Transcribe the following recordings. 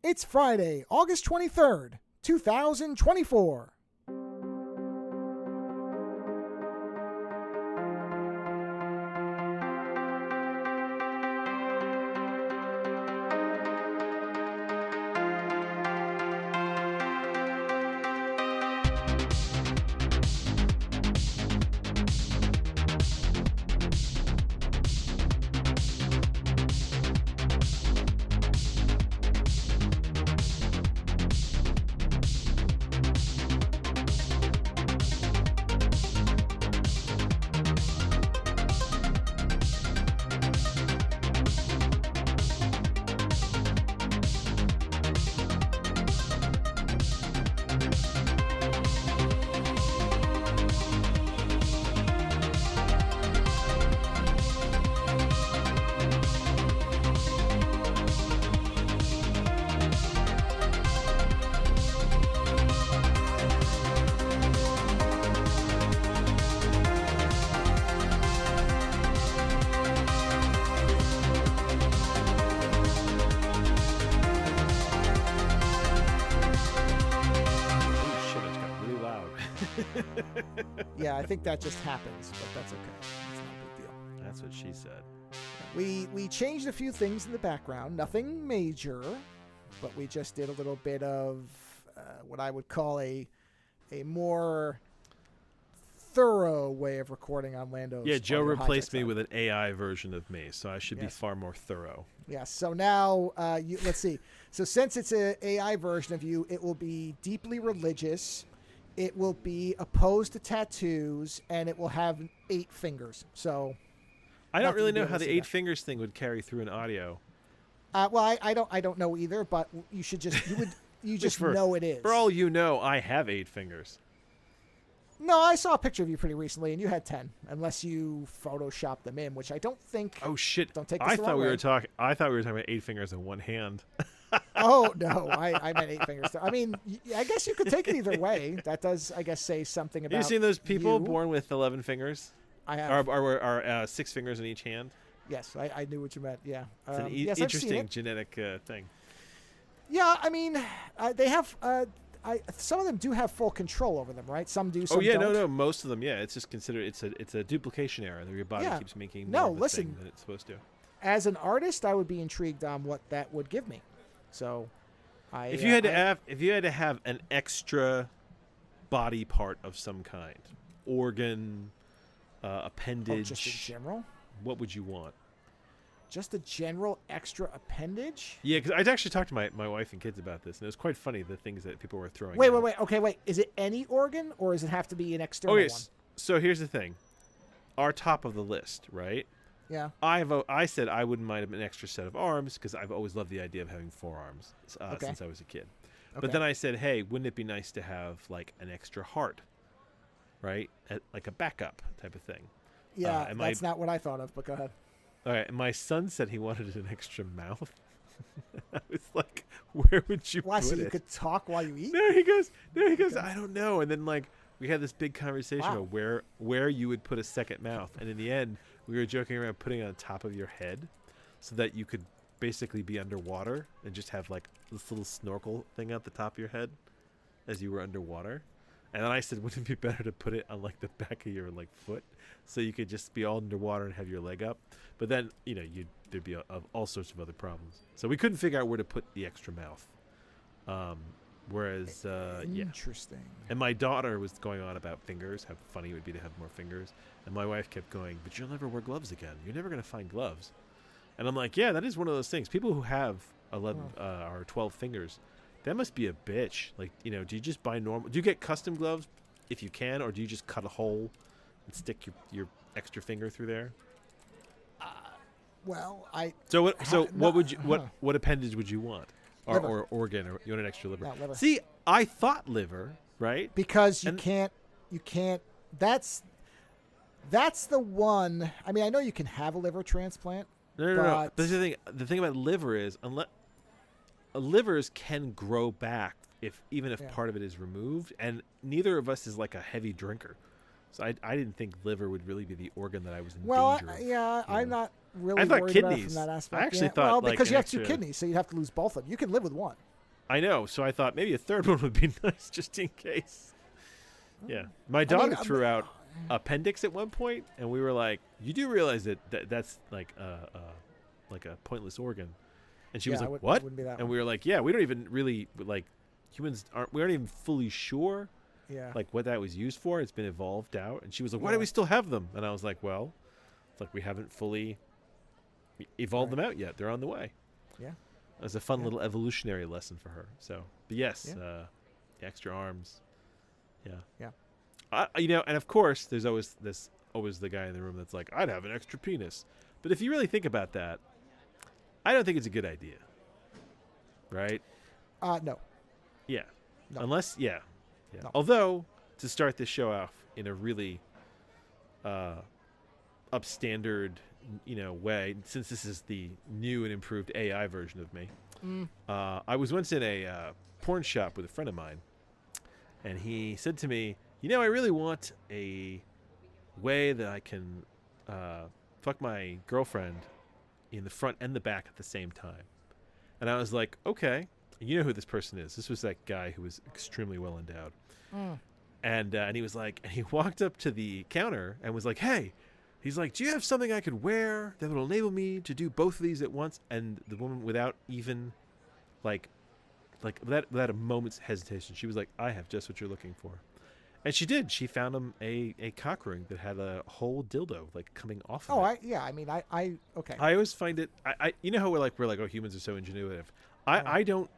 It's Friday, August 23rd, 2024. Yeah, I think that just happens, but that's okay. It's not a big deal. That's what she said. We changed a few things in the background, nothing major, but we just did a little bit of what I would call a more thorough way of recording on Lando's. Yeah, Joe replaced me with an AI version of me, so I should be far more thorough. Yes. So now, let's see. So since it's an AI version of you, it will be deeply religious. It will be opposed to tattoos, and it will have 8 fingers. So I don't really know how the 8 fingers thing would carry through an audio. Well, I don't know either, but you should just you just know it is. For all you know, I have 8 fingers. No, I saw a picture of you pretty recently, and you had 10, unless you photoshopped them in, which I don't think. Oh shit! Don't take this I the thought wrong we way. were talking. I thought we were talking about 8 fingers in one hand. Oh no, I meant 8 fingers. I mean, I guess you could take it either way. That does, I guess, say something about. You seen those people you. born with 11 fingers? I have. Or 6 fingers in each hand? Yes, I knew what you meant. Yeah, It's an yes, interesting genetic thing. Yeah, I mean, they have. Some of them do have full control over them, right? Some do. Some Oh yeah, don't. no, most of them. Yeah, it's just considered it's a duplication error that your body keeps making more of a thing than it's supposed to. As an artist, I would be intrigued on what that would give me. So, if you had to have an extra body part of some kind, organ, appendage, just in general, what would you want? Just a general extra appendage? Yeah, because I actually talked to my wife and kids about this, and it was quite funny the things that people were throwing. Wait. Okay, wait. Is it any organ, or does it have to be an external one? So here's the thing: our top of the list, right? Yeah. I said I wouldn't mind an extra set of arms because I've always loved the idea of having 4 arms since I was a kid. Okay. But then I said, hey, wouldn't it be nice to have like an extra heart, right? Like a backup type of thing. Yeah, that's not what I thought of, but go ahead. All right, and my son said he wanted an extra mouth. I was like, where would you put it? So you could talk while you eat? There he goes, okay. I don't know. And then like we had this big conversation about where you would put a second mouth. And in the end, we were joking around putting it on top of your head so that you could basically be underwater and just have like this little snorkel thing at the top of your head as you were underwater. And then I said, wouldn't it be better to put it on like the back of your like foot so you could just be all underwater and have your leg up? But then, there'd be all sorts of other problems. So we couldn't figure out where to put the extra mouth. Whereas, Interesting. And my daughter was going on about fingers, how funny it would be to have more fingers. And my wife kept going, but you'll never wear gloves again. You're never going to find gloves. And I'm like, yeah, that is one of those things. People who have 11 or 12 fingers, that must be a bitch. Like, do you just buy normal? Do you get custom gloves if you can, or do you just cut a hole and stick your extra finger through there? What appendage would you want? Or organ, or you want an extra liver? No, liver. See, I thought liver, right? Because you can't. That's the one. I mean, I know you can have a liver transplant. No. But the thing about liver is, unless livers can grow back if part of it is removed, and neither of us is like a heavy drinker. So I didn't think liver would really be the organ that I was in Well, danger of. I'm not really I thought worried kidneys. about it from that aspect. I actually thought, well, like, because an you have extra... 2 kidneys, so you'd have to lose both of them. You can live with one. I know. So I thought maybe a third one would be nice just in case. Yeah. My daughter threw out appendix at one point, and we were like, "You do realize that's like a pointless organ?" And she was like, "What?" And we were like, "Yeah, we don't even really like humans we aren't even fully sure like what that was used for. It's been evolved out." And she was like, "Why do we still have them?" And I was like, "Well, it's like we haven't fully evolved them out yet. They're on the way." Yeah. It was a fun little evolutionary lesson for her. So, but yes, the extra arms. Yeah. Yeah. And of course, there's always the guy in the room that's like, "I'd have an extra penis." But if you really think about that, I don't think it's a good idea. Right? No. Yeah. No. Unless, yeah. No. Although, to start this show off in a really upstandard, way, since this is the new and improved AI version of me, I was once in a porn shop with a friend of mine, and he said to me, "I really want a way that I can fuck my girlfriend in the front and the back at the same time." And I was like, okay. You know who this person is. This was that guy who was extremely well endowed. And he was like, and he walked up to the counter and was like, "Hey," he's like, "do you have something I could wear that will enable me to do both of these at once?" And the woman, without even without a moment's hesitation, she was like, "I have just what you're looking for." And she did. She found him a cock ring that had a whole dildo coming off of it. Okay. I always find it. You know how we're like, oh, humans are so ingenuitive. I don't.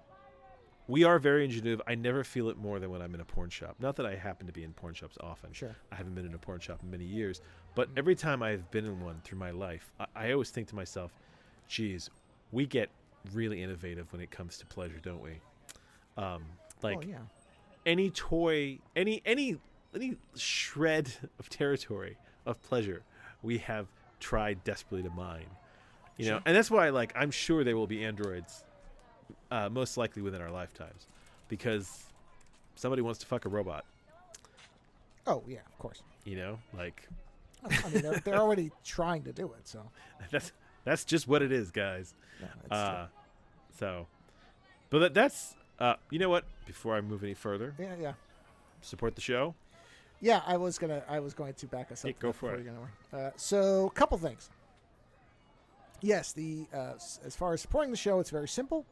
We are very ingenuitive. I never feel it more than when I'm in a porn shop. Not that I happen to be in porn shops often. Sure. I haven't been in a porn shop in many years. But every time I've been in one through my life, I always think to myself, geez, we get really innovative when it comes to pleasure, don't we? Any toy, any shred of territory of pleasure, we have tried desperately to mine. And that's why, I'm sure there will be androids, most likely within our lifetimes, because somebody wants to fuck a robot. Oh yeah, of course. I mean, they're already trying to do it, so that's just what it is, guys. Yeah, that's you know what? Before I move any further, support the show. Yeah, I was going to back us up. Go for it. So, a couple things. Yes, as far as supporting the show, it's very simple.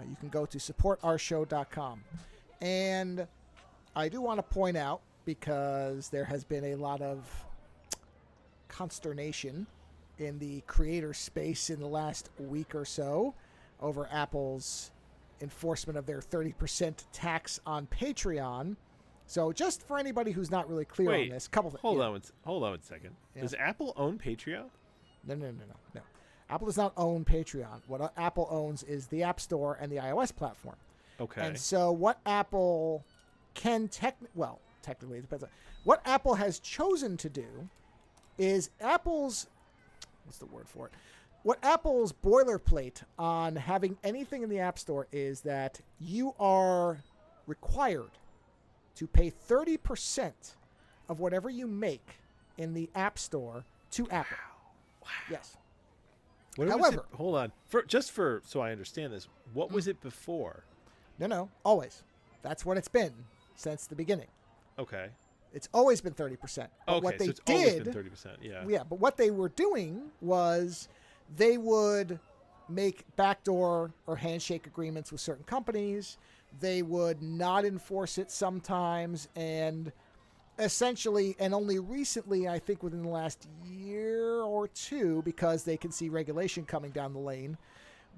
You can go to supportourshow.com. And I do want to point out, because there has been a lot of consternation in the creator space in the last week or so over Apple's enforcement of their 30% tax on Patreon. So just for anybody who's not really clear on this, couple things. Hold on a second. Yeah. Does Apple own Patreon? No. Apple does not own Patreon. What Apple owns is the App Store and the iOS platform. Okay. And so what Apple can technically it depends on what Apple has chosen to do is what's the word for it? What Apple's boilerplate on having anything in the App Store is that you are required to pay 30% of whatever you make in the App Store to Apple. Wow. Yes. However, hold on. So I understand this, what was it before? No, always. That's what it's been since the beginning. Okay. It's always been 30%. But what they so it's did, always been 30%, yeah. Yeah, but what they were doing was they would make backdoor or handshake agreements with certain companies. They would not enforce it sometimes, and essentially, and only recently, I think within the last year or two, because they can see regulation coming down the lane,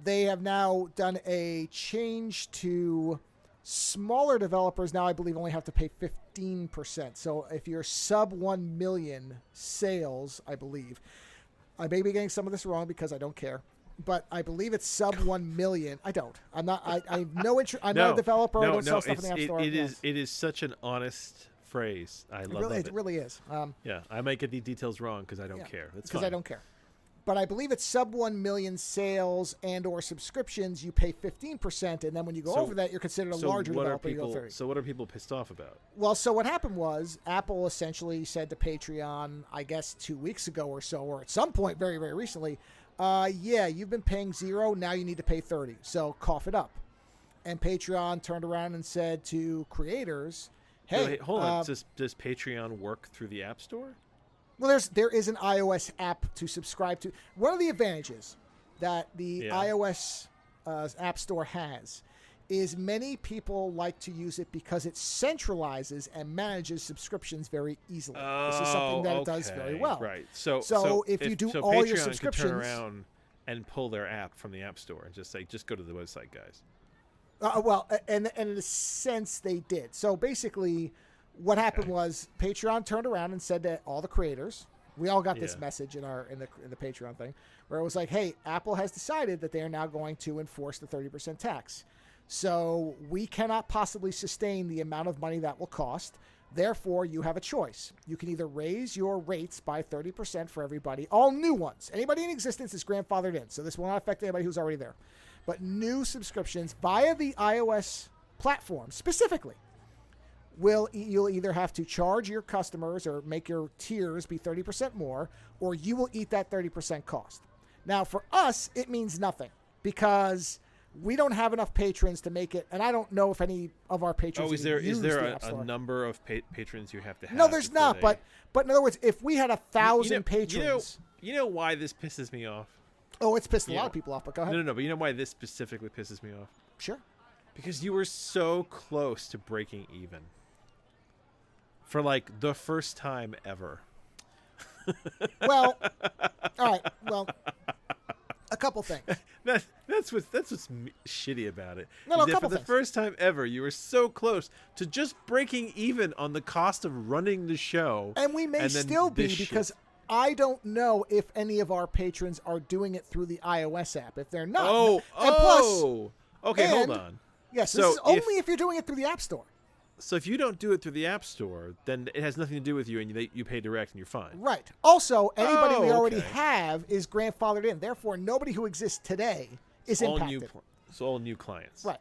they have now done a change to smaller developers. Now I believe only have to pay 15%. So if you're sub 1 million sales, I believe, I may be getting some of this wrong because I don't care, but I believe it's sub 1 million. I don't. I'm not. I have no interest. I'm not a developer. I don't sell stuff in the App Store. It is such an honest phrase. I love it. It really is. Yeah, I might get the details wrong because I don't care. That's because I don't care. but I believe it's sub 1 million sales and or subscriptions, you pay 15%, and then when you go over that, you're considered a larger developer. You go 30. So what are people pissed off about? Well, so what happened was Apple essentially said to Patreon, I guess 2 weeks ago or so, or at some point very, very recently, yeah, you've been paying 0, now you need to pay 30, so cough it up. And Patreon turned around and said to creators, hey, hold on, does Patreon work through the App Store? Well, there is an iOS app to subscribe to. One of the advantages that the iOS App Store has is many people like to use it because it centralizes and manages subscriptions very easily. This is something that it does very well. Right. So if you do all Patreon your subscriptions, can turn around and pull their app from the App Store and just say, just go to the website, guys. Well, and in a sense they did. So basically, what happened was Patreon turned around and said to all the creators, we all got this message in the Patreon thing, where it was like, hey, Apple has decided that they are now going to enforce the 30% tax. So we cannot possibly sustain the amount of money that will cost. Therefore, you have a choice. You can either raise your rates by 30% for everybody, all new ones. Anybody in existence is grandfathered in, so this will not affect anybody who's already there. But new subscriptions via the iOS platform specifically, you'll either have to charge your customers or make your tiers be 30% more, or you will eat that 30% cost. Now, for us, it means nothing because we don't have enough patrons to make it, and I don't know if any of our patrons is there a number of patrons you have to have? No, there's not. But in other words, if we had 1,000 patrons, you know why this pisses me off? Oh, it's pissed a lot of people off. But go ahead. No. But you know why this specifically pisses me off? Sure. Because you were so close to breaking even. For like the first time ever. Well, all right. Well, a couple things. That's what's shitty about it. No, for the first time ever, you were so close to just breaking even on the cost of running the show. And we may still be because I don't know if any of our patrons are doing it through the iOS app. If they're not, okay, hold on. Yes, so this is only if you're doing it through the App Store. So if you don't do it through the App Store, then it has nothing to do with you, and you pay direct, and you're fine. Right. Also, anybody we already have is grandfathered in. Therefore, nobody who exists today is impacted. It's all new clients. Right.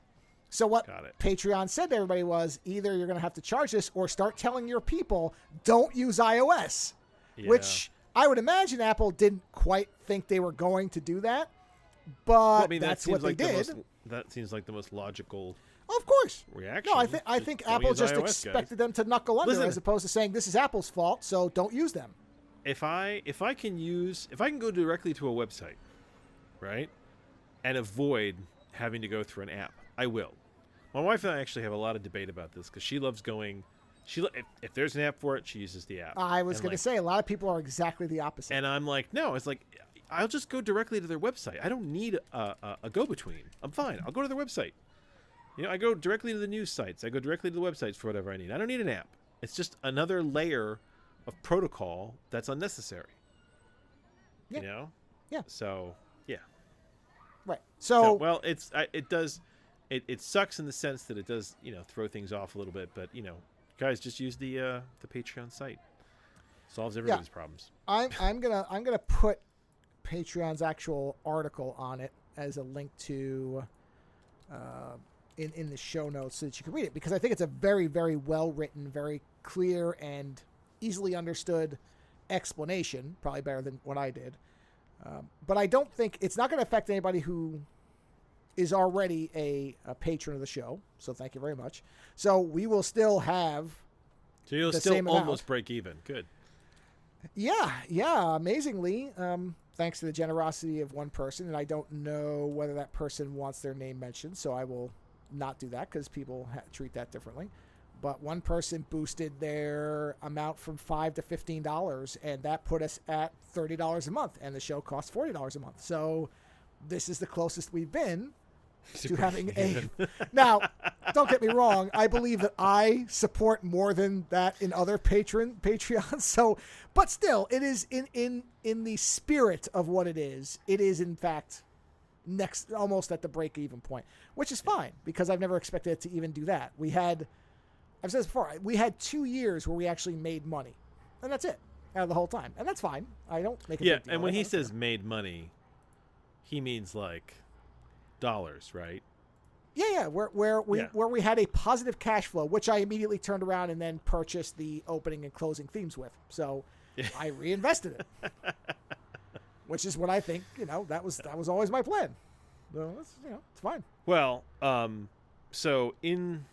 So what Patreon said to everybody was either you're going to have to charge this or start telling your people don't use iOS, which I would imagine Apple didn't quite think they were going to do that, but that's what they did. That seems like the most logical. Of course. Reaction. No, I think Apple just expected them to knuckle under as opposed to saying this is Apple's fault, so don't use them. If I can go directly to a website, right, and avoid having to go through an app, I will. My wife and I actually have a lot of debate about this because she loves going. If there's an app for it, she uses the app. I was going to say a lot of people are exactly the opposite. And I'm like, no, it's like I'll just go directly to their website. I don't need a go-between. I'm fine. I'll go to their website. I go directly to the news sites. I go directly to the websites for whatever I need. I don't need an app. It's just another layer of protocol that's unnecessary. Yeah. Yeah. So, yeah. Right. So well, it sucks in the sense that it does, throw things off a little bit, but, guys, just use the Patreon site. Solves everybody's problems. I'm gonna put Patreon's actual article on it as a link to in the show notes so that you can read it, because I think it's a very, very well written, very clear and easily understood explanation, probably better than what I did. But I don't think it's not going to affect anybody who is already a patron of the show. So thank you very much. So we will still have. So you'll still almost break even. Good. Yeah. Amazingly, thanks to the generosity of one person, and I don't know whether that person wants their name mentioned, so I will not do that because people treat that differently. But one person boosted their amount from $5 to $15, and that put us at $30 a month, and the show costs $40 a month. So this is the closest we've been to having a. Now, don't get me wrong. I believe that I support more than that in other Patreons. So, but still, it is in the spirit of what it is. It is in fact almost at the break-even point, which is fine because I've never expected it to even do that. I've said this before, we had 2 years where we actually made money, and that's it. out of the whole time, and that's fine. I don't make a Yeah, big deal and when of he it. says made money, he means like dollars, right? Yeah, where we had a positive cash flow, which I immediately turned around and then purchased the opening and closing themes with. So I reinvested it, which is what I think. That was always my plan. So it's fine. Well, so in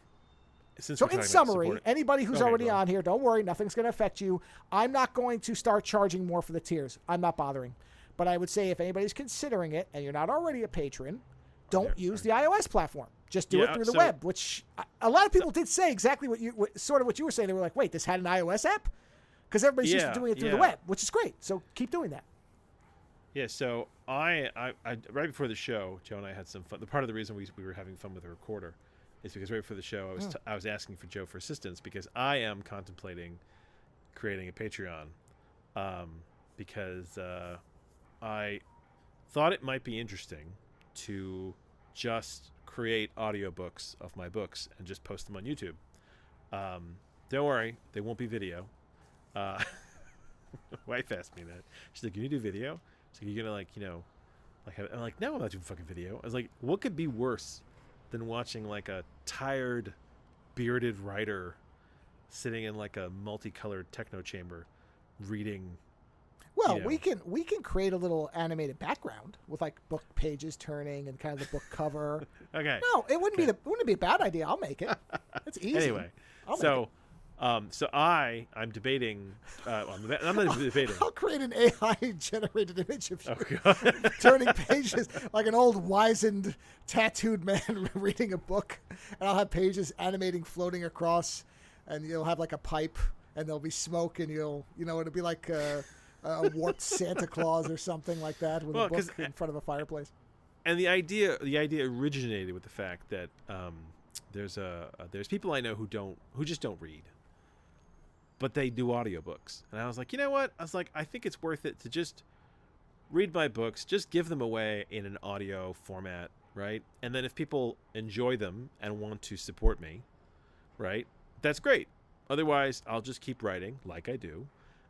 summary, anybody who's already on here, don't worry, nothing's going to affect you. I'm not going to start charging more for the tiers. I'm not bothering. But I would say if anybody's considering it and you're not already a patron, don't use the iOS platform. Just do it through the web, which a lot of people did say exactly what you were saying. They were like, wait, this had an iOS app? Because everybody's used to doing it through the web, which is great. So keep doing that. Yeah, so I right before the show, Joe and I had some fun. The part of the reason we were having fun with the recorder is because right before the show, I was asking for Joe for assistance because I am contemplating creating a Patreon because I thought it might be interesting to just create audiobooks of my books and just post them on YouTube. Don't worry, they won't be video. Wife asked me that. She's like, "You need to do video?" So you're gonna I'm like, "No, I'm not doing fucking video." I was like, "What could be worse than watching like a tired, bearded writer sitting in like a multicolored techno chamber reading?" Well, we can create a little animated background with like book pages turning and kind of the book cover. Okay. No, it wouldn't be a bad idea. I'll make it. It's easy. Anyway, I'm debating. I'm not even debating. I'll create an AI generated image of you turning pages like an old wizened, tattooed man reading a book, and I'll have pages animating, floating across, and you'll have like a pipe, and there'll be smoke, and it'll be like a warped Santa Claus or something like that with a book in front of a fireplace. And the idea originated with the fact that there's people I know who just don't read, but they do audiobooks. And I was like, you know what? I think it's worth it to just read my books, just give them away in an audio format, right? And then if people enjoy them and want to support me, right, that's great. Otherwise, I'll just keep writing like I do,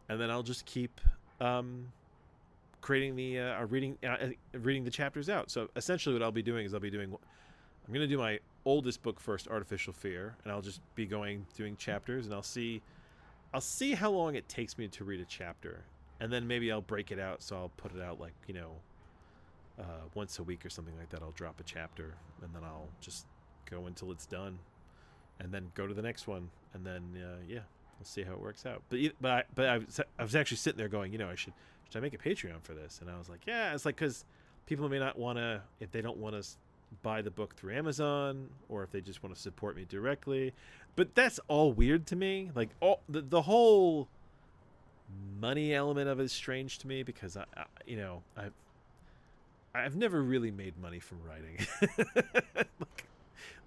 and then I'll just keep creating reading the chapters out. So essentially what I'll be doing is I'm going to do my oldest book first, Artificial Fear, and I'll just be doing chapters, and I'll see how long it takes me to read a chapter, and then maybe I'll break it out. So I'll put it out like once a week or something like that. I'll drop a chapter, and then I'll just go until it's done, and then go to the next one, and then we'll see how it works out. But I was actually sitting there going, should I make a Patreon for this? And I was like, yeah, it's like because people may not want to, if they don't want to buy the book through Amazon, or if they just want to support me directly. But that's all weird to me. Like the whole money element of it is strange to me because I've never really made money from writing.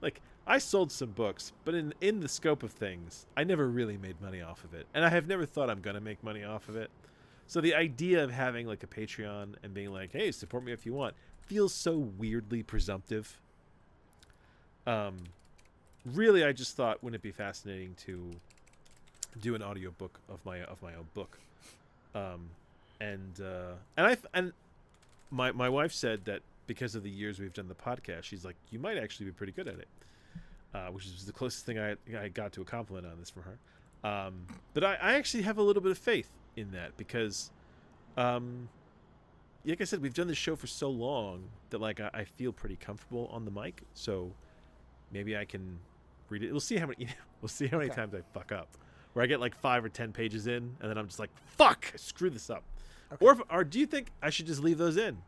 like I sold some books, but in the scope of things, I never really made money off of it, and I have never thought I'm gonna make money off of it. So the idea of having like a Patreon and being like, hey, support me if you want, feels so weirdly presumptive. Really, I just thought, wouldn't it be fascinating to do an audiobook of my own book? And my wife said that because of the years we've done the podcast, she's like, you might actually be pretty good at it, which is the closest thing I got to a compliment on this from her. But I actually have a little bit of faith in that because, like I said, we've done this show for so long that like I feel pretty comfortable on the mic. So maybe I can read it. We'll see how many times I fuck up, where I get like 5 or 10 pages in, and then I'm just like, fuck, I screwed this up. Okay. Or do you think I should just leave those in?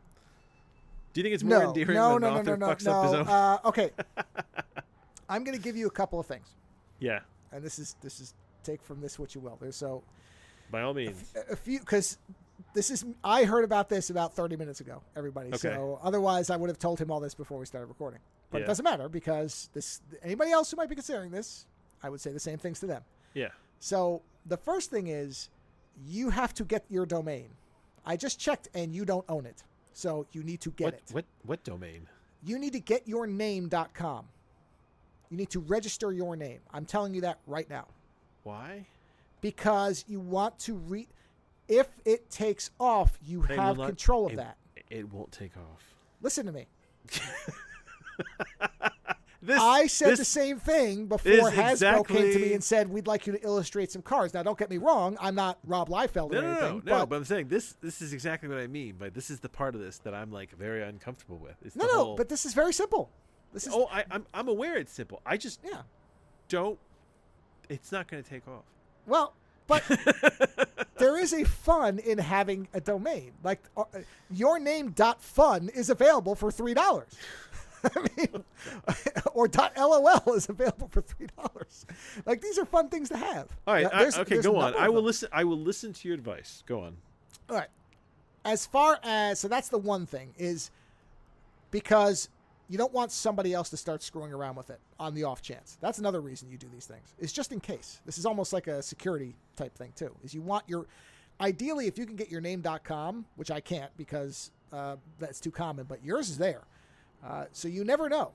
Do you think it's more endearing when an author fucks up his own? Okay. I'm going to give you a couple of things. Yeah. And this is take from this what you will. So by all means. A few, because I heard about this about 30 minutes ago, everybody. Okay. So otherwise I would have told him all this before we started recording. But it doesn't matter because anybody else who might be considering this, I would say the same things to them. Yeah. So the first thing is you have to get your domain. I just checked and you don't own it. So you need to get it. What domain? You need to getyourname.com. You need to register your name. I'm telling you that right now. Why? Because you want to read. if it takes off, you They have will not- control of it- that. It won't take off. Listen to me. This, I said this the same thing before is Hasbro came to me exactly- and said, we'd like you to illustrate some cars. Now, don't get me wrong. I'm not Rob Liefeld or anything. No, but I'm saying this is exactly what I mean. But this is the part of this that I'm like very uncomfortable with. It's the whole, but this is very simple. This is I'm aware it's simple. I just yeah. don't. It's not going to take off. Well, but there is a fun in having a domain. Like yourname.fun is available for $3. I mean, or .lol is available for $3. Like these are fun things to have. All right, okay, go on. I will them. listen. I will listen to your advice. Go on. All right. As far as so that's the one thing is because you don't want somebody else to start screwing around with it on the off chance. That's another reason you do these things. Is just in case. This is almost like a security type thing too. Is you want your ideally if you can get your name.com, which I can't because that's too common, but yours is there. So you never know.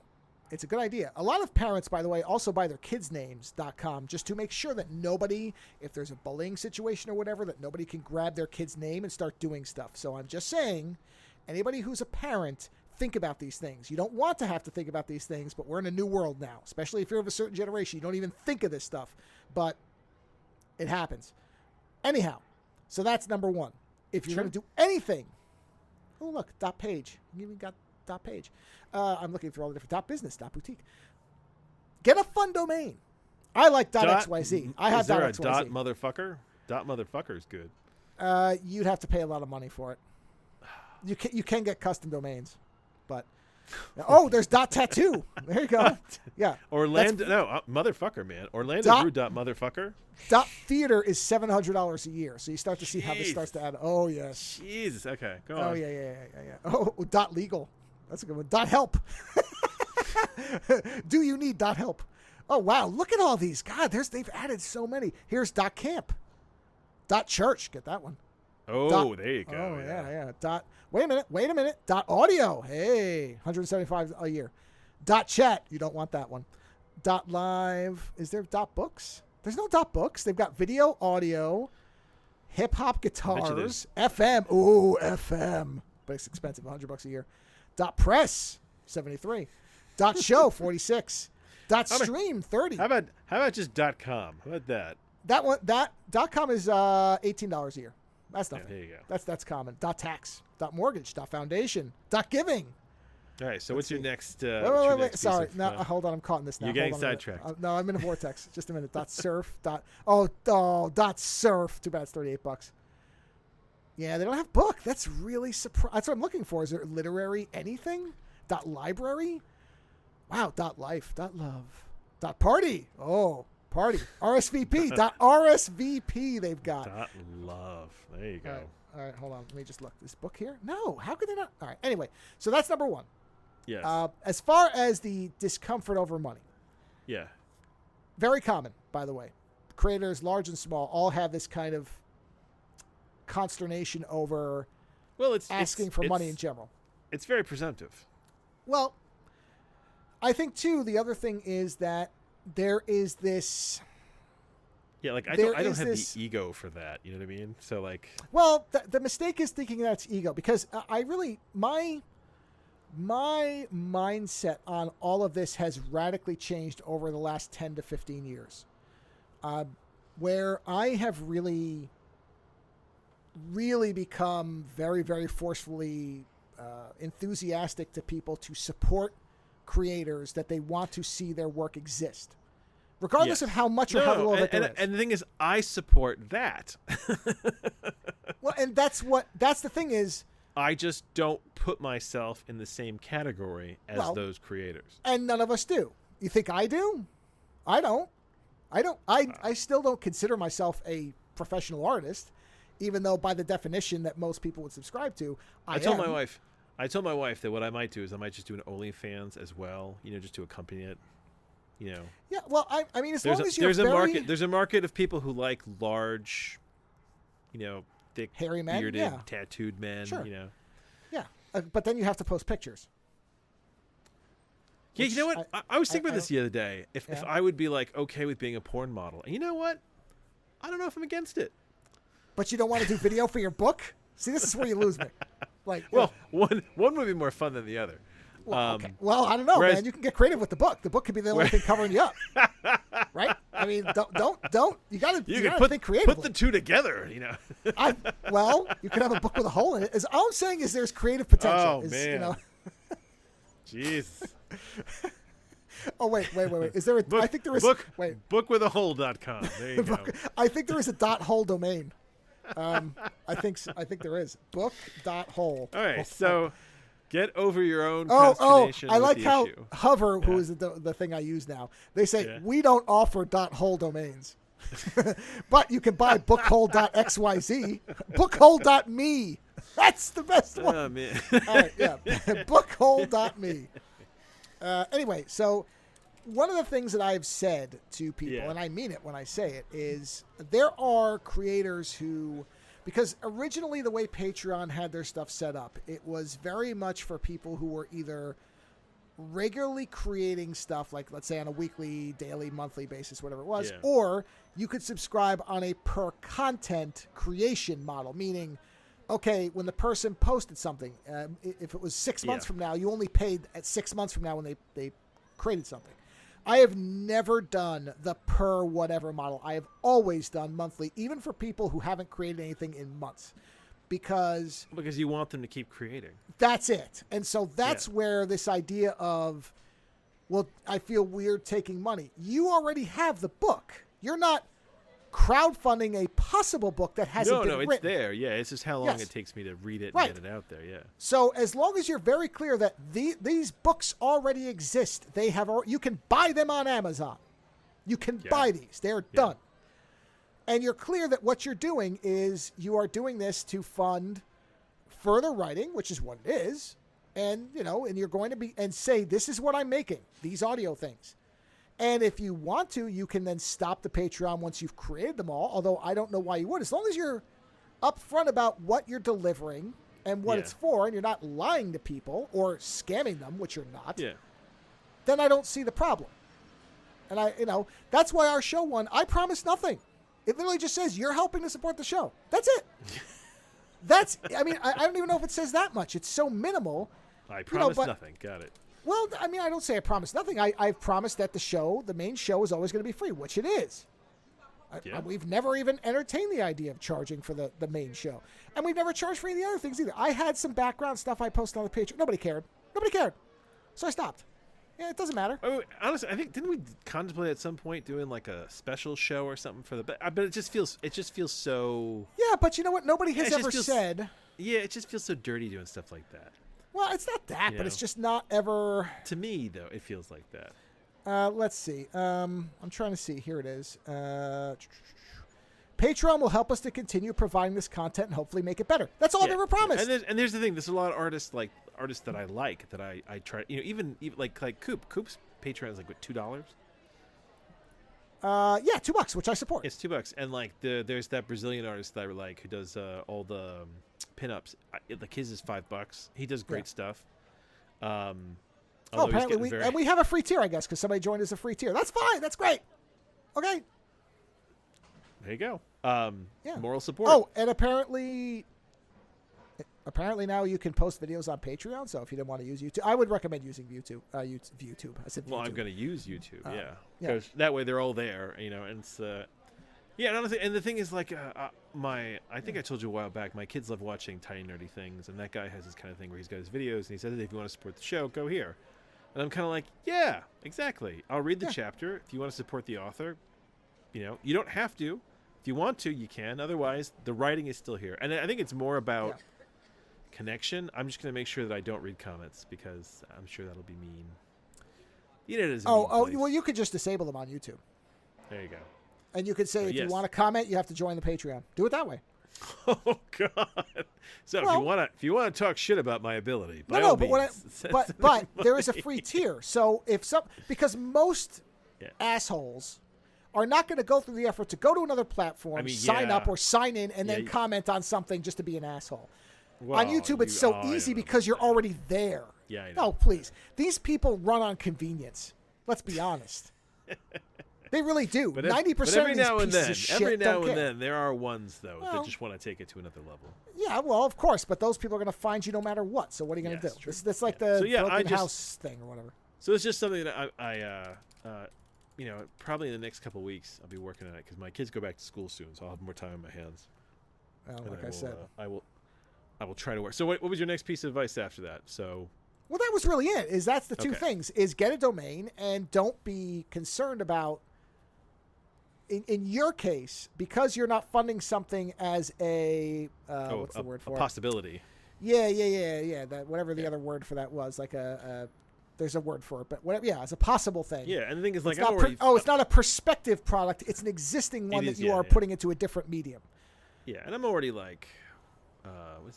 It's a good idea. A lot of parents, by the way, also buy their kidsnames.com just to make sure that nobody, if there's a bullying situation or whatever, that nobody can grab their kid's name and start doing stuff. So I'm just saying, anybody who's a parent, think about these things. You don't want to have to think about these things, but we're in a new world now, especially if you're of a certain generation. You don't even think of this stuff, but it happens. Anyhow, so that's number one. If you're going to do anything, oh, look, .page. You even got .page. I'm looking through all the different .business, .boutique. Get a fun domain. I like .xyz. I have Is there a .xyz. .motherfucker? .motherfucker is good. You'd have to pay a lot of money for it. You can get custom domains, but there's .tattoo. There you go. Yeah. Orlando, motherfucker, man. Orlando Brew .motherfucker. .theater is $700 a year, so you start to see how this starts to add. Oh yes. Jesus. Okay. Go on. Oh yeah. Oh, .legal. That's a good one. .help. Do you need .help? Oh wow, look at all these. God, they've added so many. Here's .camp. .church. Get that one. Oh, there you go. Oh yeah. Wait a minute. .audio. Hey, $175 a year. .chat. You don't want that one. .live. Is there .books? There's no .books. They've got video, audio, hip hop guitars, FM. Ooh, FM. But it's expensive, $100 a year. .press, $73. .show, $46. .stream, $30. How about just .com? How about that? That one, .com is $18 a year. That's nothing. Yeah, there you go. That's common. .tax, .mortgage, .foundation, .giving. All right. So what's your next? Wait. Sorry. Now, hold on. I'm caught in this now. You're getting sidetracked. No, I'm in a vortex. Just a minute. .surf. .surf. Too bad it's $38. Yeah, they don't have book. That's really surprising. That's what I'm looking for. Is there literary anything? .library? Wow. .life. .love. .party. Oh, party. RSVP. .rsvp they've got. .love. There you go. All right, hold on. Let me just look. This book here? No. How could they not? All right. Anyway, so that's number one. Yes. As far as the discomfort over money. Yeah. Very common, by the way. Creators, large and small, all have this kind of consternation over asking for money in general. It's very presumptive. Well, I think, too, the other thing is that there is this... Yeah, like I don't have the ego for that. You know what I mean? So like... Well, the mistake is thinking that's ego because I really... My mindset on all of this has radically changed over the last 10 to 15 years. Where I have really become very, very forcefully enthusiastic to people to support creators that they want to see their work exist. Regardless of how much or how little that there is. And the thing is, I support that. Well, and that's the thing is... I just don't put myself in the same category as those creators. And none of us do. You think I do? I don't. I still don't consider myself a professional artist, even though by the definition that most people would subscribe to, I told my wife that what I might do is I might just do an OnlyFans as well, just to accompany it. Yeah, well, I mean, as long as you're there's a market of people who like large, thick, hairy men, bearded, tattooed men. Sure. Yeah, but then you have to post pictures. Yeah, you know what? I was thinking about this the other day. If I would be like okay with being a porn model, and you know what? I don't know if I'm against it. But you don't want to do video for your book? See, this is where you lose me. Like, well, one would be more fun than the other. Well, okay. Well, I don't know, man. You can get creative with the book. The book could be the only thing covering you up, right? I mean, don't. You gotta think creatively. Put the two together, Well, you could have a book with a hole in it. All I'm saying is there's creative potential. Oh, man. Jeez. Oh, wait. Is there a? I think there is. Bookwithahole.com. There you go. I think there is a .hole domain. I think there is book.hole. All right, so. Get over your own consternation. I like with how issue. Hover, who is the thing I use now, they say, we don't offer .hole domains. But you can buy bookhole.xyz, bookhole.me. That's the best one. Oh, man. All right, yeah, bookhole.me. Anyway, so one of the things that I've said to people, and I mean it when I say it, is there are creators who... Because originally the way Patreon had their stuff set up, it was very much for people who were either regularly creating stuff, like let's say on a weekly, daily, monthly basis, whatever it was, or you could subscribe on a per content creation model, meaning, okay, when the person posted something, if it was 6 months from now, you only paid at 6 months from now when they created something. I have never done the per whatever model. I have always done monthly, even for people who haven't created anything in months, because you want them to keep creating. That's it. And so that's where this idea of, well, I feel weird taking money. You already have the book. You're not crowdfunding a possible book that hasn't been written. No, it's there. Yeah, it's just how long it takes me to read it and get it out there. Yeah. So as long as you're very clear that these books already exist, you can buy them on Amazon. You can buy these. They're done. And you're clear that what you're doing is you are doing this to fund further writing, which is what it is. And, and you're going to be and say, this is what I'm making, these audio things. And if you want to, you can then stop the Patreon once you've created them all, although I don't know why you would. As long as you're upfront about what you're delivering and what it's for, and you're not lying to people or scamming them, which you're not, then I don't see the problem. And that's why our show won. I promise nothing. It literally just says you're helping to support the show. That's it. I don't even know if it says that much. It's so minimal. I promise nothing. Got it. Well, I don't say I promise nothing. I've promised that the main show is always going to be free, which it is. We've never even entertained the idea of charging for the main show. And we've never charged for any of the other things either. I had some background stuff I posted on the Patreon. Nobody cared. So I stopped. Yeah, it doesn't matter. Oh, honestly, I think, didn't we contemplate at some point doing like a special show or something for but it just feels so... Yeah, but you know what? Nobody has ever said... Yeah, it just feels so dirty doing stuff like that. Well, it's not that, but it's just not ever... To me, though, it feels like that. Let's see. I'm trying to see. Here it is. Patreon will help us to continue providing this content and hopefully make it better. That's all I've ever promised. And there's the thing. There's a lot of artists that I like that I try. Even like Coop. Coop's Patreon is like what, $2? Yeah, $2, which I support. It's $2, and like there's that Brazilian artist that I like who does all the pinups. Like his is $5. He does great stuff. Apparently we have a free tier, I guess, because somebody joined as a free tier. That's fine. That's great. Okay. There you go. Moral support. Oh, and apparently now you can post videos on Patreon. So if you didn't want to use YouTube, I would recommend using YouTube. YouTube. I said YouTube. Well, I'm going to use YouTube. Because that way they're all there. And it's and honestly, and the thing is, like, I think I told you a while back, my kids love watching tiny nerdy things, and that guy has this kind of thing where he's got his videos, and he says, if you want to support the show, go here. And I'm kind of like, yeah, exactly. I'll read the chapter. If you want to support the author, you don't have to. If you want to, you can. Otherwise, the writing is still here. And I think it's more about connection. I'm just going to make sure that I don't read comments because I'm sure that'll be mean. It is. Well, you could just disable them on YouTube. There you go. And you could say, if you want to comment, you have to join the Patreon. Do it that way. Oh God! So if you want to talk shit about my ability, but there is a free tier. So because most assholes are not going to go through the effort to go to another platform, sign up or sign in, and then comment on something just to be an asshole. Well, on YouTube, it's so easy because you're already there. Yeah, I know. No, please. These people run on convenience. Let's be honest. They really do. But 90% every of these now and pieces then, of shit every now don't and care. then, there are ones though Well, that just want to take it to another level. Yeah, well, of course, but those people are going to find you no matter what. So what are you going to Yes, do? true. That's like Yeah. the So, yeah, broken house thing or whatever. So it's just something that probably in the next couple of weeks I'll be working on it because my kids go back to school soon, so I'll have more time on my hands. Well, And like I said. I will try to work. So what was your next piece of advice after that? So. Well, that was really it. That's the two Okay. things: is get a domain and don't be concerned about. In your case, because you're not funding something as a what's the word for a it? Possibility. Yeah. That whatever the other word for that was, like there's a word for it, but whatever. Yeah, it's a possible thing. Yeah, and the thing is, like, it's not a prospective product. It's an existing one that you are putting into a different medium. Yeah, and I'm already like.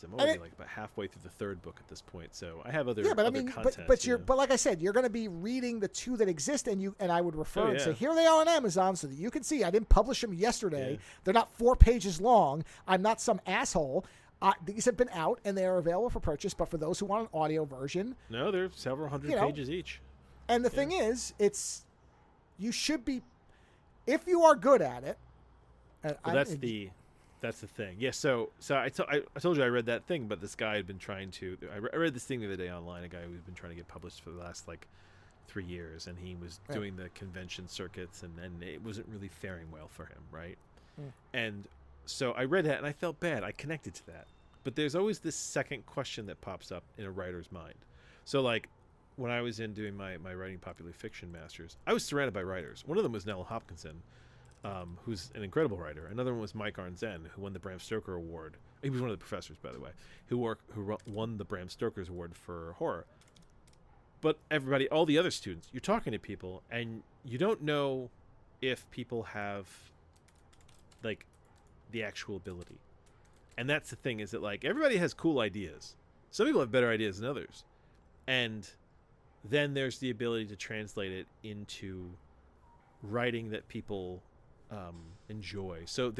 I'm already like about halfway through the third book at this point, so I have other content. But like I said, you're going to be reading the two that exist, and I would refer and say, here they are on Amazon, so that you can see. I didn't publish them yesterday. Yeah. They're not 4 pages long. I'm not some asshole. These have been out, and they are available for purchase. But for those who want an audio version, no, they're several hundred pages each. And the thing is, you should be, if you are good at it. That's the thing. Yeah, so I told you I read that thing, but this guy had been trying to. I read this thing the other day online. A guy who's been trying to get published for the last 3 years, and he was doing the convention circuits, and it wasn't really faring well for him, right? And so I read that, and I felt bad. I connected to that, but there's always this second question that pops up in a writer's mind. So when I was in doing my writing popular fiction masters, I was surrounded by writers. One of them was Nella Hopkinson. Who's an incredible writer. Another one was Mike Arnzen, who won the Bram Stoker Award. He was one of the professors, by the way, who won the Bram Stoker's Award for horror. But all the other students, you're talking to people, and you don't know if people have, the actual ability. And that's the thing, is that, everybody has cool ideas. Some people have better ideas than others. And then there's the ability to translate it into writing that people enjoy. So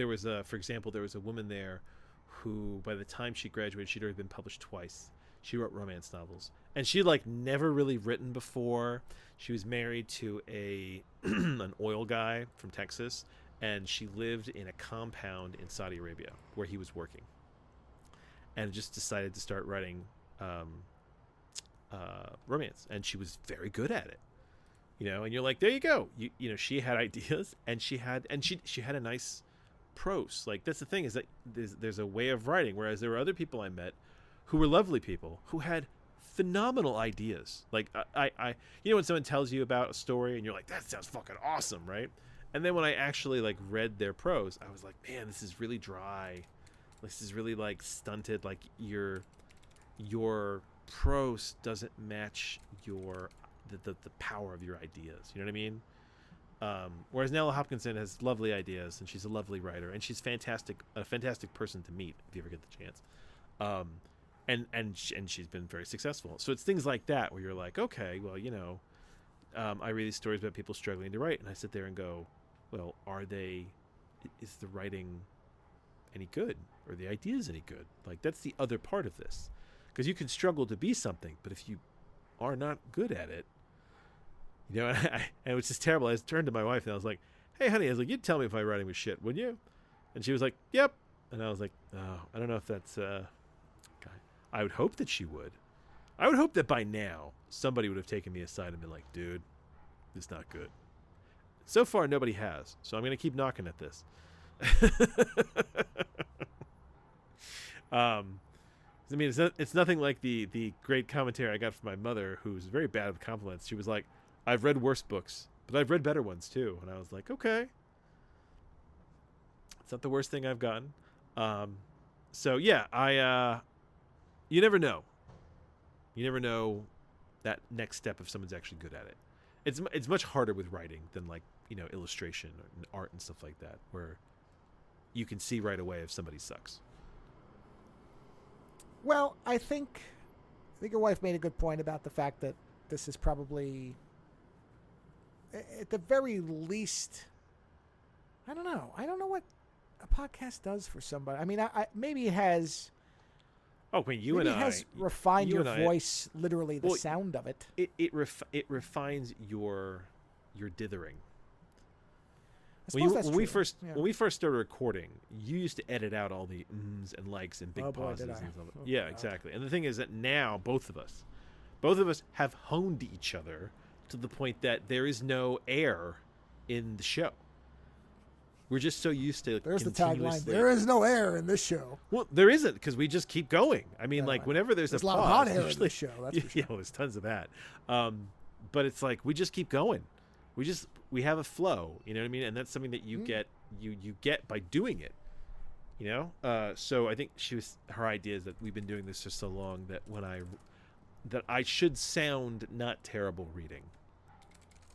for example, there was a woman there who, by the time she graduated, she'd already been published twice. She wrote romance novels, and she never really written before. She was married to an oil guy from Texas, and she lived in a compound in Saudi Arabia where he was working, and just decided to start writing romance, and she was very good at it. And you're like, there you go. She had ideas, and she had a nice prose. That's the thing, is that there's a way of writing, whereas there were other people I met who were lovely people who had phenomenal ideas. I when someone tells you about a story and you're like, that sounds fucking awesome, right? And then when I actually read their prose, I was like, man, this is really dry. This is really stunted. Your prose doesn't match the power of your ideas. You know what I mean? Whereas Nella Hopkinson has lovely ideas, and she's a lovely writer, and she's a fantastic person to meet if you ever get the chance. And she's been very successful. So it's things like that where you're like, okay, well, I read these stories about people struggling to write, and I sit there and go, well, is the writing any good? Or the ideas any good? That's the other part of this. Because you can struggle to be something, but if you are not good at it, and it was just terrible. I turned to my wife and I was like, hey, honey, you'd tell me if my writing was shit, wouldn't you? And she was like, yep. And I was like, oh, I don't know if that's I would hope that she would. I would hope that by now somebody would have taken me aside and been like, dude, it's not good. So far, nobody has. So I'm going to keep knocking at this. It's nothing like the great commentary I got from my mother, who's very bad with compliments. She was like, I've read worse books, but I've read better ones too. And I was like, okay. It's not the worst thing I've gotten. So yeah, you never know. You never know that next step if someone's actually good at it. It's much harder with writing than illustration and art and stuff like that, where you can see right away if somebody sucks. Well, I think your wife made a good point about the fact that this is probably, at the very least, I don't know. I don't know what a podcast does for somebody. I mean, maybe it has. Oh, when you and I has refined your voice, literally the sound of it. It refines your dithering. suppose that's when we true. first when we first started recording, you used to edit out all the ums and likes and big pauses and stuff. Yeah, God. exactly. And the thing is that now both of us have honed each other to the point that there is no air in the show. We're just so used to There's the tagline. There is no air in this show. Well, there isn't, because we just keep going. I mean, like, whenever there's a lot of hot air in this show. That's for sure. Yeah, there's tons of that. But it's like we just keep going. We have a flow. You know what I mean? And that's something that you get you get by doing it. You know. So I think her idea is that we've been doing this for so long that I should sound not terrible reading.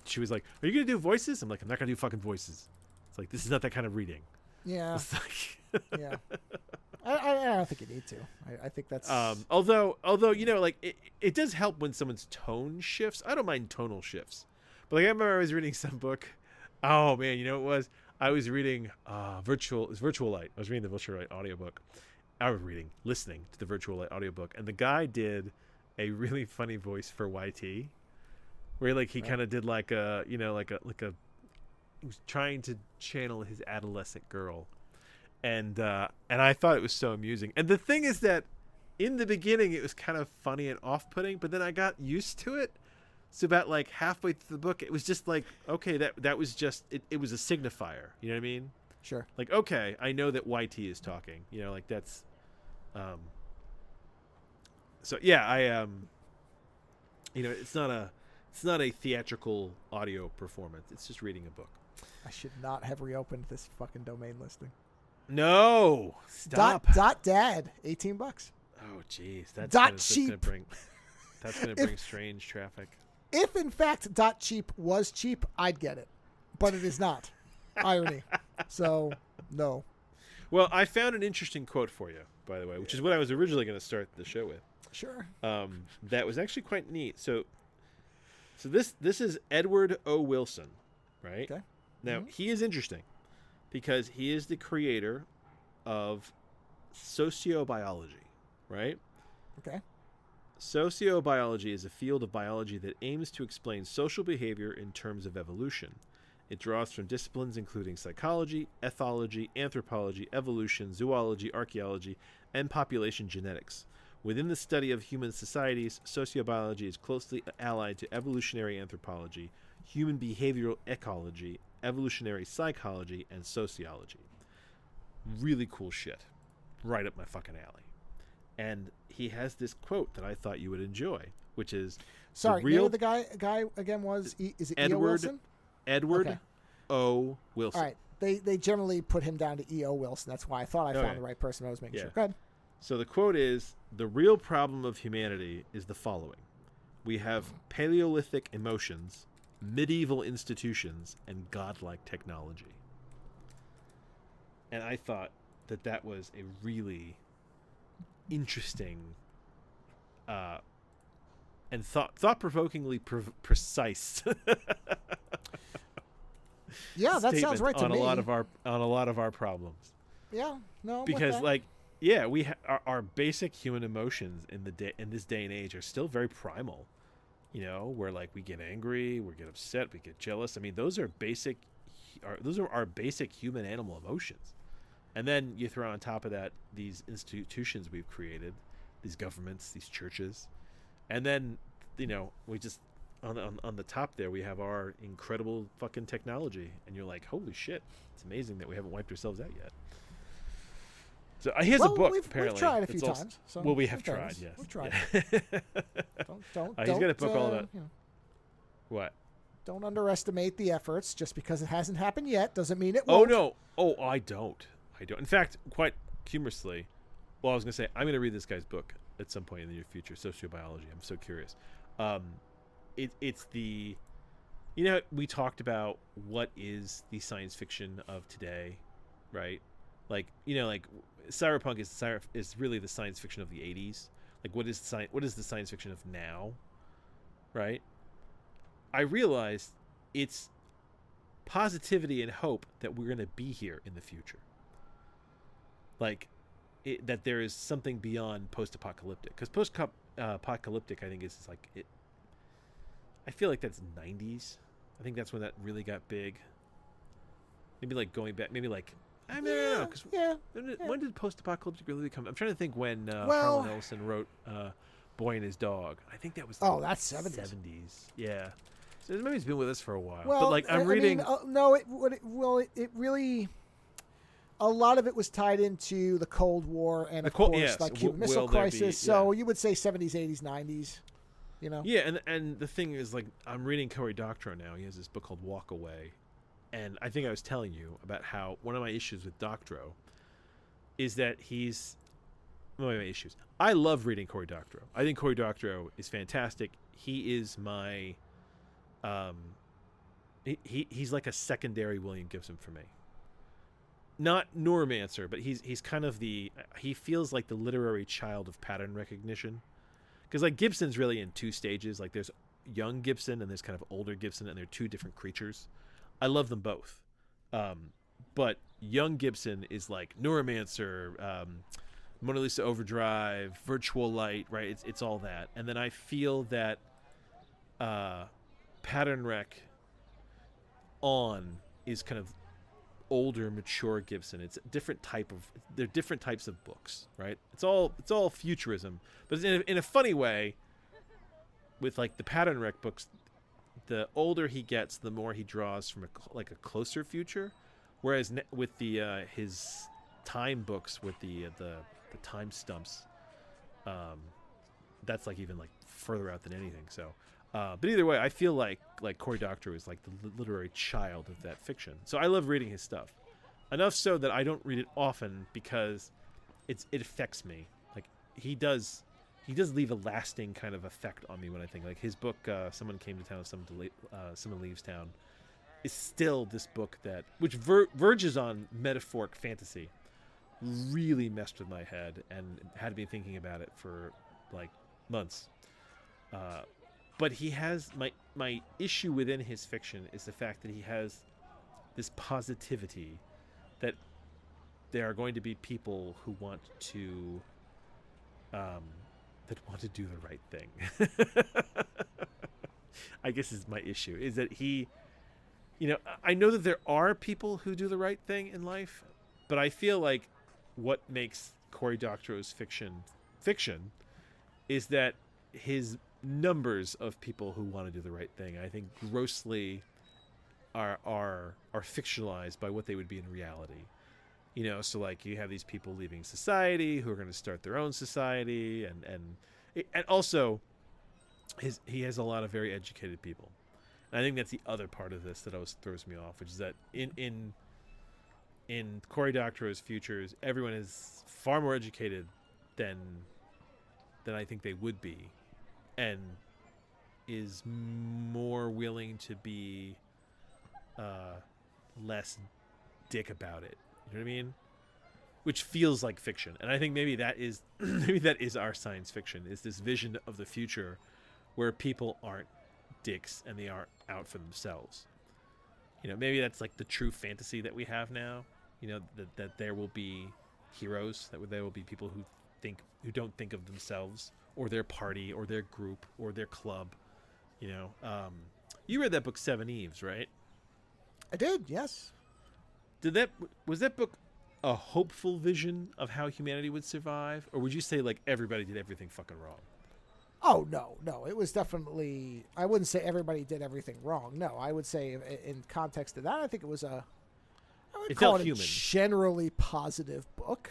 She was like, "Are you gonna do voices?" I'm like, "I'm not gonna do fucking voices." It's like, this is not that kind of reading. Yeah. It's like yeah. I don't think you need to. I think that's. Although you know, like it does help when someone's tone shifts. I don't mind tonal shifts, but like I remember I was reading some book. Oh man, you know what it was? I was reading Virtual Light. I was reading the Virtual Light audiobook. Listening to the Virtual Light audiobook, and the guy did a really funny voice for YT, where like he kind of did like a he was trying to channel his adolescent girl. And I thought it was so amusing. And the thing is that in the beginning it was kind of funny and off-putting, but then I got used to it. So about like halfway through the book, it was just like, okay, that was just it was a signifier. You know what I mean? Sure. Like, okay, I know that YT is talking. You know, like that's. So yeah, I you know, it's not a theatrical audio performance. It's just reading a book. I should not have reopened this fucking domain listing. No, stop. .dad, $18. Oh, jeez, that's cheap. That's gonna bring strange traffic. If in fact .cheap was cheap, I'd get it, but it is not. Irony. So no. Well, I found an interesting quote for you, by the way, which is what I was originally going to start the show with. Sure. That was actually quite neat. So this is Edward O. Wilson, right? Okay. Now he is interesting because he is the creator of sociobiology, right? Okay. Sociobiology is a field of biology that aims to explain social behavior in terms of evolution. It draws from disciplines including psychology, ethology, anthropology, evolution, zoology, archaeology, and population genetics. Within the study of human societies, sociobiology is closely allied to evolutionary anthropology, human behavioral ecology, evolutionary psychology, and sociology. Really cool shit. Right up my fucking alley. And he has this quote that I thought you would enjoy, which is... Sorry, name of the guy again was... Is it E.O. Wilson? Edward O. Wilson. All right. They generally put him down to E.O. Wilson. That's why I thought I found the right person. I was making sure. Go ahead. So the quote is, "The real problem of humanity is the following. We have Paleolithic emotions, medieval institutions, and godlike technology." And I thought that was a really interesting and thought-provokingly precise yeah, that sounds right to me. On a lot of our problems. Yeah, no, because like we our basic human emotions in this day and age are still very primal. You know, where like we get angry, we get upset, we get jealous. I mean, those are our basic human animal emotions. And then you throw on top of that these institutions we've created, these governments, these churches, and then you know we just on the top there we have our incredible fucking technology, and you're like, holy shit, it's amazing that we haven't wiped ourselves out yet. So here's a book. Apparently, we've tried a few times. So well, we have tried. Yes, we've tried. Yeah. don't. He's got a book all about what? Don't underestimate the efforts. Just because it hasn't happened yet doesn't mean it won't. Oh no! Oh, I don't. In fact, quite humorously, well, I was going to say I'm going to read this guy's book at some point in the near future, sociobiology. I'm so curious. It's the, you know, we talked about what is the science fiction of today, right? Like, you know, like cyberpunk is really the science fiction of the 80s. Like, what is the science fiction of now, right? I realized it's positivity and hope that we're going to be here in the future. Like, that there is something beyond post-apocalyptic. Because post-apocalyptic, I think, is like it. I feel like that's 90s. I think that's when that really got big. maybe like going back, maybe like I mean, I don't know, 'cause when did post-apocalyptic really come? I'm trying to think when Harlan Ellison wrote Boy and His Dog. I think that was that's 70s. 70s. Yeah. So maybe it's been with us for a while. Well, but like I'm reading. It really. A lot of it was tied into the Cold War and of course like Cuban Missile Crisis. So you would say 70s, 80s, 90s. You know. Yeah, and the thing is, like, I'm reading Cory Doctorow now. He has this book called Walk Away, and I think I was telling you about how one of my issues with Doctorow is that he's one of my issues. I love reading Cory Doctorow. I think Cory Doctorow is fantastic. He is my he's like a secondary William Gibson for me. Not Neuromancer, but he's kind of he feels like the literary child of pattern recognition. Because like Gibson's really in two stages. Like there's young Gibson and there's kind of older Gibson, and they're two different creatures. I love them both. But young Gibson is like Neuromancer, Mona Lisa Overdrive, Virtual Light, right? It's all that. And then I feel that pattern rec on is kind of older, mature Gibson. It's a different type of. They're different types of books, right? It's all futurism, but it's in a funny way. With like the pattern rec books, the older he gets, the more he draws from a closer future, whereas with the his time books with the time stumps, that's like even like further out than anything. So. But either way, I feel like Cory Doctorow is like the literary child of that fiction. So I love reading his stuff. Enough so that I don't read it often because it affects me. Like he does leave a lasting kind of effect on me when I think like his book, Someone Came to Town, Someone Leaves Town, is still this book that which verges on metaphoric fantasy. Really messed with my head and had me thinking about it for like months. But he has my issue within his fiction is the fact that he has this positivity that there are going to be people who want to do the right thing. I guess is my issue is that he, I know that there are people who do the right thing in life, but I feel like what makes Cory Doctorow's fiction is that his numbers of people who want to do the right thing, I think, grossly are fictionalized by what they would be in reality. So like you have these people leaving society who are going to start their own society, and also he has a lot of very educated people. And I think that's the other part of this that always throws me off, which is that in Cory Doctorow's futures, everyone is far more educated than I think they would be. And is more willing to be less dick about it. You know what I mean? Which feels like fiction. And I think maybe that is our science fiction, is this vision of the future where people aren't dicks and they aren't out for themselves. Maybe that's like the true fantasy that we have now. That there will be heroes, that there will be people who don't think of themselves or their party or their group or their club. You read that book 7 Eves, right? I did, yes. Was that book a hopeful vision of how humanity would survive, or would you say like everybody did everything fucking wrong? Oh no, it was definitely. I wouldn't say everybody did everything wrong. No, I would say in context of that, I think it was I would call it a generally positive book.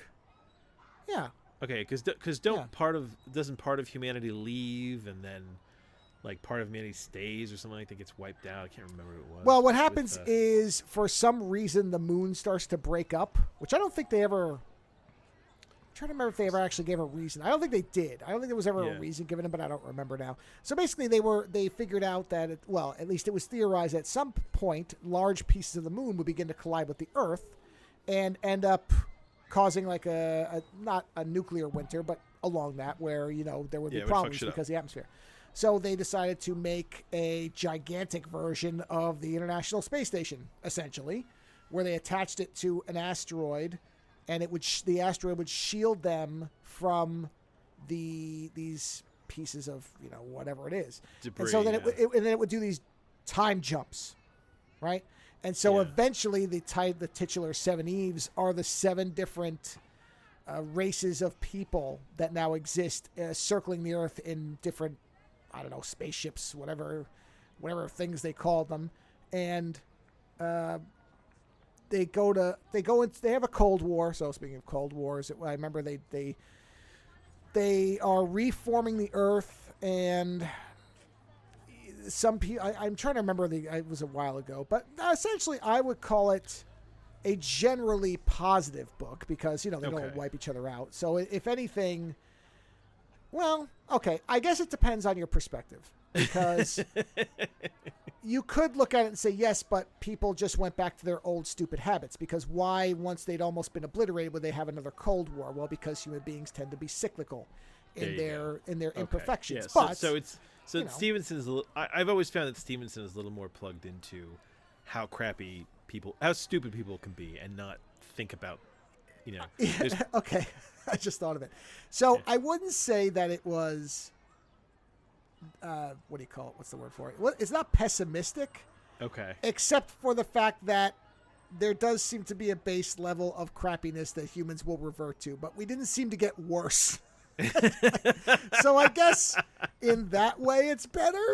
Yeah. Okay, because doesn't part of humanity leave and then like part of humanity stays or something like that gets wiped out? I can't remember what it was. Well, what happens is for some reason the moon starts to break up, which I don't think they ever. I'm trying to remember if they ever actually gave a reason. I don't think they did. I don't think there was ever a reason given them, but I don't remember now. So basically, they figured out that at least it was theorized at some point large pieces of the moon would begin to collide with the Earth, and end up causing like a not a nuclear winter, but along that where there would be problems because of the atmosphere. So they decided to make a gigantic version of the International Space Station, essentially, where they attached it to an asteroid, and the asteroid would shield them from these pieces of whatever it is. Debris, and so then and then it would do these time jumps. right? And so Yeah. eventually the titular 7 Eves are the 7 different races of people that now exist circling the Earth in different, I don't know, spaceships, whatever things they call them, and they have a Cold War. So speaking of Cold Wars, I remember they are reforming the Earth, and some people, I'm trying to remember it was a while ago, but essentially I would call it a generally positive book because, they don't wipe each other out. So if anything, well, okay, I guess it depends on your perspective, because you could look at it and say, yes, but people just went back to their old stupid habits, because why, once they'd almost been obliterated, would they have another Cold War? Well, because human beings tend to be cyclical in their imperfections. Yeah, but Stevenson's I've always found that Stevenson is a little more plugged into how stupid people can be and not think about, okay, I just thought of it. So I wouldn't say that it was, what do you call it? What's the word for it? Well, it's not pessimistic. Okay. Except for the fact that there does seem to be a base level of crappiness that humans will revert to, but we didn't seem to get worse. So I guess in that way it's better.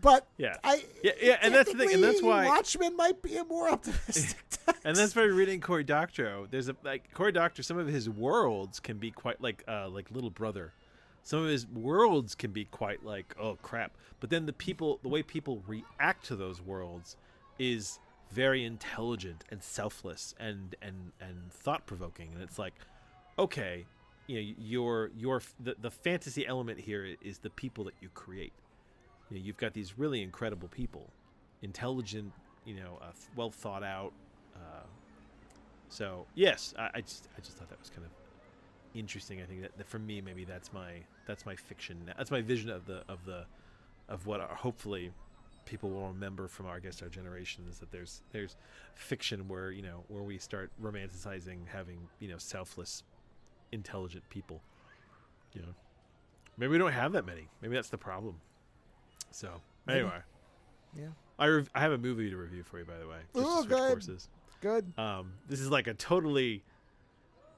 But and that's the thing, and that's why Watchmen might be a more optimistic text. And that's why reading Cory Doctorow. There's Cory Doctorow. Some of his worlds can be quite like Little Brother. Some of his worlds can be quite like, oh crap. But then the way people react to those worlds is very intelligent and selfless and thought provoking. And it's like, okay, the fantasy element here is the people that you create. You've got these really incredible people, intelligent, well thought out. So yes, I just thought that was kind of interesting. I think that for me, maybe that's my fiction. That's my vision of what hopefully people will remember from our generation, is that there's fiction where we start romanticizing having selfless, intelligent people. Maybe we don't have that many. Maybe that's the problem. So anyway, yeah, I have a movie to review for you, by the way. Just to switch courses. Good. This is like a totally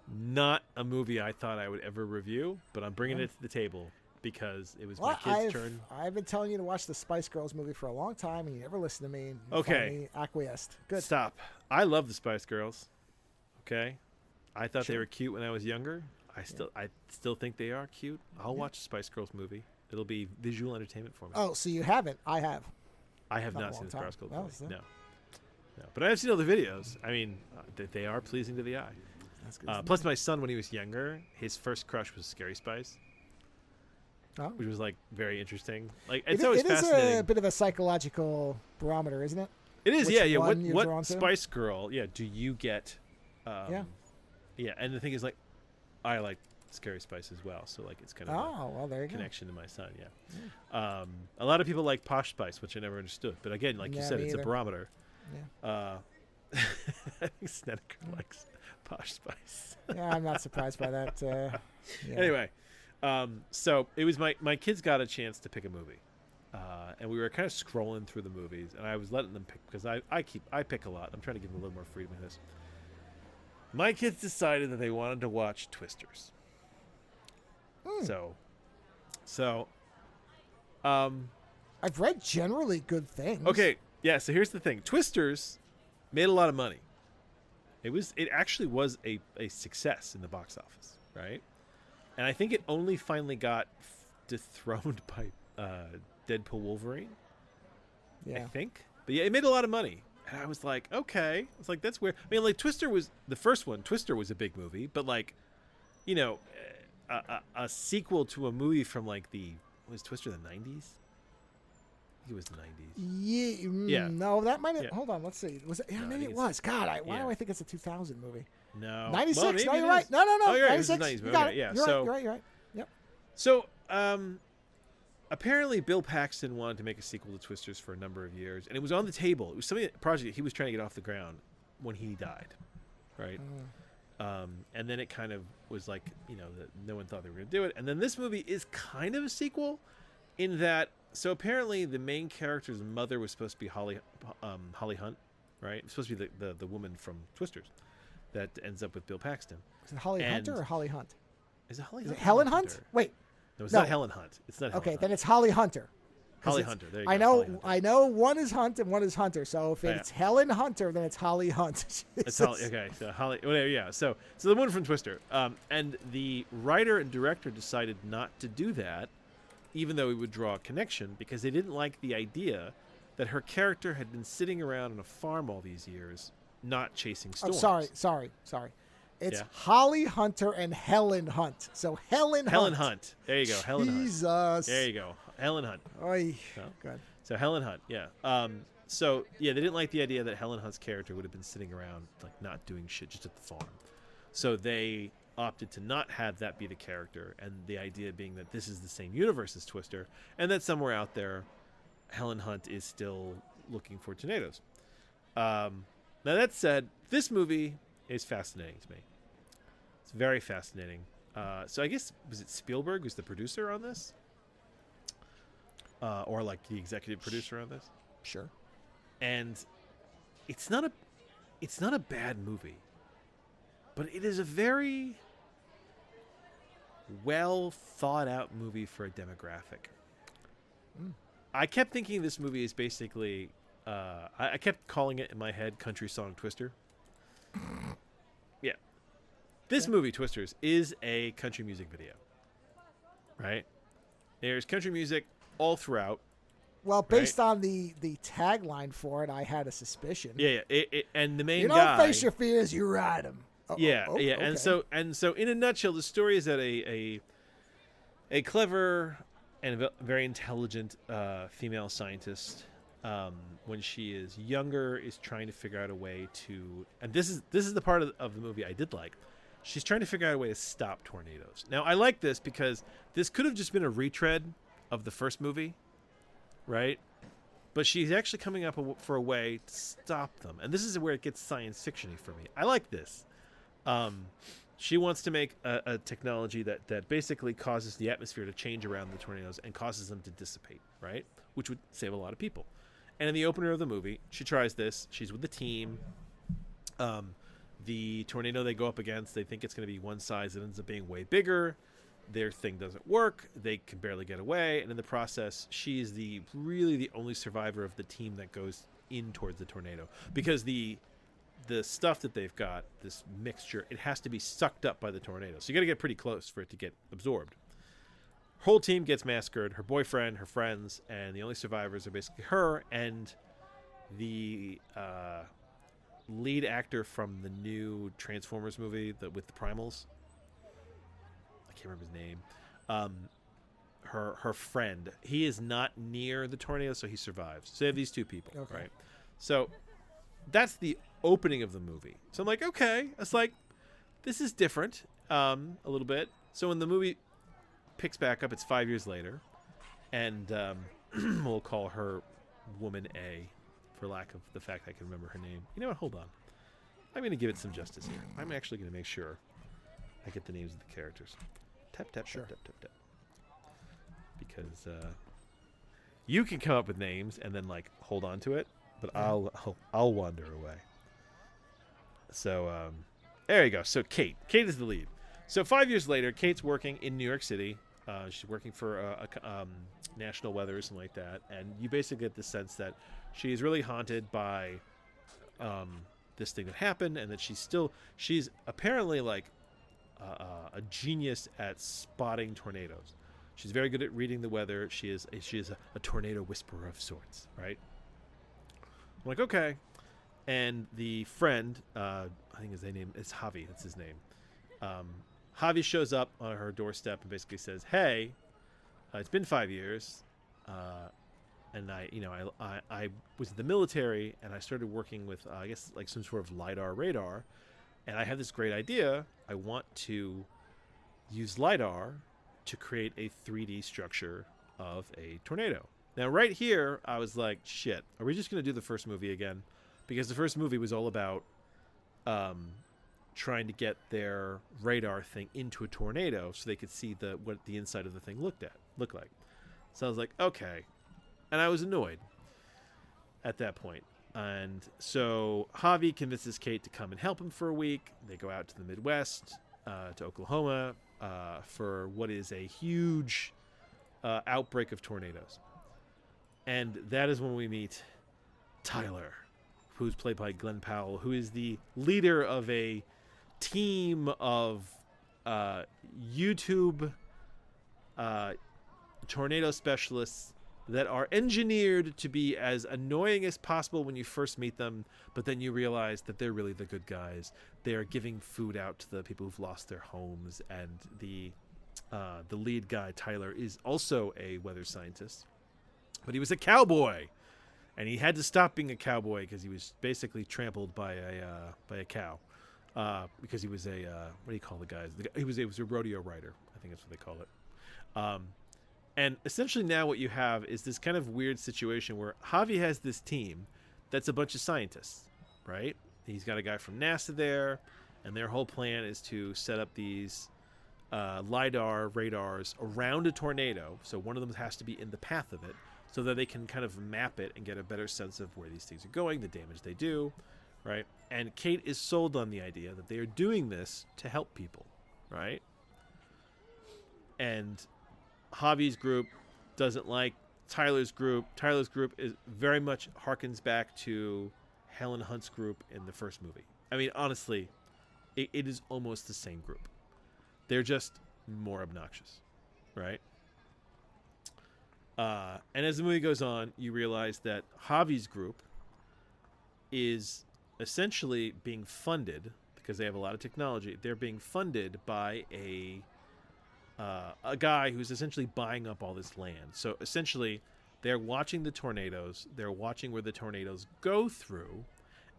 not a movie I thought I would ever review, but I'm bringing it to the table because it was my kid's turn. I've been telling you to watch the Spice Girls movie for a long time, and you never listened to me. And Okay, finally acquiesced. Good. Stop. I love the Spice Girls. Okay, I thought they were cute when I was younger. I still think they are cute. I'll watch a Spice Girls movie. It'll be visual entertainment for me. Oh, so you haven't? I have. I have not seen the Spice Girls movie. No. But I have seen all the videos. I mean, they are pleasing to the eye. That's good. Plus, my son, when he was younger, his first crush was Scary Spice, which was very interesting. It's always fascinating. It is a bit of a psychological barometer, isn't it? It is, Which yeah. one you're drawn What to? Spice Girl? Yeah. Do you get? Yeah. And the thing is, I like Scary Spice as well, so it's kind of there you connection to my son. Yeah. A lot of people like Posh Spice, which I never understood, but again, you said, it's a barometer. Yeah. I think Snedeker likes Posh Spice. Yeah, I'm not surprised by that. Anyway, so it was my kids got a chance to pick a movie, and we were kind of scrolling through the movies, and I was letting them pick because I pick a lot. I'm trying to give them a little more freedom in this. My kids decided that they wanted to watch Twisters. So, I've read generally good things. Okay, yeah. So here's the thing: Twisters made a lot of money. It actually was a success in the box office, right? And I think it only finally got dethroned by Deadpool Wolverine. Yeah. I think, but yeah, it made a lot of money. And I was like, okay. I was like, that's weird. I mean, Twister was the first one. Twister was a big movie, but a sequel to a movie from was Twister the 90s? I think it was the 90s. Yeah. No, that might have. Hold on, let's see. Was it? Yeah, No, maybe it was. God, why do I think it's a 2000 movie? No. 96. Well, no, you're right. No. Oh, you're right. 96. It was the 90s movie. You got Okay, it. yeah. You're right. Yep. So, apparently Bill Paxton wanted to make a sequel to Twisters for a number of years, and it was on the table. It was a project he was trying to get off the ground when he died, right? And then it kind of was that no one thought they were going to do it. And then this movie is kind of a sequel, in that, so apparently the main character's mother was supposed to be Holly Hunt, right? It's supposed to be the woman from Twisters that ends up with Bill Paxton. Is it Holly Hunter or Holly Hunt? Is it Holly Is Hunt? it Helen Hunt? Wait. No, it's not Helen Hunt. It's not Helen Okay, Hunt. then it's Holly Hunter. Holly Hunter. There you I go. know. I know one is Hunt and one is Hunter. So if it's Helen Hunter, then it's Holly Hunt. It's Holly. Okay, so Holly. Whatever. Yeah. So the one from Twister. And the writer and director decided not to do that, even though it would draw a connection, because they didn't like the idea that her character had been sitting around on a farm all these years, not chasing storms. Oh, sorry. It's Holly Hunter and Helen Hunt. So Helen Hunt. There you go. Helen Hunt. Jesus. There you go. Helen Hunt. Oy. Good. So Helen Hunt. Yeah. So yeah, they didn't like the idea that Helen Hunt's character would have been sitting around like not doing shit just at the farm. So they opted to not have that be the character, and the idea being that this is the same universe as Twister, and that somewhere out there, Helen Hunt is still looking for tornadoes. Now that said, this movie is fascinating to me. It's very fascinating. So I guess, was it Spielberg who's the producer on this? Or like the executive producer on this? Sure. And it's not a bad movie, but it is a very well thought out movie for a demographic. I kept thinking this movie is basically I kept calling it in my head Country Song Twister. Yeah. This movie, Twisters, is a country music video. Right? There's country music all throughout. Well, based on the tagline for it, I had a suspicion. Yeah. And the main you guy... don't face your fears, you ride them. Yeah. Okay. And so in a nutshell, the story is that a clever and very intelligent female scientist, when she is younger, is trying to figure out a way to... And this is the part of the movie I did like. She's trying to figure out a way to stop tornadoes. Now, I like this because this could have just been a retread of the first movie, right? But she's actually coming up for a way to stop them. And this is where it gets science fiction-y for me. I like this. She wants to make a technology that basically causes the atmosphere to change around the tornadoes and causes them to dissipate, right? Which would save a lot of people. And in the opener of the movie, she tries this. She's with the team. The tornado they go up against, they think it's going to be one size. It ends up being way bigger. Their thing doesn't work. They can barely get away. And in the process, she's really the only survivor of the team that goes in towards the tornado. Because the stuff that they've got, this mixture, it has to be sucked up by the tornado. So you got to get pretty close for it to get absorbed. Her whole team gets massacred. Her boyfriend, her friends, and the only survivors are basically her and the lead actor from the new Transformers movie with the Primals. I can't remember his name. Her friend. He is not near the tornado, so he survives. So they have these two people, right? So that's the opening of the movie. So I'm like, okay, it's like, this is different a little bit. So when the movie picks back up, it's 5 years later, and we'll call her Woman A, for lack of the fact I can remember her name. You know what? Hold on. I'm going to give it some justice here. I'm actually going to make sure I get the names of the characters. Tap, tap, sure. tap, tap, tap, tap. Because you can come up with names and then like hold on to it, but I'll wander away. So there you go. So Kate is the lead. So 5 years later, Kate's working in New York City. She's working for a national weather or something like that, and you basically get the sense that she's really haunted by this thing that happened, and that she's apparently like a genius at spotting tornadoes. She's very good at reading the weather. She is a tornado whisperer of sorts, right? I'm like, okay. And the friend, I think his name is Javi. That's his name. Javi shows up on her doorstep and basically says, "Hey, it's been 5 years, and I was in the military, and I started working with I guess like some sort of lidar radar, and I have this great idea. I want to use lidar to create a 3D structure of a tornado." Now, right here, I was like, "Shit, are we just going to do the first movie again?" Because the first movie was all about trying to get their radar thing into a tornado so they could see what the inside of the thing looked like. So I was like, okay. And I was annoyed at that point. And so Javi convinces Kate to come and help him for a week. They go out to the Midwest, to Oklahoma, for what is a huge outbreak of tornadoes. And that is when we meet Tyler, who's played by Glenn Powell, who is the leader of a team of YouTube tornado specialists that are engineered to be as annoying as possible when you first meet them, but then you realize that they're really the good guys. They are giving food out to the people who've lost their homes, and the lead guy, Tyler, is also a weather scientist, but he was a cowboy, and he had to stop being a cowboy because he was basically trampled by a cow, because he was a what do you call the guys? He was a rodeo rider, I think that's what they call it. And essentially now what you have is this kind of weird situation where Javi has this team that's a bunch of scientists, right? He's got a guy from NASA there, and their whole plan is to set up these LiDAR radars around a tornado. So one of them has to be in the path of it so that they can kind of map it and get a better sense of where these things are going, the damage they do, right? And Kate is sold on the idea that they are doing this to help people, right? And Javi's group doesn't like Tyler's group. Tyler's group is very much harkens back to Helen Hunt's group in the first movie. I mean, honestly, it is almost the same group. They're just more obnoxious, right? And as the movie goes on, you realize that Javi's group is essentially being funded, because they have a lot of technology. They're being funded by a guy who's essentially buying up all this land. So essentially, they're watching the tornadoes. They're watching where the tornadoes go through,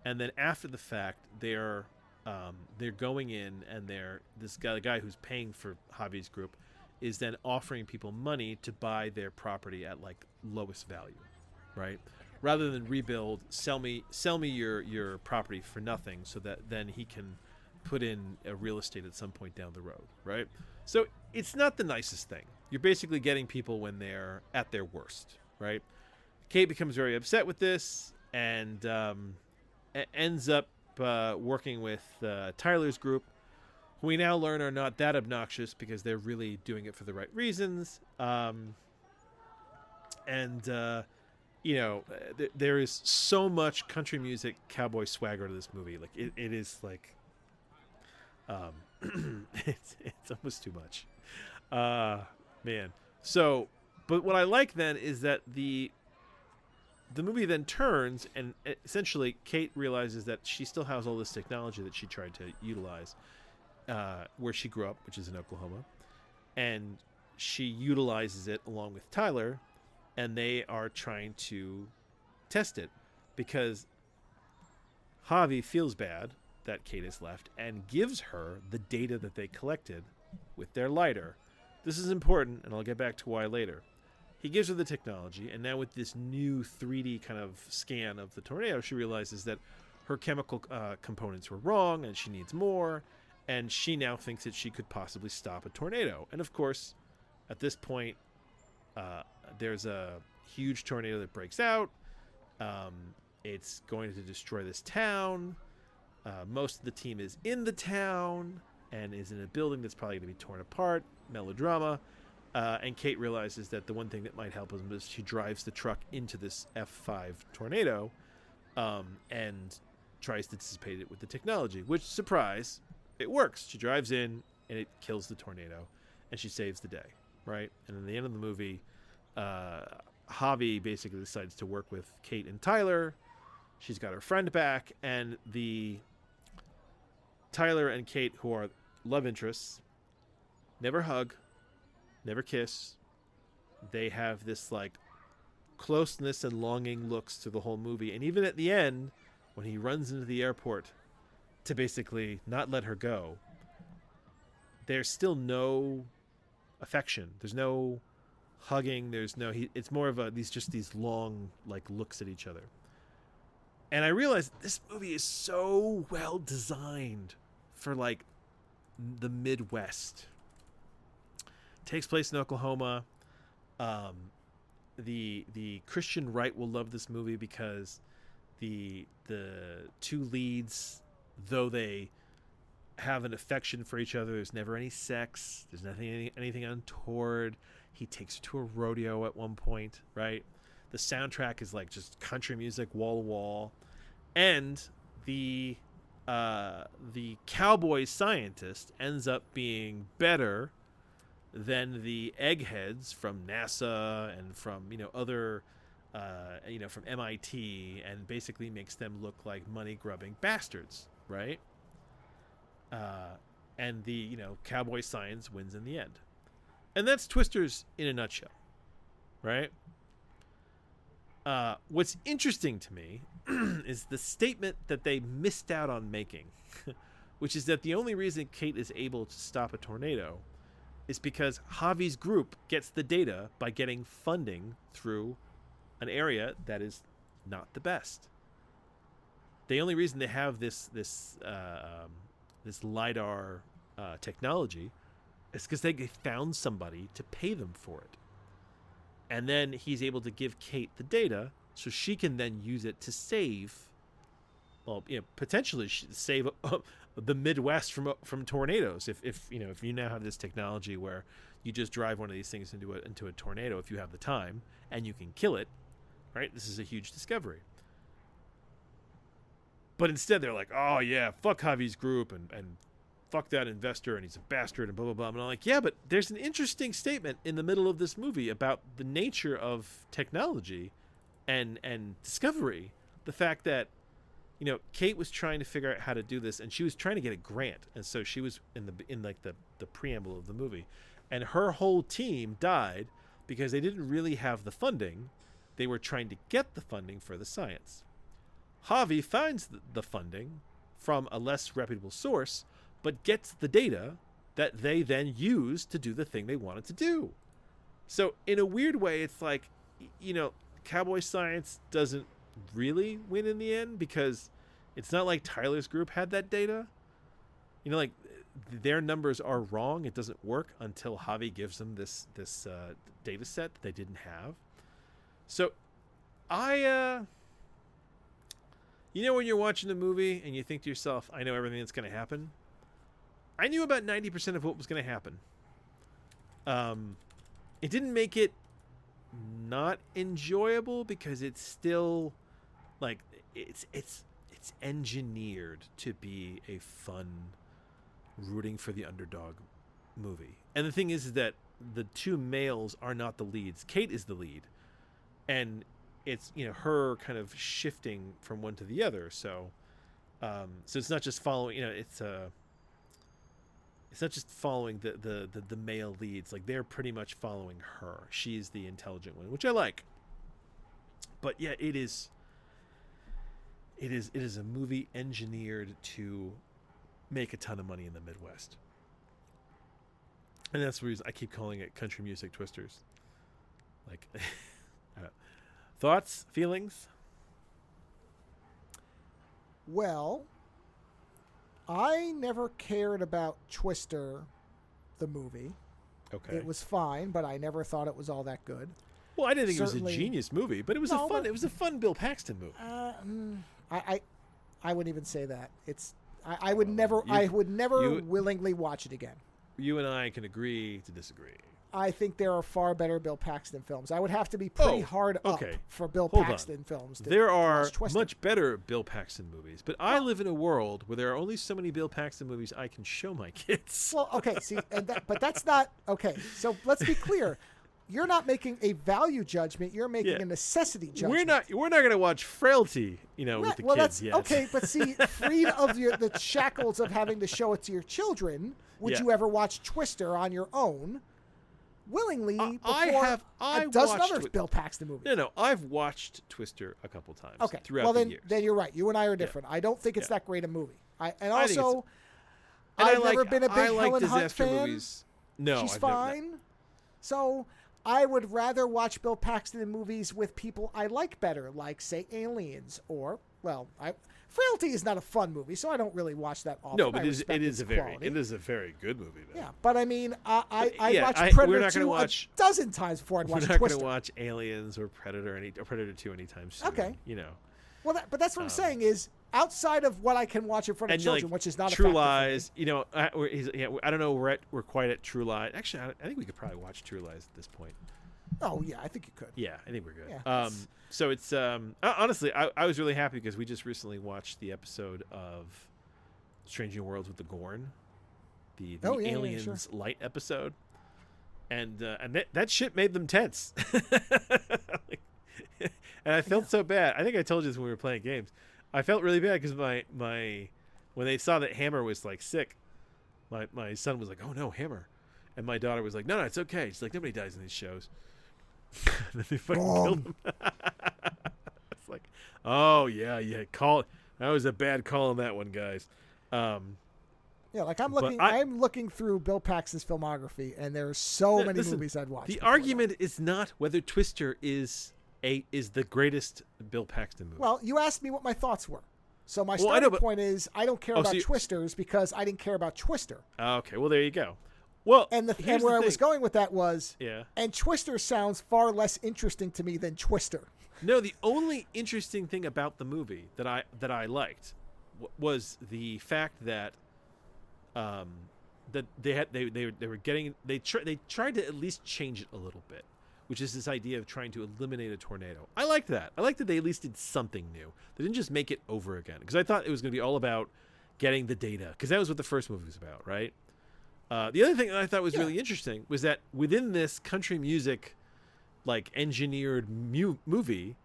and then after the fact, they're going in, and the guy who's paying for Javi's group is then offering people money to buy their property at like lowest value, right? Rather than rebuild, sell me your property for nothing, so that then he can put in a real estate at some point down the road, right? So it's not the nicest thing. You're basically getting people when they're at their worst, right? Kate becomes very upset with this and ends up working with Tyler's group, who we now learn are not that obnoxious because they're really doing it for the right reasons. There is so much country music cowboy swagger to this movie. Like it is like it's almost too much, man. So, but what I like then is that the movie then turns, and essentially Kate realizes that she still has all this technology that she tried to utilize where she grew up, which is in Oklahoma, and she utilizes it along with Tyler, and they are trying to test it because Javi feels bad that Kate has left and gives her the data that they collected with their lighter. This is important, and I'll get back to why later. He gives her the technology, and now with this new 3D kind of scan of the tornado, she realizes that her chemical components were wrong, and she needs more, and she now thinks that she could possibly stop a tornado. And of course, at this point, there's a huge tornado that breaks out. It's going to destroy this town. Most of the team is in the town and is in a building that's probably going to be torn apart. Melodrama. And Kate realizes that the one thing that might help him is she drives the truck into this F5 tornado and tries to dissipate it with the technology, which, surprise, it works. She drives in and it kills the tornado and she saves the day, right? And in the end of the movie, Javi basically decides to work with Kate and Tyler. She's got her friend back, and the Tyler and Kate, who are love interests, never hug, never kiss. They have this like closeness and longing looks through the whole movie. And even at the end, when he runs into the airport to basically not let her go, there's still no affection. There's no hugging. There's no, it's more of these long like looks at each other. And I realized this movie is so well designed for like the Midwest. It takes place in Oklahoma. the Christian right will love this movie because the two leads, though they have an affection for each other, there's never any sex, there's anything untoward. He takes her to a rodeo at one point, right? The soundtrack is like just country music wall to wall, and the cowboy scientist ends up being better than the eggheads from NASA and from other from MIT, and basically makes them look like money grubbing bastards, right? And the cowboy science wins in the end, and that's Twisters in a nutshell, right? What's interesting to me is the statement that they missed out on making, which is that the only reason Kate is able to stop a tornado is because Javi's group gets the data by getting funding through an area that is not the best. The only reason they have this LiDAR technology is because they found somebody to pay them for it. And then he's able to give Kate the data so she can then use it to save, potentially save the Midwest from tornadoes. If you now have this technology where you just drive one of these things into a tornado if you have the time and you can kill it, right? This is a huge discovery. But instead they're like, oh yeah, fuck Javi's group and fuck that investor and he's a bastard and blah, blah, blah. And I'm like, yeah, but there's an interesting statement in the middle of this movie about the nature of technology and discovery. The fact that, Kate was trying to figure out how to do this, and she was trying to get a grant. And so she was in the preamble of the movie, and her whole team died because they didn't really have the funding. They were trying to get the funding for the science. Javi finds the funding from a less reputable source, but gets the data that they then use to do the thing they wanted to do. So in a weird way, it's like, cowboy science doesn't really win in the end, because it's not like Tyler's group had that data. Their numbers are wrong. It doesn't work until Javi gives them this data set that they didn't have. So when you're watching a movie and you think to yourself, I know everything that's going to happen. I knew about 90% of what was going to happen. It didn't make it not enjoyable because it's still like it's engineered to be a fun rooting for the underdog movie. And the thing is that the two males are not the leads. Kate is the lead, and it's her kind of shifting from one to the other. So it's not just following. It's not just following the male leads. Like, they're pretty much following her. She's the intelligent one, which I like. But yeah, it is a movie engineered to make a ton of money in the Midwest. And that's the reason I keep calling it country music Twisters. Like, thoughts, feelings? Well, I never cared about Twister, the movie. Okay. It was fine, but I never thought it was all that good. Well, I didn't think it was a genius movie, but it was a fun Bill Paxton movie. I wouldn't even say that. I would never willingly watch it again. You and I can agree to disagree. I think there are far better Bill Paxton films. I would have to be pretty hard up for Bill Paxton films. There are much better Bill Paxton movies, but I live in a world where there are only so many Bill Paxton movies I can show my kids. Well, okay, see, but that's not okay. So let's be clear. You're not making a value judgment. You're making a necessity judgment. We're not going to watch Frailty, with the kids yet. Okay, but see, freed of the shackles of having to show it to your children, would you ever watch Twister on your own? Willingly, before a dozen other Bill Paxton movies. No, I've watched Twister a couple times. Okay, throughout the years. Then you're right. You and I are different. I don't think it's that great a movie. I've never been a big Helen Hunt fan. Movies. No, she's fine. So I would rather watch Bill Paxton in movies with people I like better, like say Aliens or well, Frailty is not a fun movie, so I don't really watch that often. No, but it is a very good movie, though. Yeah, but I mean, I watched we're Predator not 2 watch, a dozen times before I'd watch We're not Twister. going to watch Aliens or Predator or Predator 2 anytime soon. Okay. You know. Well, but that's what I'm saying is outside of what I can watch in front of children, which is not True a factor Lies. You know, I don't know. We're quite at True Lies. Actually, I think we could probably watch True Lies at this point. Oh yeah, I think you could. Yeah, I think we're good. Yeah, so it's honestly, I was really happy because we just recently watched the episode of Strange New Worlds with the Gorn, the Aliens Light episode, and that shit made them tense. And I felt so bad. I think I told you this when we were playing games. I felt really bad because my when they saw that Hammer was like sick, my son was like, "Oh no, Hammer," and my daughter was like, "No, it's okay." She's like, "Nobody dies in these shows." And then they fucking killed him. It's like, oh yeah, that was a bad call on that one, guys. Yeah, like I'm looking through Bill Paxton's filmography, and there are so many movies I'd watch. The argument is not whether Twister is the greatest Bill Paxton movie. Well, you asked me what my thoughts were. So my starting point is I don't care about Twisters because I didn't care about Twister. Okay, well there you go. Well, and where I was going with that was, yeah. And Twister sounds far less interesting to me than Twister. No, the only interesting thing about the movie that I liked was the fact that that they tried to at least change it a little bit, which is this idea of trying to eliminate a tornado. I liked that. I liked that they at least did something new. They didn't just make it over again, because I thought it was going to be all about getting the data, because that was what the first movie was about, right? The other thing that I thought was really interesting was that within this country music, like engineered movie,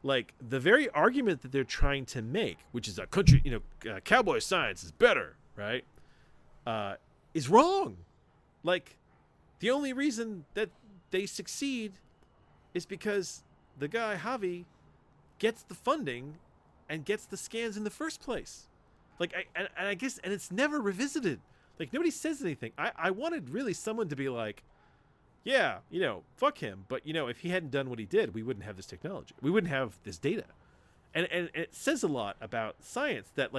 like the very argument that they're trying to make, which is a country, cowboy science is better, right? Is wrong. Like the only reason that they succeed is because the guy Javi gets the funding and gets the scans in the first place. Like I guess it's never revisited. Like nobody says anything. I wanted really someone to be like, yeah, fuck him. But if he hadn't done what he did, we wouldn't have this technology. We wouldn't have this data. And it says a lot about science that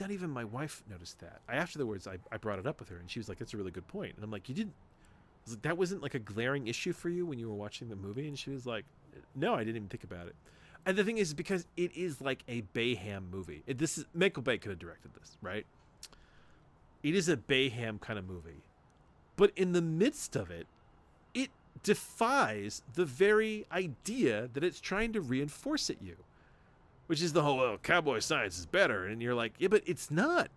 not even my wife noticed that. Afterwards, I brought it up with her, and she was like, "That's a really good point." And I'm like, "You didn't? That wasn't like a glaring issue for you when you were watching the movie?" And she was like, "No, I didn't even think about it." And the thing is, because it is like a Bayham movie. Michael Bay could have directed this, right? It is a Bayham kind of movie, but in the midst of it, it defies the very idea that it's trying to reinforce at you. Which is the whole cowboy science is better, and you're like, yeah, but it's not.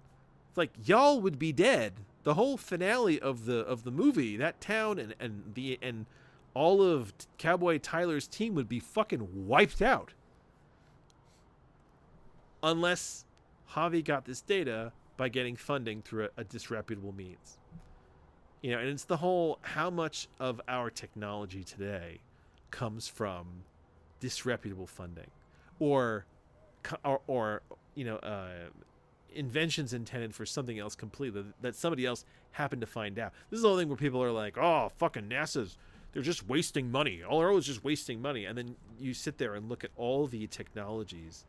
It's like y'all would be dead. The whole finale of the movie, that town and all of Cowboy Tyler's team would be fucking wiped out, unless Javi got this data by getting funding through a disreputable means. And it's the whole how much of our technology today comes from disreputable funding, or inventions intended for something else completely that somebody else happened to find out. This is the whole thing where people are like, oh, fucking they're just wasting money. All they're always just wasting money. And then you sit there and look at all the technologies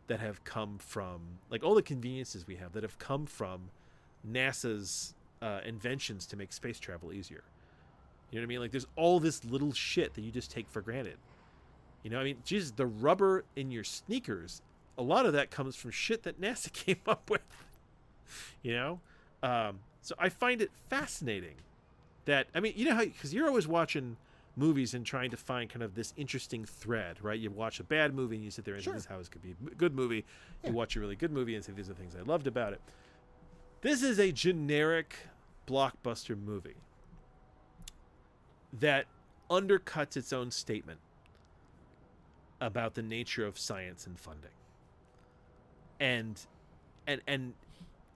that have come from, like all the conveniences we have that have come from NASA's inventions to make space travel easier. You know what I mean? Like there's all this little shit that you just take for granted. Jesus, the rubber in your sneakers, a lot of that comes from shit that NASA came up with. So I find it fascinating that, how, because you're always watching movies and trying to find kind of this interesting thread, right? You watch a bad movie and you sit there and say, this is how this could be a good movie. Yeah. You watch a really good movie and say, these are the things I loved about it. This is a generic blockbuster movie that undercuts its own statement about the nature of science and funding. And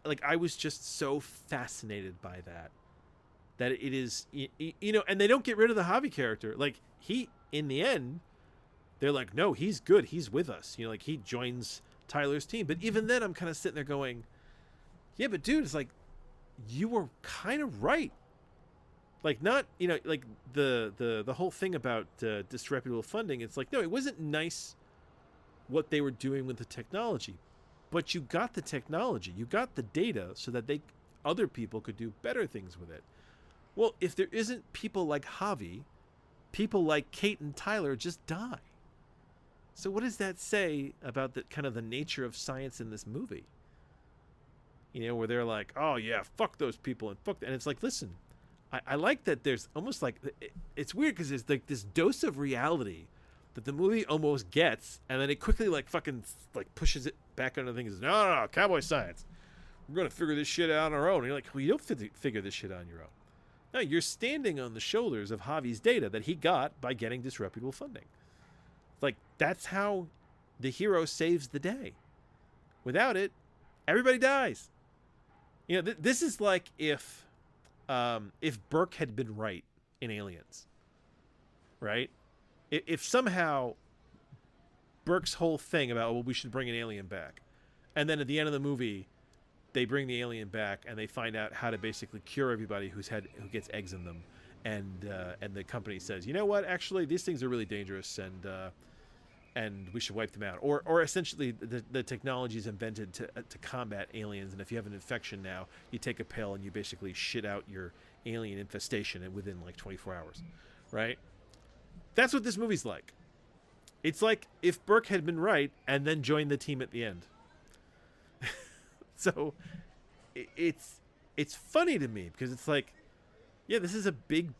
like I was just so fascinated by that it is, and they don't get rid of the Javi character. Like he, in the end, they're like, no, he's good. He's with us. Like he joins Tyler's team. But even then I'm kind of sitting there going, yeah, but dude, it's like, you were kind of right. Like not, like the whole thing about disreputable funding. It's like, no, it wasn't nice what they were doing with the technology, but you got the technology, you got the data so that other people could do better things with it. Well, if there isn't people like Javi, people like Kate and Tyler just die. So what does that say about the kind of the nature of science in this movie? Where they're like, oh yeah, fuck those people and fuck that. And it's like, listen, I like that there's almost like, it's weird because there's like this dose of reality that the movie almost gets, and then it quickly like fucking like pushes it back under things. No, cowboy science. We're going to figure this shit out on our own. And you're like, well, you don't figure this shit out on your own. No, you're standing on the shoulders of Javi's data that he got by getting disreputable funding. Like, that's how the hero saves the day. Without it, everybody dies. This is like if Burke had been right in Aliens, right? If somehow Burke's whole thing about, well, we should bring an alien back, and then at the end of the movie, they bring the alien back and they find out how to basically cure everybody who gets eggs in them, and the company says, you know what, actually these things are really dangerous, and we should wipe them out, or essentially the technology is invented to combat aliens, and if you have an infection now, you take a pill and you basically shit out your alien infestation within like 24 hours, right? That's what this movie's like. It's like if Burke had been right and then joined the team at the end. So it's funny to me because it's like, yeah, this is a big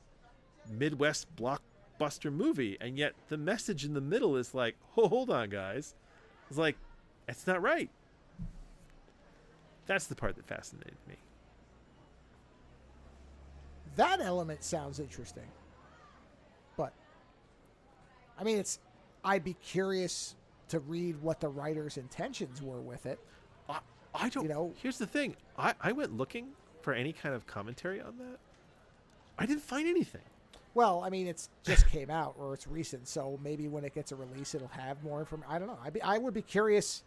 Midwest blockbuster movie, and yet the message in the middle is like, oh, hold on, guys. It's like, that's not right. That's the part that fascinated me. That element sounds interesting. But, I mean, I'd be curious to read what the writer's intentions were with it. I don't. Here's the thing. I went looking for any kind of commentary on that. I didn't find anything. Well, I mean, it's just came out or it's recent, so maybe when it gets a release, it'll have more information. I don't know. I would be curious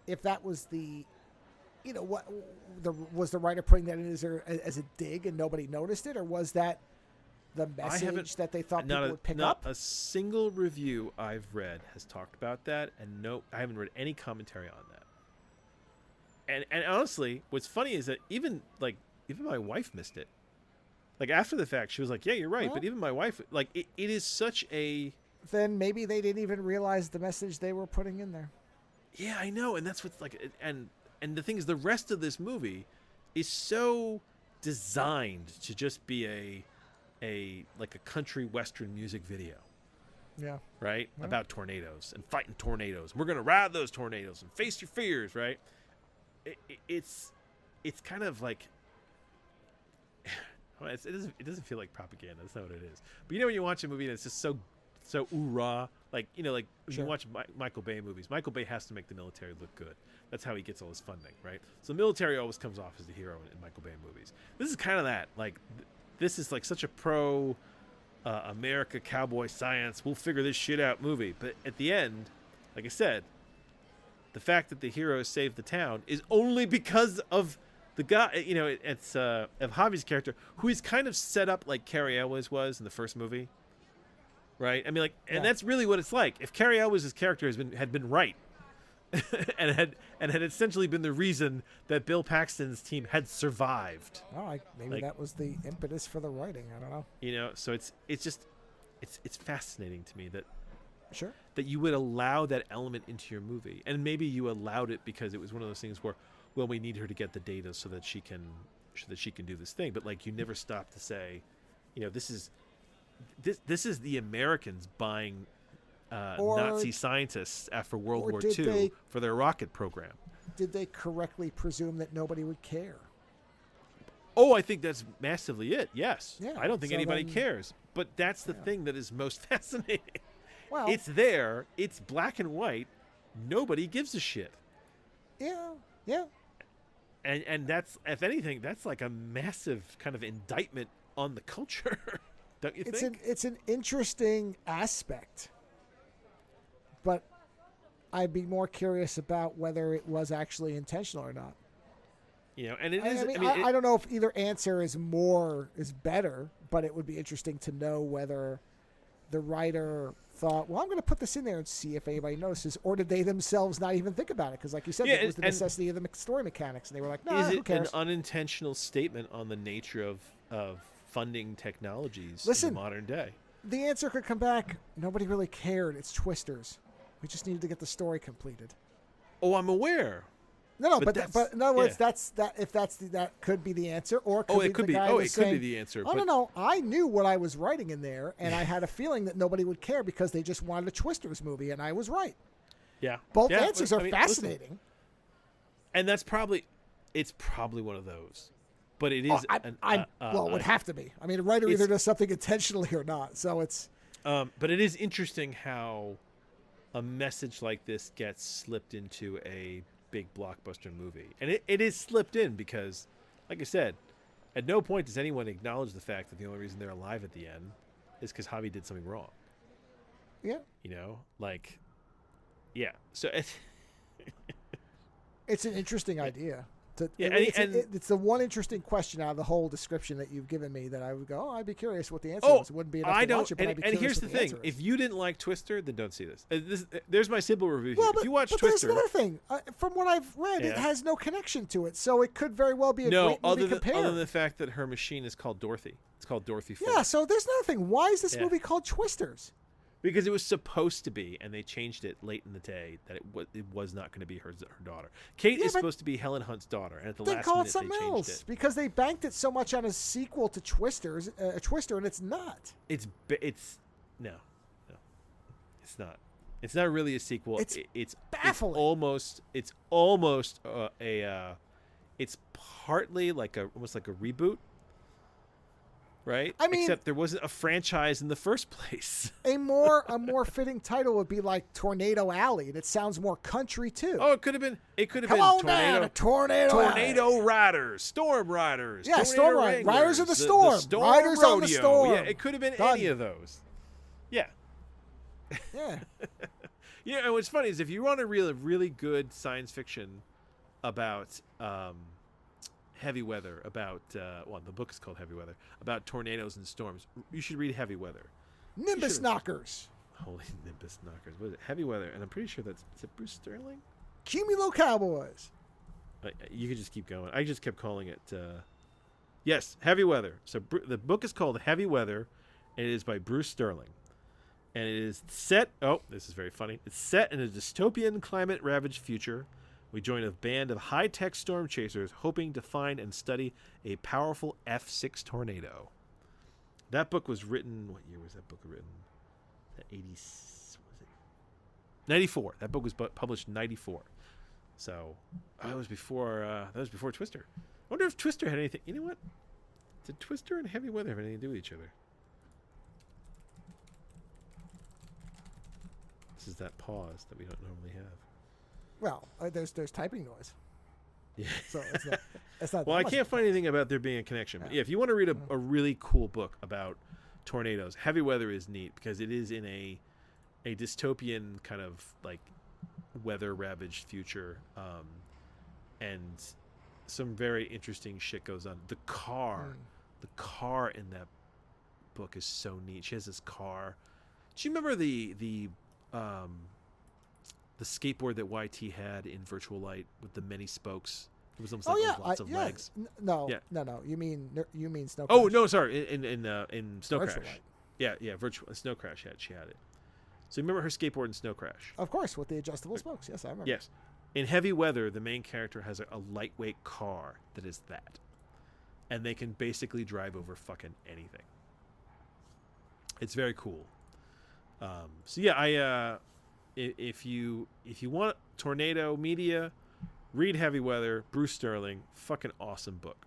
if that was was the writer putting that in as a dig and nobody noticed it, or was that the message that they thought people would pick up? Not a single review I've read has talked about that, and no, I haven't read any commentary on that. And honestly, what's funny is that even my wife missed it. Like after the fact, she was like, "Yeah, you're right." Well, but even my wife, like, it is such a. Then maybe they didn't even realize the message they were putting in there. Yeah, I know, and that's what's like, and the thing is, the rest of this movie is so designed to just be a country western music video. Yeah. Right? Yeah. About tornadoes and fighting tornadoes. We're gonna ride those tornadoes and face your fears, right? It's kind of like it doesn't feel like propaganda. That's not what it is. But when you watch a movie and it's just so ooh-rah, like when you watch Michael Bay movies, Michael Bay has to make the military look good. That's how he gets all his funding, right? So the military always comes off as the hero in Michael Bay movies. This is kind of that. Like, this is like such a pro America cowboy science, we'll figure this shit out movie. But at the end, like I said, the fact that the hero saved the town is only because of the guy, it's of Javi's character, who is kind of set up like Cary Elwes was in the first movie, right? I mean, and that's really what it's like. If Cary Elwes' character had been right, and had essentially been the reason that Bill Paxton's team had survived. Oh, maybe that was the impetus for the writing. I don't know. So it's fascinating to me that. Sure. That you would allow that element into your movie, and maybe you allowed it because it was one of those things where, well, we need her to get the data so that she can do this thing. But like, you never stop to say, this is the Americans buying Nazi scientists after World War II for their rocket program. Did they correctly presume that nobody would care? Oh, I think that's massively it. Yes. Yeah, I don't think anybody cares. But that's the thing that is most fascinating. Well, it's there. It's black and white. Nobody gives a shit. Yeah. And that's, if anything, that's like a massive kind of indictment on the culture, don't you think? It's an interesting aspect, but I'd be more curious about whether it was actually intentional or not. And it is. I don't know if either answer is better, but it would be interesting to know whether the writer thought, well, I'm going to put this in there and see if anybody notices, or did they themselves not even think about it? Because, like you said, it was the necessity of the story mechanics, and they were like, "No, who cares?" Is it an unintentional statement on the nature of funding technologies in the modern day? The answer could come back, nobody really cared. It's Twisters. We just needed to get the story completed. Oh, I'm aware. No, but in other words, that could be the answer, or it could be the answer. Oh, no, I knew what I was writing in there, and I had a feeling that nobody would care because they just wanted a Twisters movie, and I was right. Yeah, both answers are fascinating, listen, and it's probably one of those, but it is. It would have to be. I mean, a writer either does something intentionally or not, so it's. But it is interesting how a message like this gets slipped into a big blockbuster movie, and it is slipped in because, like I said, at no point does anyone acknowledge the fact that the only reason they're alive at the end is because Javi did something wrong. Yeah, so it's an interesting idea. It's the one interesting question out of the whole description that you've given me that I would go, I'd be curious what the answer was. It wouldn't be enough to watch it, but I'd be curious here's what the thing: if you didn't like Twister, then don't see this. There's my simple review. If you watch Twister, there's another thing. From what I've read, it has no connection to it, so it could very well be a great movie compared. Other than the fact that her machine is called Dorothy. It's called Dorothy 4. Yeah, so there's another thing. Why is this movie called Twisters? Because it was supposed to be, and they changed it late in the day that it was not going to be her daughter. Kate is supposed to be Helen Hunt's daughter, and at the last call minute it something they changed else it because they banked it so much on a sequel to Twister, and it's not. It's not. It's not really a sequel. It's baffling. It's almost it's partly almost like a reboot. Right? I mean, except there wasn't a franchise in the first place. a more fitting title would be like Tornado Alley, and it sounds more country too. Oh, it could have been. Come on down to Tornado Riders, Storm Riders. Yeah, Storm Riders of the Storm. The Storm Riders Rodeo. on the Storm. Yeah, it could have been any of those. Yeah. Yeah. And what's funny is if you want a really good science fiction about heavy weather, about the book is called Heavy Weather, about tornadoes and storms, you should read Heavy Weather. Nimbus Knockers. Holy Nimbus Knockers. What is it? Heavy Weather. And I'm pretty sure is it Bruce Sterling? Cumulo Cowboys. You could just keep going. I just kept calling it yes, Heavy Weather. So the book is called Heavy Weather, and it is by Bruce Sterling. And it is set, this is very funny. It's set in a dystopian climate ravaged future. We join a band of high-tech storm chasers hoping to find and study a powerful F6 tornado. That book was written... What year was that book written? 94. That book was published in 94. So that was before Twister. I wonder if Twister had anything... You know what? Did Twister and Heavy Weather have anything to do with each other? This is that pause that we don't normally have. Well, there's typing noise. Yeah. So it's not. Well, I can't find anything about there being a connection. But if you want to read a really cool book about tornadoes, Heavy Weather is neat because it is in a dystopian kind of like weather ravaged future, and some very interesting shit goes on. The car in that book is so neat. She has this car. Do you remember the skateboard that YT had in Virtual Light with the many spokes? It was almost like lots of legs. No. You mean Snow Crash. Oh no, sorry. In Snow Virtual Crash. Light. Yeah. Virtual Snow Crash. She had it. So you remember her skateboard in Snow Crash? Of course, with the adjustable spokes. Yes, I remember. Yes. In Heavy Weather, the main character has a lightweight car that is that, and they can basically drive over fucking anything. It's very cool. So yeah, if you want tornado media, read Heavy Weather, Bruce Sterling, fucking awesome book.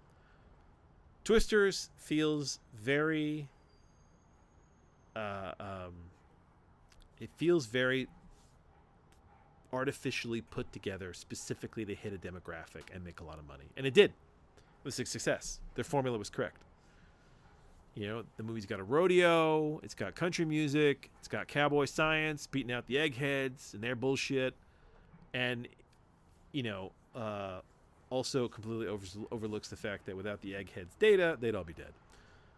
Twisters feels very it feels very artificially put together specifically to hit a demographic and make a lot of money. And it did. It was a success. Their formula was correct. You know, the movie's got a rodeo, it's got country music, it's got cowboy science, beating out the eggheads and their bullshit. And, also completely overlooks the fact that without the Eggheads' data, they'd all be dead.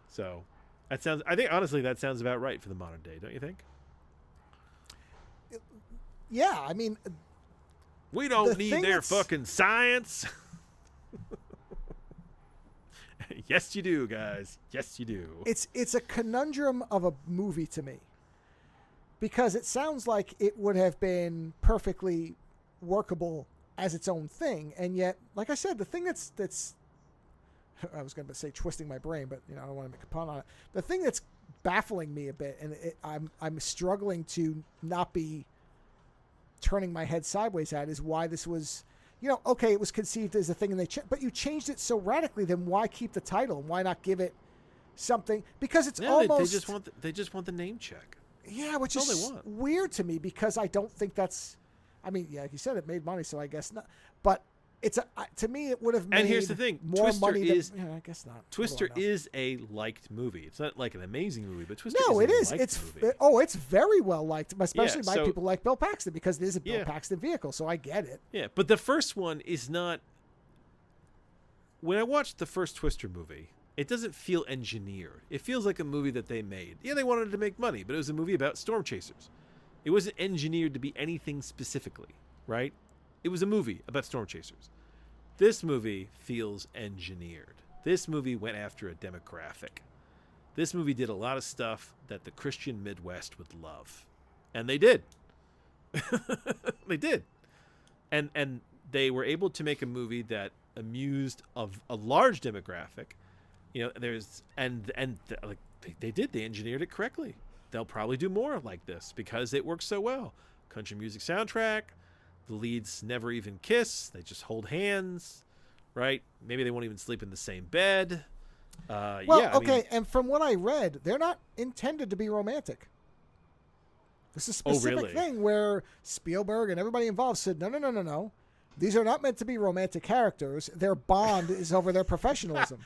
So I think honestly that sounds about right for the modern day, don't you think? Yeah, I mean, we don't need their fucking science. Yes, you do, guys. Yes, you do. It's a conundrum of a movie to me, because it sounds like it would have been perfectly workable as its own thing, and yet, like I said, the thing that's I was going to say twisting my brain, but I don't want to make a pun on it. The thing that's baffling me a bit, and I'm struggling to not be turning my head sideways at, is why this was. Okay, it was conceived as a thing, and but you changed it so radically. Then why keep the title? Why not give it something? Because it's almost they just want the name check. Yeah, which is weird to me, because I don't think that's. I mean, yeah, like you said, it made money, so I guess not. But it's to me, it would have made. And here's the thing: more Twister money. I guess not. Twister is a liked movie. It's not like an amazing movie, but Twister. No, is it is. It's very well liked, especially by people like Bill Paxton, because it is a Bill Paxton vehicle. So I get it. Yeah, but the first one is not. When I watched the first Twister movie, it doesn't feel engineered. It feels like a movie that they made. Yeah, they wanted to make money, but it was a movie about storm chasers. It wasn't engineered to be anything specifically, right? It was a movie about storm chasers. This movie feels engineered. This movie went after a demographic. This movie did a lot of stuff that the Christian Midwest would love. And they did. They did. And they were able to make a movie that amused of a large demographic. They did. They engineered it correctly. They'll probably do more like this because it works so well. Country music soundtrack. The leads never even kiss. They just hold hands, right? Maybe they won't even sleep in the same bed. And from what I read, they're not intended to be romantic. This is a specific thing where Spielberg and everybody involved said, no. These are not meant to be romantic characters. Their bond is over their professionalism.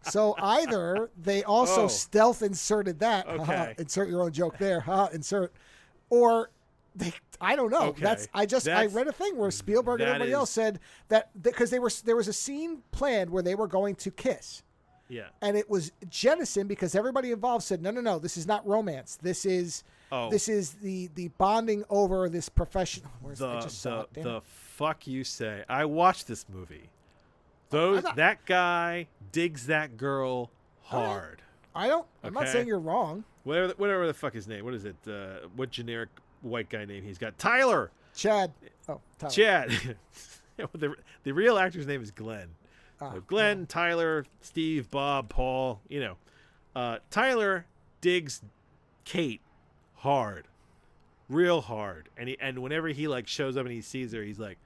So either they also stealth inserted that, insert your own joke there, insert, or I don't know. Okay. I read a thing where Spielberg and everybody else said that because there was a scene planned where they were going to kiss. Yeah. And it was jettisoned because everybody involved said, no, this is not romance. This is the bonding over this professional. The fuck you say? I watched this movie. That guy digs that girl hard. I'm not saying you're wrong. Whatever the fuck his name. What is it? What generic white guy name he's got? Tyler. Chad. Oh, Tyler. Chad. The real actor's name is Glenn. Glenn, Tyler, Steve, Bob, Paul. Tyler digs Kate hard, real hard, and whenever he shows up and he sees her, he's like,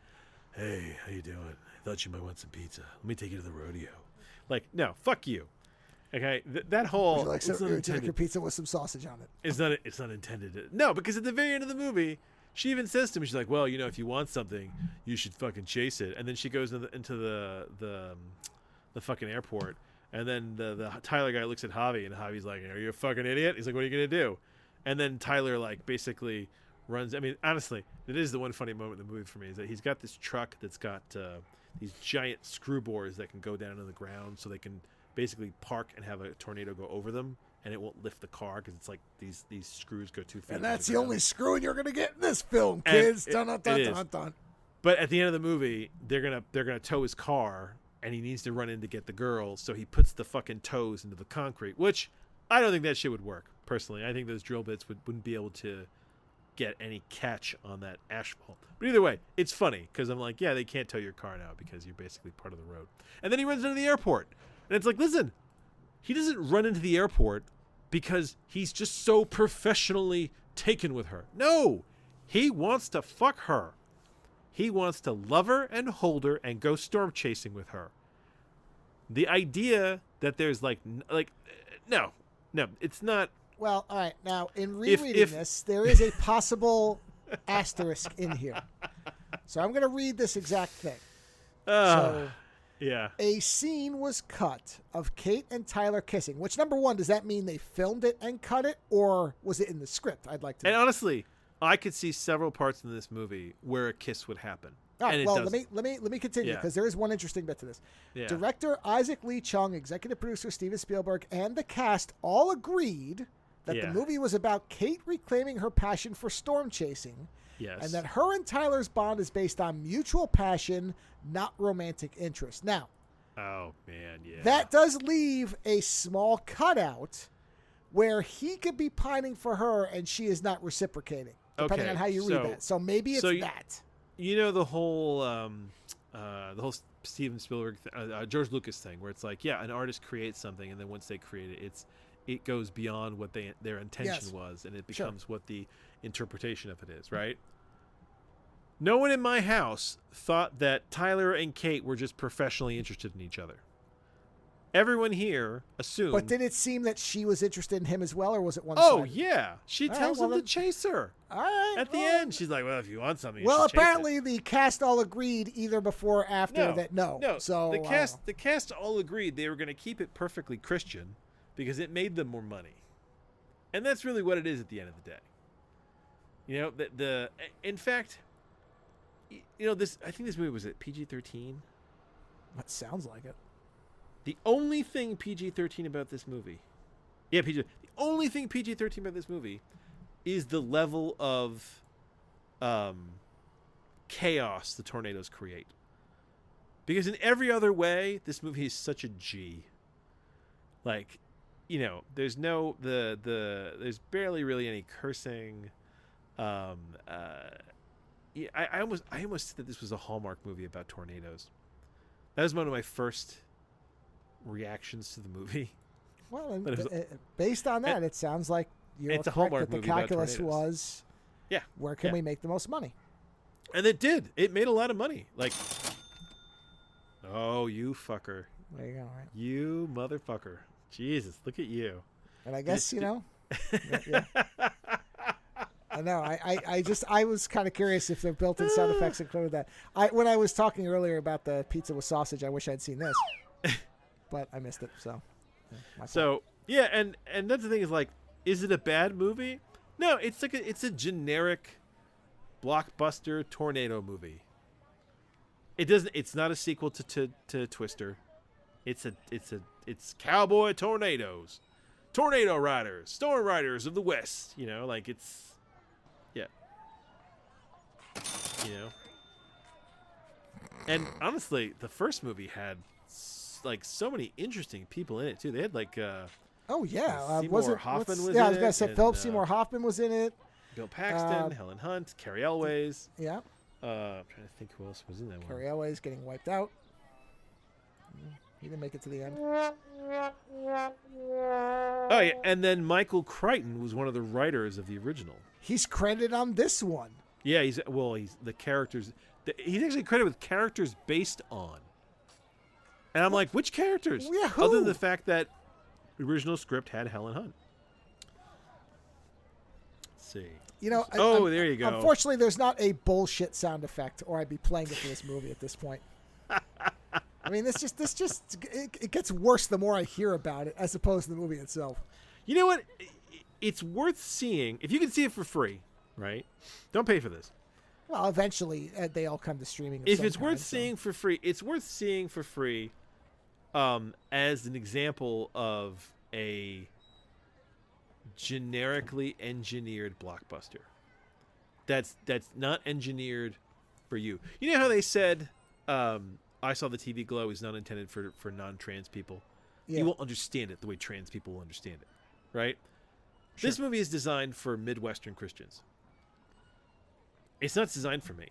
"Hey, how you doing? I thought you might want some pizza. Let me take you to the rodeo." No, fuck you. Okay, that whole would you like your pizza with some sausage on it? It's not intended. No, because at the very end of the movie, she even says to him, she's like, "Well, if you want something, you should fucking chase it." And then she goes into the fucking airport, and then the Tyler guy looks at Javi, and Javi's like, "Are you a fucking idiot?" He's like, "What are you gonna do?" And then Tyler basically runs. I mean, honestly, it is the one funny moment in the movie for me is that he's got this truck that's got these giant screw bores that can go down to the ground, so they can basically park and have a tornado go over them, and it won't lift the car because it's like these screws go 2 feet. And that's the only screwing you're gonna get in this film, kids. Dun. But at the end of the movie, they're gonna tow his car, and he needs to run in to get the girl. So he puts the fucking toes into the concrete, which I don't think that shit would work. Personally, I think those drill bits wouldn't be able to get any catch on that asphalt. But either way, it's funny because I'm like, yeah, they can't tow your car now because you're basically part of the road. And then he runs into the airport, and it's like, listen, he doesn't run into the airport because he's just so professionally taken with her. No, he wants to fuck her. He wants to love her and hold her and go storm chasing with her. The idea that there's no, it's not. Well, all right. Now, in rereading this, there is a possible asterisk in here. So I'm going to read this exact thing. Yeah. A scene was cut of Kate and Tyler kissing, which, number one, does that mean they filmed it and cut it, or was it in the script? I'd like to know. And honestly, I could see several parts in this movie where a kiss would happen. All right, And it well, doesn't. let me continue, Yeah. because there is one interesting bit to this. Yeah. Director Isaac Lee Chung, executive producer Steven Spielberg, and the cast all agreed that the Yeah. movie was about Kate reclaiming her passion for storm chasing, Yes. and that her and Tyler's bond is based on mutual passion, not romantic interest. Now, Oh man, yeah. that does leave a small cutout where he could be pining for her and she is not reciprocating, depending Okay, on how you read that. So maybe it's that. You know the whole Steven Spielberg, George Lucas thing, where it's like, yeah, an artist creates something, and then once they create it, it goes beyond what their intention was, and it becomes what the interpretation of it is, right? No one in my house thought that Tyler and Kate were just professionally interested in each other. Everyone here assumed. But did it seem that she was interested in him as well, or was it one Oh sided? yeah, she tells him to chase her. All right. At the end, she's like, "Well, if you want something, you Well, should chase it." apparently the cast all agreed either before or after that. No. So the cast all agreed they were going to keep it perfectly Christian because it made them more money, and that's really what it is at the end of the day. You know, in fact, you know, I think this movie was at PG-13. That sounds like it. The only thing PG-13 about this movie, the only thing PG-13 about this movie is the level of chaos the tornadoes create. Because in every other way, this movie is such a G. Like, you know, there's there's barely really any cursing. I almost said that this was a Hallmark movie about tornadoes. That was one of my first reactions to the movie. Well, based on that, it sounds like you're it's a correct Hallmark that the movie about calculus tornadoes. was, Yeah, where can we make the most money? And it did. It made a lot of money. Like, oh, you fucker. There you go, right? You motherfucker. Jesus, look at you. And I guess, you know. Yeah. I know. I was kind of curious if the built-in sound effects included that. When I was talking earlier about the pizza with sausage, I wish I'd seen this, but I missed it. So, yeah, and that's the thing is, like, is it a bad movie? No, it's like it's a generic blockbuster tornado movie. It's not a sequel to Twister. It's cowboy tornadoes, tornado riders, storm riders of the West. You know, like yeah. You know, and honestly, the first movie had like so many interesting people in it too. They had like oh yeah, Seymour Hoffman was in it. Yeah, I was gonna say and, Philip Seymour Hoffman was in it. Bill Paxton, Helen Hunt, Carrie Elways. Yeah. I'm trying to think who else was in that one. Carrie Elways getting wiped out. He didn't make it to the end. Oh yeah, and then Michael Crichton was one of the writers of the original. He's credited on this one. Yeah, he's the characters. He's actually credited with characters based on. And I'm like, which characters? Yeah, who? Other than the fact that the original script had Helen Hunt. Let's see. You know. There you go. Unfortunately, there's not a bullshit sound effect, or I'd be playing it for this movie at this point. I mean, it gets worse the more I hear about it, as opposed to the movie itself. You know what? It's worth seeing if you can see it for free, right? Don't pay for this. Well, eventually they all come to streaming. If it's worth seeing for free, it's worth seeing for free, as an example of a generically engineered blockbuster. That's not engineered for you. You know how they said, "I Saw the TV Glow" is not intended for non-trans people. Yeah. You won't understand it the way trans people will understand it, right? Sure. This movie is designed for Midwestern Christians. It's not designed for me.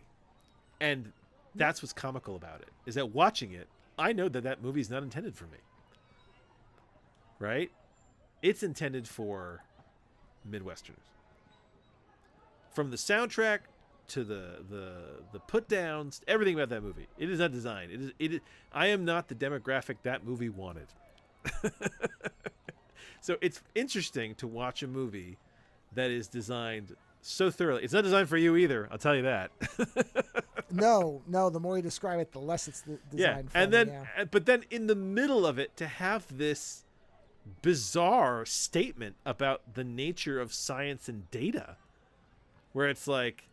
And that's what's comical about it, is that watching it, I know that movie is not intended for me. Right? It's intended for Midwesterners. From the soundtrack to the put downs, everything about that movie. It is not designed. It is I am not the demographic that movie wanted. So it's interesting to watch a movie that is designed so thoroughly. It's not designed for you either, I'll tell you that. No, the more you describe it, the less it's designed for. And then but then in the middle of it to have this bizarre statement about the nature of science and data, where it's like,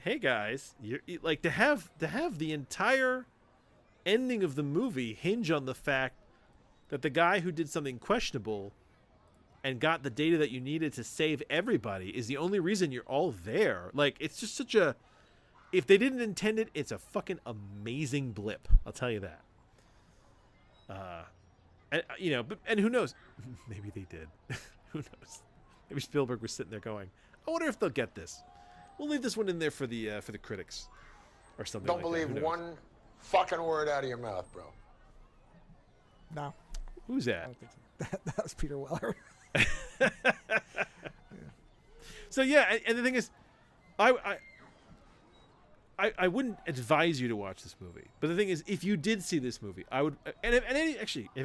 hey guys, like to have the entire ending of the movie hinge on the fact that the guy who did something questionable and got the data that you needed to save everybody is the only reason you're all there. Like, it's just such a, if they didn't intend it, it's a fucking amazing blip. I'll tell you that. And and who knows? Maybe they did. Who knows? Maybe Spielberg was sitting there going, I wonder if they'll get this. We'll leave this one in there for the critics or something. Don't believe one fucking word out of your mouth, bro. No. Who's that? I don't think so. That was Peter Weller. So yeah, and the thing is, I wouldn't advise you to watch this movie. But the thing is, if you did see this movie, I would. If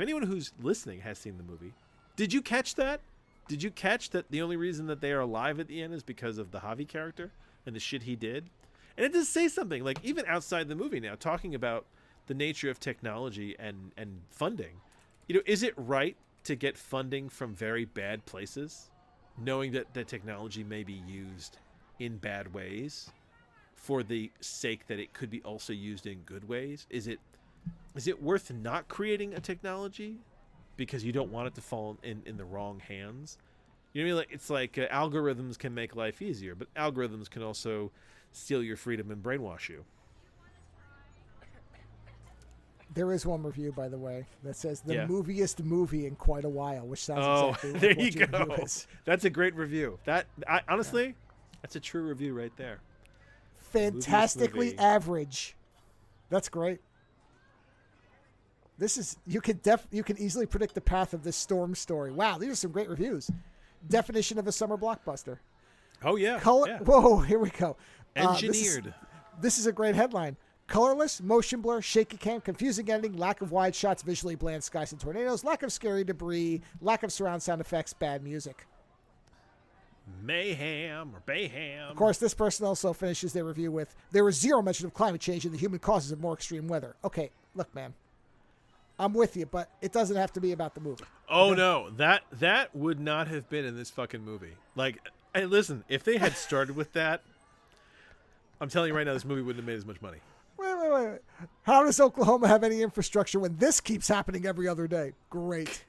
anyone who's listening has seen the movie, did you catch that? Did you catch that the only reason that they are alive at the end is because of the Javi character and the shit he did? And it does say something, like, even outside the movie now, talking about the nature of technology and funding. Is it right to get funding from very bad places, knowing that the technology may be used in bad ways for the sake that it could be also used in good ways? Is it worth not creating a technology because you don't want it to fall in the wrong hands? You know what I mean? Like, it's like algorithms can make life easier, but algorithms can also steal your freedom and brainwash you. There is one review, by the way, that says the moviest movie in quite a while, which sounds exactly there like you what your go. review is. That's a great review. Honestly, that's a true review right there. Fantastically average. That's great. This is you can easily predict the path of this Storm story. Wow, these are some great reviews. Definition of a summer blockbuster. Oh yeah. Whoa, here we go. Engineered. This is a great headline. Colorless, motion blur, shaky cam, confusing ending, lack of wide shots, visually bland skies and tornadoes, lack of scary debris, lack of surround sound effects, bad music. Mayhem or Bayham. Of course, this person also finishes their review with, there was zero mention of climate change and the human causes of more extreme weather. Okay, look, man. I'm with you, but it doesn't have to be about the movie. Oh, okay? No. That would not have been in this fucking movie. Like, hey, listen, if they had started with that, I'm telling you right now, this movie wouldn't have made as much money. Wait. How does Oklahoma have any infrastructure when this keeps happening every other day? Great.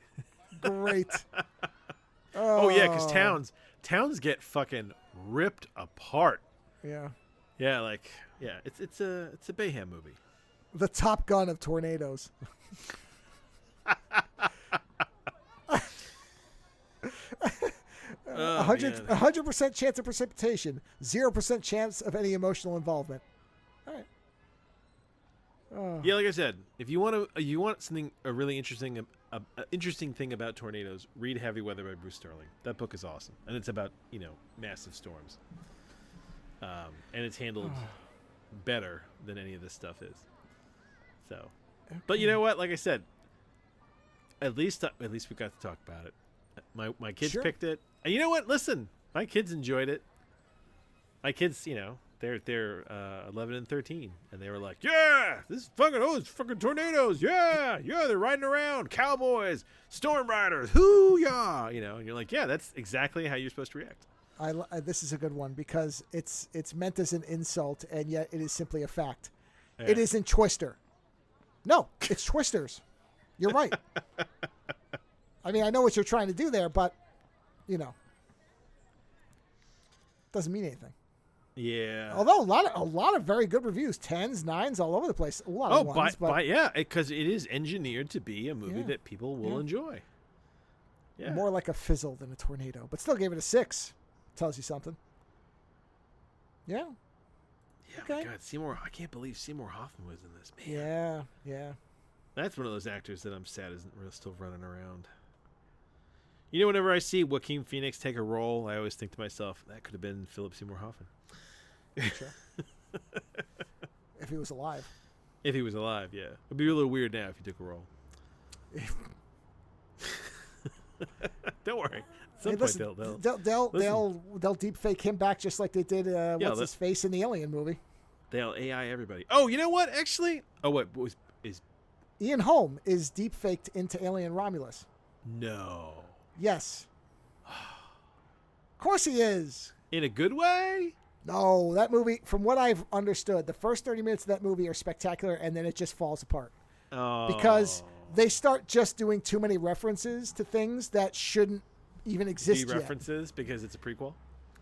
Oh yeah, because towns get fucking ripped apart. Yeah. Yeah, like, yeah, it's a Bayham movie. The Top Gun of tornadoes. 100% chance of precipitation, 0% chance of any emotional involvement. All right. Yeah, like I said, if you want something a really interesting thing about tornadoes, read Heavy Weather by Bruce Sterling. That book is awesome, and it's about massive storms, and it's handled better than any of this stuff is. So, okay. But you know what? Like I said, at least we got to talk about it. My kids picked it, and you know what? Listen, my kids enjoyed it. My kids, they're 11 and 13, and they were like, yeah, it's fucking tornadoes, yeah, they're riding around, cowboys, storm riders, hoo-yah, and you're like, yeah, that's exactly how you're supposed to react. This is a good one because it's meant as an insult, and yet it is simply a fact. Yeah. It isn't Twister. No, it's Twisters. You're right. I mean, I know what you're trying to do there, but doesn't mean anything. Yeah. Although a lot of very good reviews, 10s, 9s, all over the place. A lot of ones. Because it is engineered to be a movie that people will enjoy. Yeah. More like a fizzle than a tornado, but still gave it a 6. Tells you something. Yeah. Yeah. Okay. My God, I can't believe Seymour Hoffman was in this. Man. Yeah. That's one of those actors that I'm sad isn't still running around. Whenever I see Joaquin Phoenix take a role, I always think to myself, that could have been Philip Seymour Hoffman. Sure. If he was alive. If he was alive, yeah. It'd be a little weird now if he took a role. Don't worry. At some point they'll deep fake him back just like they did what's his face in the Alien movie. They'll AI everybody. Oh, you know what? Actually, is Ian Holm is deep faked into Alien Romulus. No. Yes. Of course he is. In a good way? No, that movie, from what I've understood, the first 30 minutes of that movie are spectacular, and then it just falls apart. Oh. Because they start just doing too many references to things that shouldn't even exist yet. references because it's a prequel?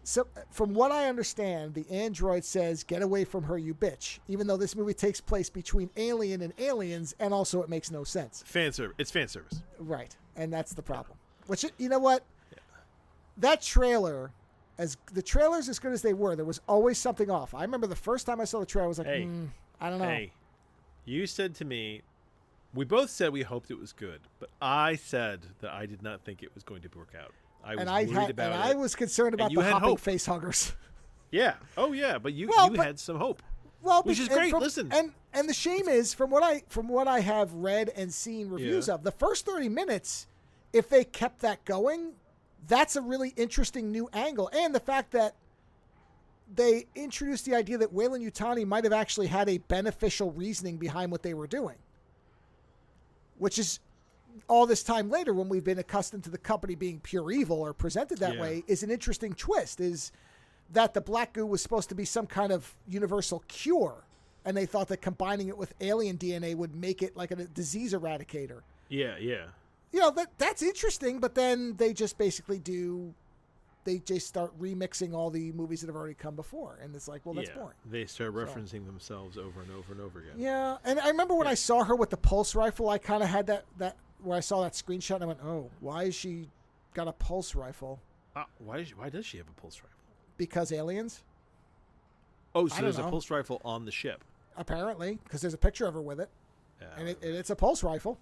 So, from what I understand, the android says, "Get away from her, you bitch," even though this movie takes place between Alien and Aliens, and also it makes no sense. It's fan service. Right, and that's the problem. Which, you know what? Yeah. That trailer... the trailers as good as they were, there was always something off. I remember the first time I saw the trailer, I was like, I don't know. Hey, you said to me, we both said we hoped it was good, but I said that I did not think it was going to work out. I was worried about it. I was concerned about the hopping face huggers. Yeah. Oh, yeah, but you had some hope. Well, which is great. Listen. And the shame is, from what I have read and seen reviews of, the first 30 minutes, if they kept that going, that's a really interesting new angle. And the fact that they introduced the idea that Weyland-Yutani might have actually had a beneficial reasoning behind what they were doing. Which is, all this time later, when we've been accustomed to the company being pure evil or presented that way, is an interesting twist, is that the black goo was supposed to be some kind of universal cure. And they thought that combining it with alien DNA would make it like a disease eradicator. Yeah, yeah. You know, that's interesting, but then they just basically they just start remixing all the movies that have already come before. And it's like, well, that's boring. They start referencing themselves over and over and over again. Yeah, and I remember when I saw her with the pulse rifle, I kind of had that where I saw that screenshot and I went, oh, why is she got a pulse rifle? Why does she have a pulse rifle? Because aliens? Oh, so there's a pulse rifle on the ship. Apparently, because there's a picture of her with it. And it's a pulse rifle.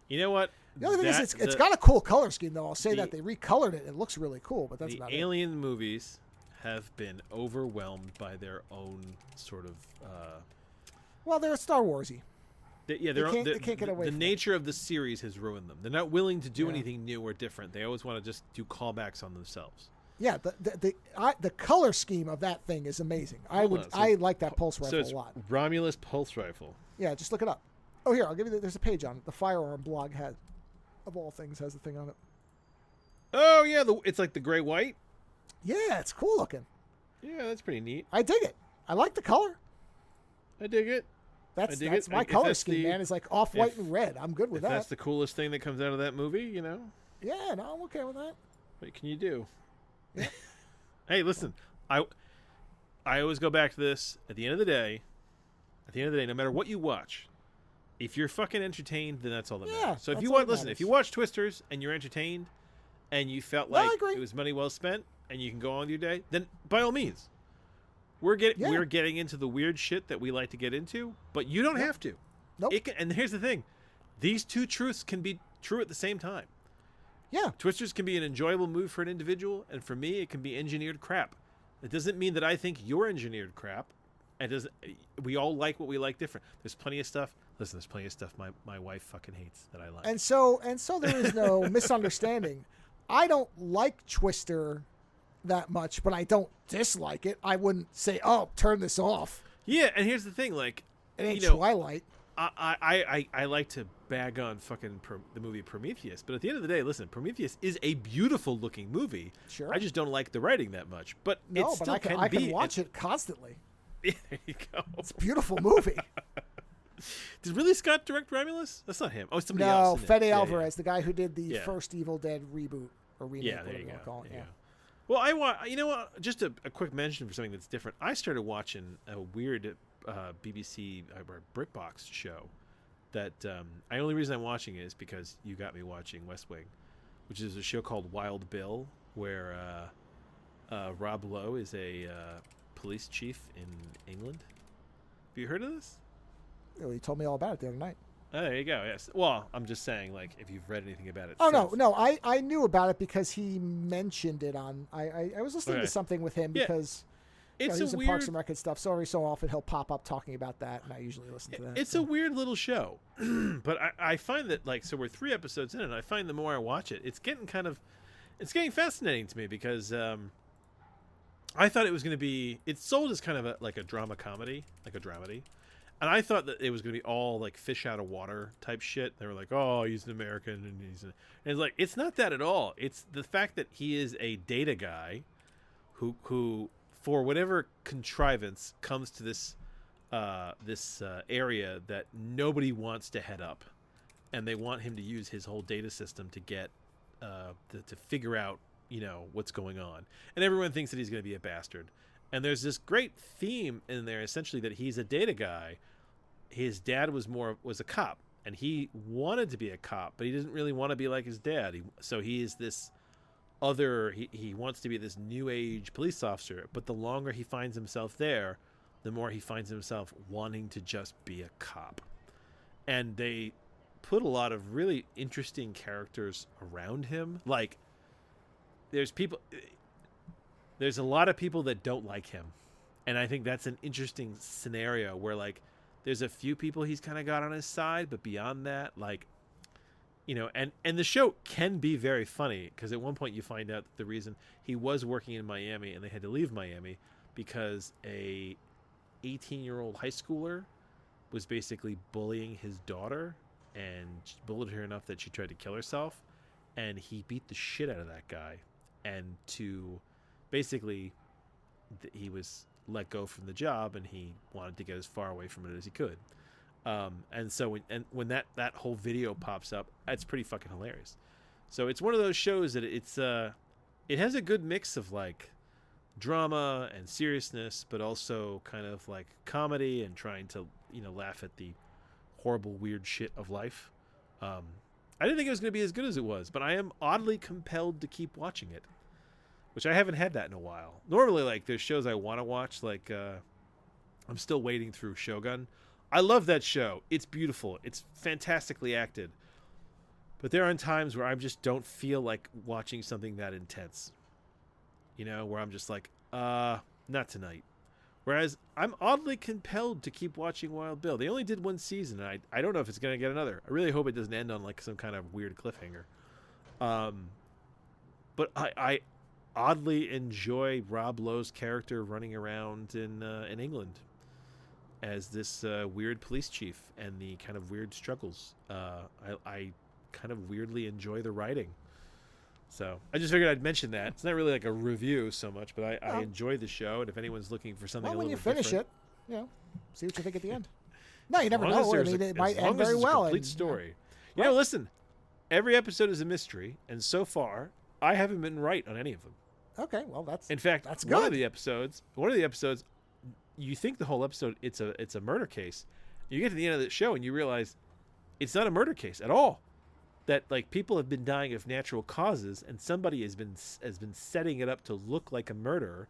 You know what? The other thing is, it's got a cool color scheme, though. I'll say that they recolored it. It looks really cool, but that's about it. The Alien movies have been overwhelmed by their own sort of... well, they're Star Wars-y. They can't get away from the nature of the series has ruined them. They're not willing to do anything new or different. They always want to just do callbacks on themselves. Yeah, the color scheme of that thing is amazing. I like that pulse rifle a lot. Romulus pulse rifle. Yeah, just look it up. Oh, here, I'll give you there's a page on it. The Firearm blog of all things, has the thing on it. Oh, yeah, it's like the gray-white? Yeah, it's cool looking. Yeah, that's pretty neat. I dig it. I like the color. I dig it. That's my color scheme, man. It's like off-white and red. I'm good with that. That's the coolest thing that comes out of that movie, you know? Yeah, no, I'm okay with that. What can you do? Yeah. Hey, listen, I always go back to this. At the end of the day, no matter what you watch, if you're fucking entertained, then that's all that matters. So if you watch Twisters and you're entertained and you felt like it was money well spent and you can go on with your day, then by all means. We're getting into the weird shit that we like to get into, but you don't have to. Nope. And here's the thing. These two truths can be true at the same time. Yeah. Twisters can be an enjoyable movie for an individual, and for me, it can be engineered crap. It doesn't mean that I think you're engineered crap. We all like what we like different. There's plenty of stuff. Listen, there's plenty of stuff my wife fucking hates that I like. And so there is no misunderstanding. I don't like Twister that much, but I don't dislike it. I wouldn't say, "Oh, turn this off." Yeah, and here's the thing, like, it ain't Twilight. I like to bag on fucking the movie Prometheus, but at the end of the day, listen, Prometheus is a beautiful looking movie. Sure. I just don't like the writing that much, but I can watch it constantly. There you go. It's a beautiful movie. Did Ridley Scott direct Romulus? That's not him. Oh, it's somebody else. No, Fede Alvarez, the guy who did the first Evil Dead reboot or remake, whatever you want to call it. Yeah. Well, you know what? Just a quick mention for something that's different. I started watching a weird BBC BritBox show that the only reason I'm watching it is because you got me watching West Wing, which is a show called Wild Bill, where Rob Lowe is a police chief in England. Have you heard of this? Oh, you told me all about it the other night. Oh, there you go. Yes. Well, I'm just saying, like, if you've read anything about it. Oh, no. I knew about it because he mentioned it on. I was listening to something with him because he's in Parks and Rec and stuff. So every so often he'll pop up talking about that, and I usually listen to that. It's a weird little show, but I find that, like, so we're 3 episodes in, and I find the more I watch it, it's getting fascinating to me because I thought it was going to be. It's sold as kind of like a drama comedy, like a dramedy. And I thought that it was going to be all like fish out of water type shit. They were like, "Oh, he's an American," and and it's like it's not that at all. It's the fact that he is a data guy who for whatever contrivance, comes to this area that nobody wants to head up, and they want him to use his whole data system to get to figure out, you know, what's going on. And everyone thinks that he's going to be a bastard. And there's this great theme in there, essentially, that he's a data guy. His dad was a cop, and he wanted to be a cop, but he didn't really want to be like his dad. So he is this other. He wants to be this new age police officer, but the longer he finds himself there, the more he finds himself wanting to just be a cop. And they put a lot of really interesting characters around him. Like, there's a lot of people that don't like him. And I think that's an interesting scenario where, like, there's a few people he's kind of got on his side, but beyond that, like, you know, and the show can be very funny, because at one point you find out that the reason he was working in Miami and they had to leave Miami because a 18-year-old high schooler was basically bullying his daughter and bullied her enough that she tried to kill herself, and he beat the shit out of that guy, and to basically he was let go from the job, and he wanted to get as far away from it as he could. And so when that whole video pops up, it's pretty fucking hilarious. So it's one of those shows that it has a good mix of, like, drama and seriousness, but also kind of like comedy and trying to, you know, laugh at the horrible, weird shit of life. I didn't think it was going to be as good as it was, but I am oddly compelled to keep watching it, which I haven't had that in a while. Normally, like, there's shows I want to watch, like, I'm still waiting through Shogun. I love that show. It's beautiful. It's fantastically acted. But there are times where I just don't feel like watching something that intense. You know, where I'm just like, not tonight. Whereas I'm oddly compelled to keep watching Wild Bill. They only did one season, and I don't know if it's going to get another. I really hope it doesn't end on, like, some kind of weird cliffhanger. But I oddly enjoy Rob Lowe's character running around in England as this weird police chief, and the kind of weird struggles. I kind of weirdly enjoy the writing. So I just figured I'd mention that. It's not really like a review so much, but I enjoy the show, and if anyone's looking for something a little different... when you finish it, you know, see what you think at the end. No, you never know. I mean, it might end very well. Complete story. You know, listen, every episode is a mystery, and so far, I haven't been right on any of them. Okay, well, that's in fact, that's good. One of the episodes, you think the whole episode it's a murder case. You get to the end of the show and you realize it's not a murder case at all. That, like, people have been dying of natural causes, and somebody has been setting it up to look like a murder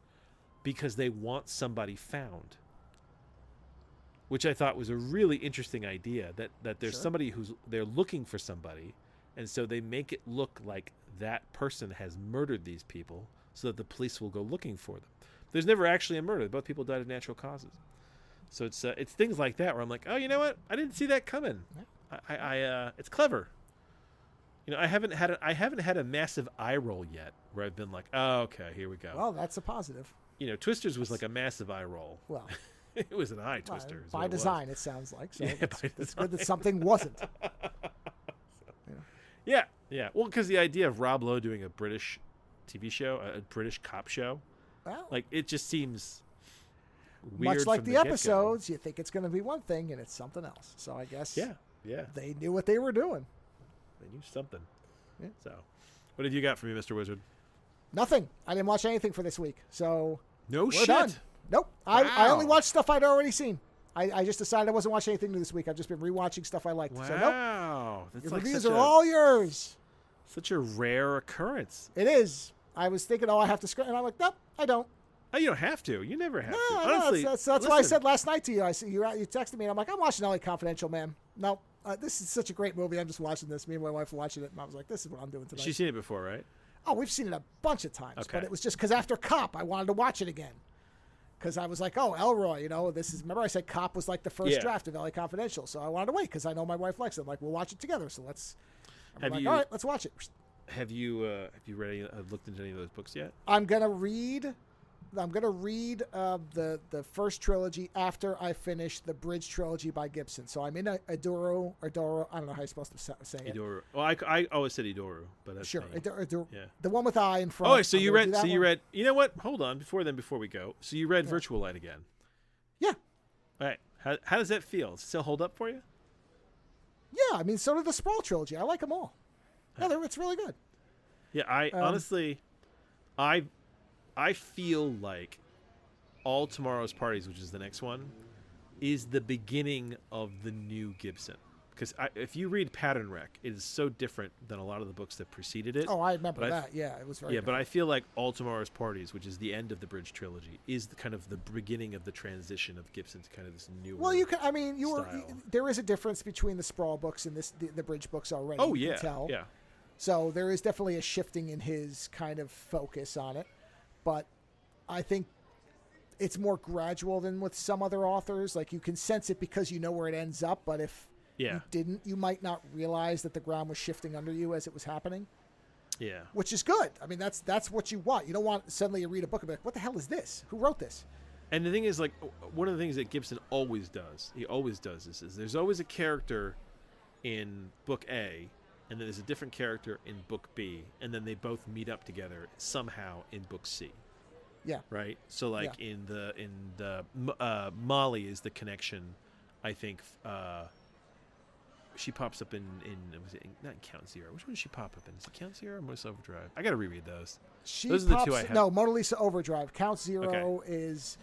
because they want somebody found. Which I thought was a really interesting idea, that there's somebody they're looking for somebody, and so they make it look like that person has murdered these people so that the police will go looking for them. There's never actually a murder. Both people died of natural causes. So it's things like that where I'm like, oh, you know what? I didn't see that coming. It's clever. You know, I haven't had a massive eye roll yet where I've been like, oh, okay, here we go. Well, that's a positive. You know, Twisters was like a massive eye roll. Well, it was an eye twister. By design, it sounds like. So yeah, it's good that something wasn't. Yeah. Well, because the idea of Rob Lowe doing a British TV show, a British cop show, like, it just seems weird. Much like from the episodes, you think it's going to be one thing and it's something else. So I guess they knew what they were doing. They knew something. Yeah. So, what have you got for me, Mr. Wizard? Nothing. I didn't watch anything for this week. So we're shit. Done. Nope. Wow. I only watched stuff I'd already seen. I just decided I wasn't watching anything new this week. I've just been rewatching stuff I liked. Wow. So nope. Your like reviews are all yours. Such a rare occurrence. It is. I was thinking, I have to screen, and I'm like, nope, I don't. Oh, you don't have to. You never have to. Honestly, that's why I said last night to you. You texted me, and I'm like, I'm watching LA Confidential, man. No, this is such a great movie. I'm just watching this. Me and my wife were watching it, and I was like, this is what I'm doing tonight. She's seen it before, right? Oh, we've seen it a bunch of times. Okay. But it was just because after Cop, I wanted to watch it again. Because I was like, oh, Elroy, you know, remember I said Cop was like the first draft of LA Confidential. So I wanted to wait because I know my wife likes it. I'm like, we'll watch it together. So all right, let's watch it. Have you looked into any of those books yet? I'm going to read I'm gonna read the first trilogy after I finish the Bridge trilogy by Gibson. So I'm in Adoro. I don't know how you're supposed to say it. Idoru. Well, I always said Idoru, but that's Sure, me. yeah. The one with I in front. Oh, so you read. So you read. You know what? Hold on. Before we go. So you read Virtual Light again. Yeah. All right. How does that feel? Does it still hold up for you? Yeah, I mean, so did the Sprawl trilogy. I like them all. Yeah, it's really good. Yeah, I honestly, I feel like All Tomorrow's Parties, which is the next one, is the beginning of the new Gibson. Because if you read Pattern Wreck, it is so different than a lot of the books that preceded it. Oh, I remember that. Yeah, it was very different. But I feel like All Tomorrow's Parties, which is the end of the Bridge trilogy, is the kind of the beginning of the transition of Gibson to kind of this new. Well, there is a difference between the Sprawl books and the Bridge books already. Oh, you yeah. can tell. Yeah. So there is definitely a shifting in his kind of focus on it. But I think it's more gradual than with some other authors. Like, you can sense it because you know where it ends up, but if you didn't, you might not realize that the ground was shifting under you as it was happening. Yeah. Which is good. I mean, that's what you want. You don't want suddenly you read a book and be like, what the hell is this? Who wrote this? And the thing is, like, one of the things that Gibson always does, is there's always a character in book A, and then there's a different character in book B, and then they both meet up together somehow in book C. Yeah. Right. So, like, in the Molly is the connection. I think she pops up in not in Count Zero. Which one does she pop up in? Is it Count Zero or Mona Lisa Overdrive? I got to reread those. Those are the two I have. No, Mona Lisa Overdrive. Count Zero is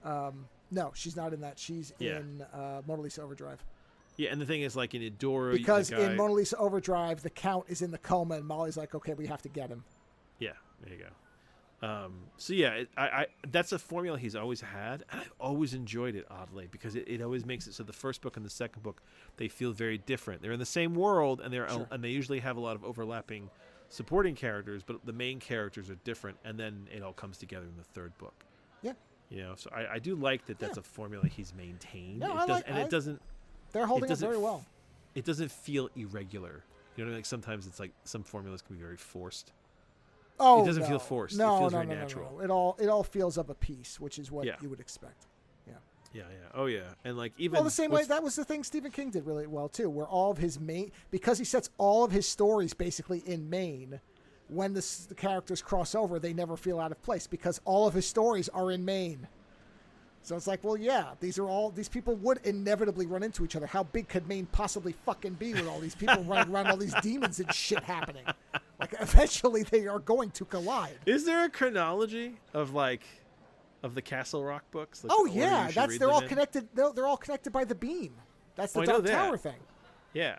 no, she's not in that. She's in Mona Lisa Overdrive. Yeah, and the thing is, like, in Adora, because in Mona Lisa Overdrive, the Count is in the coma, and Molly's like, okay, we have to get him. Yeah, there you go. So yeah, I that's a formula he's always had, and I've always enjoyed it, oddly, because it always makes it so the first book and the second book, they feel very different. They're in the same world, and and they usually have a lot of overlapping supporting characters, but the main characters are different, and then it all comes together in the third book. Yeah, so I do like that. That's a formula he's maintained. No, it doesn't. They're holding up very well. It doesn't feel irregular. You know what I mean? Like, sometimes it's like some formulas can be very forced. Oh, it doesn't feel forced. No, it feels no, very natural. No. It all feels of a piece, which is what you would expect. Yeah. Yeah. Oh yeah. And like even the same way that was the thing Stephen King did really well too, where all of his because he sets all of his stories basically in Maine. When the characters cross over, they never feel out of place because all of his stories are in Maine. So it's like, well, yeah, these people would inevitably run into each other. How big could Maine possibly fucking be with all these people running around, all these demons and shit happening? Like, eventually they are going to collide. Is there a chronology of the Castle Rock books? Like, oh yeah, they're all connected. They're all connected by the beam. That's the Dark Tower thing. Yeah,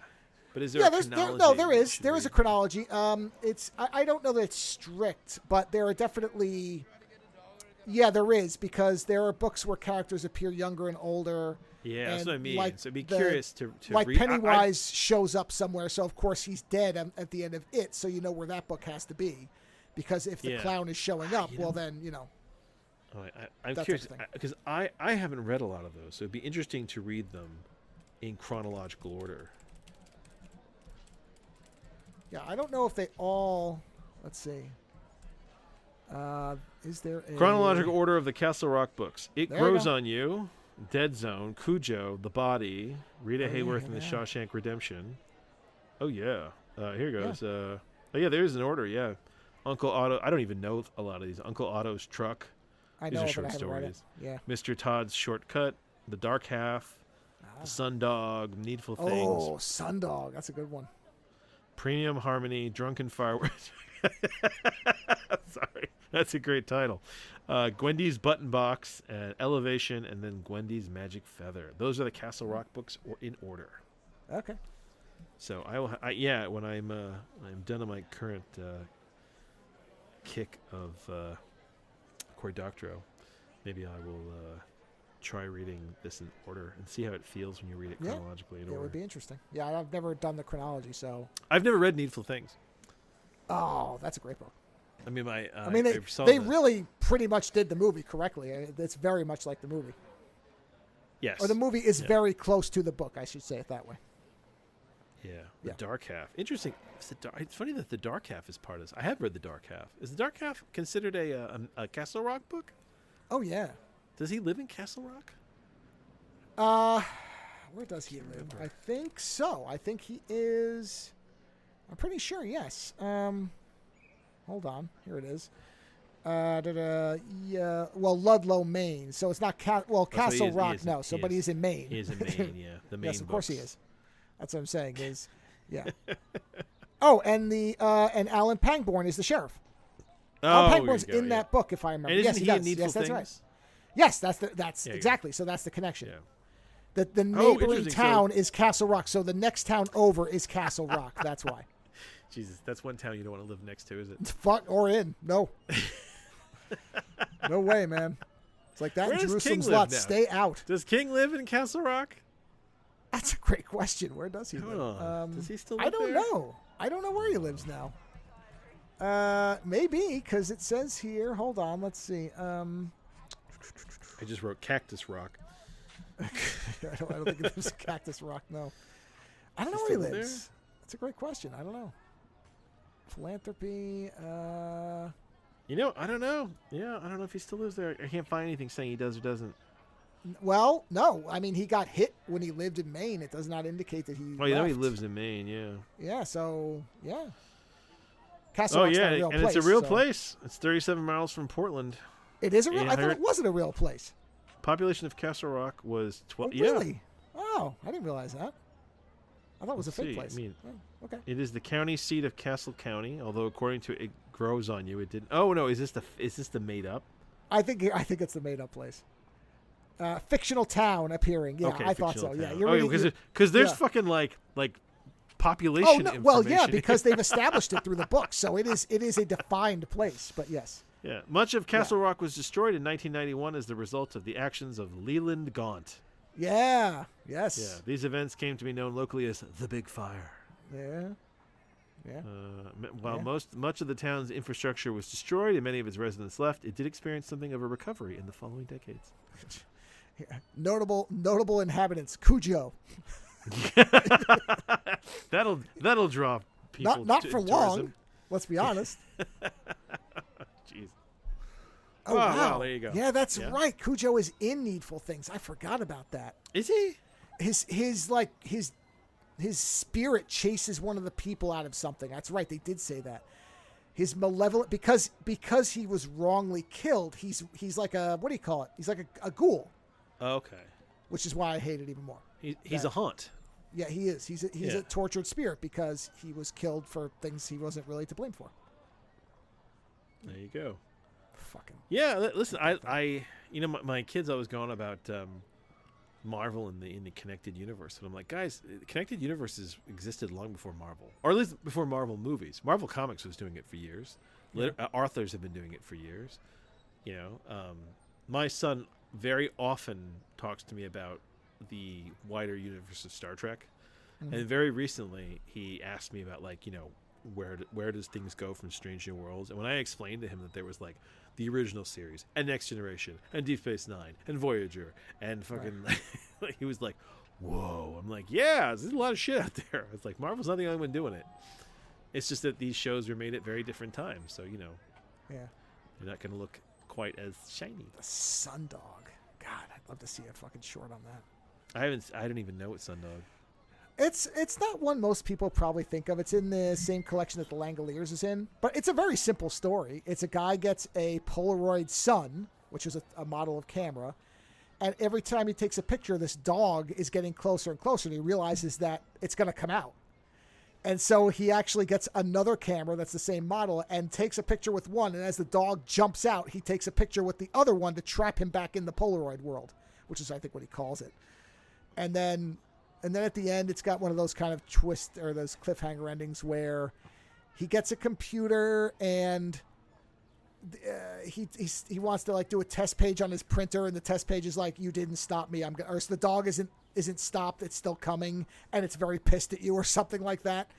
but is there a chronology? There is a chronology. I don't know that it's strict, but there are definitely. Yeah, there is, because there are books where characters appear younger and older. Yeah, that's what I mean. So I'd be curious to like read. Pennywise shows up somewhere, so of course he's dead at the end of it, so you know where that book has to be. Because if the clown is showing up, well then, Oh, I'm curious, because I haven't read a lot of those, so it'd be interesting to read them in chronological order. Yeah, I don't know if they all... Let's see. Is there a... Chronological order of the Castle Rock books. It Grows on You, Dead Zone, Cujo, The Body, Rita Hayworth and the Shawshank Redemption. Oh, yeah. Here goes. Oh, yeah, there's an order, yeah. Uncle Otto. I don't even know a lot of these. Uncle Otto's Truck. I know, these are short stories. Yeah. Mr. Todd's Shortcut, The Dark Half, The Sundog, Needful Things. Oh, Sundog. That's a good one. Premium Harmony, Drunken Fireworks. Sorry. That's a great title. Gwendy's Button Box, Elevation, and then Gwendy's Magic Feather. Those are the Castle Rock books in order. Okay. So when I'm done on my current kick of Cory Doctorow, maybe I will try reading this in order and see how it feels when you read it chronologically in order. It would be interesting. Yeah, I've never done the chronology, so... I've never read Needful Things. Oh, that's a great book. I mean, they really pretty much did the movie correctly. It's very much like the movie. Yes. Or the movie is very close to the book, I should say it that way. Yeah. The Dark Half. Interesting. It's funny that The Dark Half is part of this. I have read The Dark Half. Is The Dark Half considered a Castle Rock book? Oh yeah. Does he live in Castle Rock? Where does he live? I think so. I think he is. I'm pretty sure. Yes. Hold on. Here it is. Yeah. Well, Ludlow, Maine. So it's not Castle Rock. No. So, but he's in Maine. He is in Maine. Yeah. The Maine. Yes, of course he is. That's what I'm saying. Is yeah. Oh, and and Alan Pangborn is the sheriff. Alan Pangborn's in that book, if I remember. And yes, he does. Needful Yes, that's Things? right. Yes, that's exactly. So that's the connection. Yeah. The neighboring interesting. town is Castle Rock, so the next town over is Castle Rock. That's why. Jesus, that's one town you don't want to live next to, is it? Fuck or in. No. No way, man. It's like that Where in does Jerusalem's King live lot. now? Stay out. Does King live in Castle Rock? That's a great question. Where does he Hold live? on. Does he still live I don't there? know. I don't know where he lives now. Maybe, because it says here. Hold on. Let's see. I just wrote Cactus Rock. I don't think it lives in Cactus Rock, no. I don't know where he lives. That's a great question. I don't know. Philanthropy. You know, I don't know. Yeah, I don't know if he still lives there. I can't find anything saying he does or doesn't. Well, no. I mean, he got hit when he lived in Maine. It does not indicate that he Oh, you know he left. lives in Maine, yeah. Yeah, so, yeah. Castle Rock's not a real and place. it's a real so. place. It's 37 miles from Portland. It is a real. I thought it wasn't a real place. Population of Castle Rock was 12. Oh, really? Oh, I didn't realize that. I thought it was a fake place. I mean, okay. it is the county seat of Castle County. Although according to It Grows on You, it didn't. Oh no, is this the made up? I think it's the made up place. Fictional town appearing. Yeah, okay, I thought so. town. Yeah, you're because there's yeah. fucking like population. Oh no, information. well yeah, because they've established it through the book, so it is a defined place. But yes. Yeah, much of Castle Rock was destroyed in 1991 as the result of the actions of Leland Gaunt. Yeah. Yes. Yeah, these events came to be known locally as the Big Fire. Yeah. Yeah. While much of the town's infrastructure was destroyed and many of its residents left, it did experience something of a recovery in the following decades. Yeah. Notable inhabitants: Cujo. that'll draw people. Not for long. tourism. Let's be honest. Jeez. Oh wow. Well, there you go. Yeah, that's right. Cujo is in Needful Things. I forgot about that. Is he? His spirit chases one of the people out of something. That's right. They did say that. His malevolent because he was wrongly killed. He's like a, what do you call it? He's like a ghoul. Okay. Which is why I hate it even more. He's a haunt. Yeah, he is. He's a tortured spirit because he was killed for things he wasn't really to blame for. There you go. Fucking. Yeah, listen, I my kids always going about Marvel in the connected universe, and I'm like, guys, the connected universes existed long before Marvel, or at least before Marvel movies. Marvel Comics was doing it for years. Yeah. Authors have been doing it for years. My son very often talks to me about the wider universe of Star Trek, and very recently he asked me about where does things go from Strange New Worlds, and when I explained to him that there was like the original series and Next Generation and Deep Space Nine and Voyager and fucking he was like, whoa. I'm like, yeah, there's a lot of shit out there. It's like Marvel's not the only one doing it. It's just that these shows were made at very different times, so yeah, they're not going to look quite as shiny. The Sundog. God, I'd love to see a fucking short on that. I didn't even know what Sundog. It's not one most people probably think of. It's in the same collection that the Langoliers is in, but it's a very simple story. It's a guy gets a Polaroid sun, which is a model of camera, and every time he takes a picture, this dog is getting closer and closer, and he realizes that it's going to come out. And so he actually gets another camera that's the same model and takes a picture with one, and as the dog jumps out, he takes a picture with the other one to trap him back in the Polaroid world, which is, I think, what he calls it. And then at the end, it's got one of those kind of twist or those cliffhanger endings where he gets a computer and he wants to like do a test page on his printer, and the test page is like, "You didn't stop me. Or the dog isn't stopped. It's still coming, and it's very pissed at you," or something like that.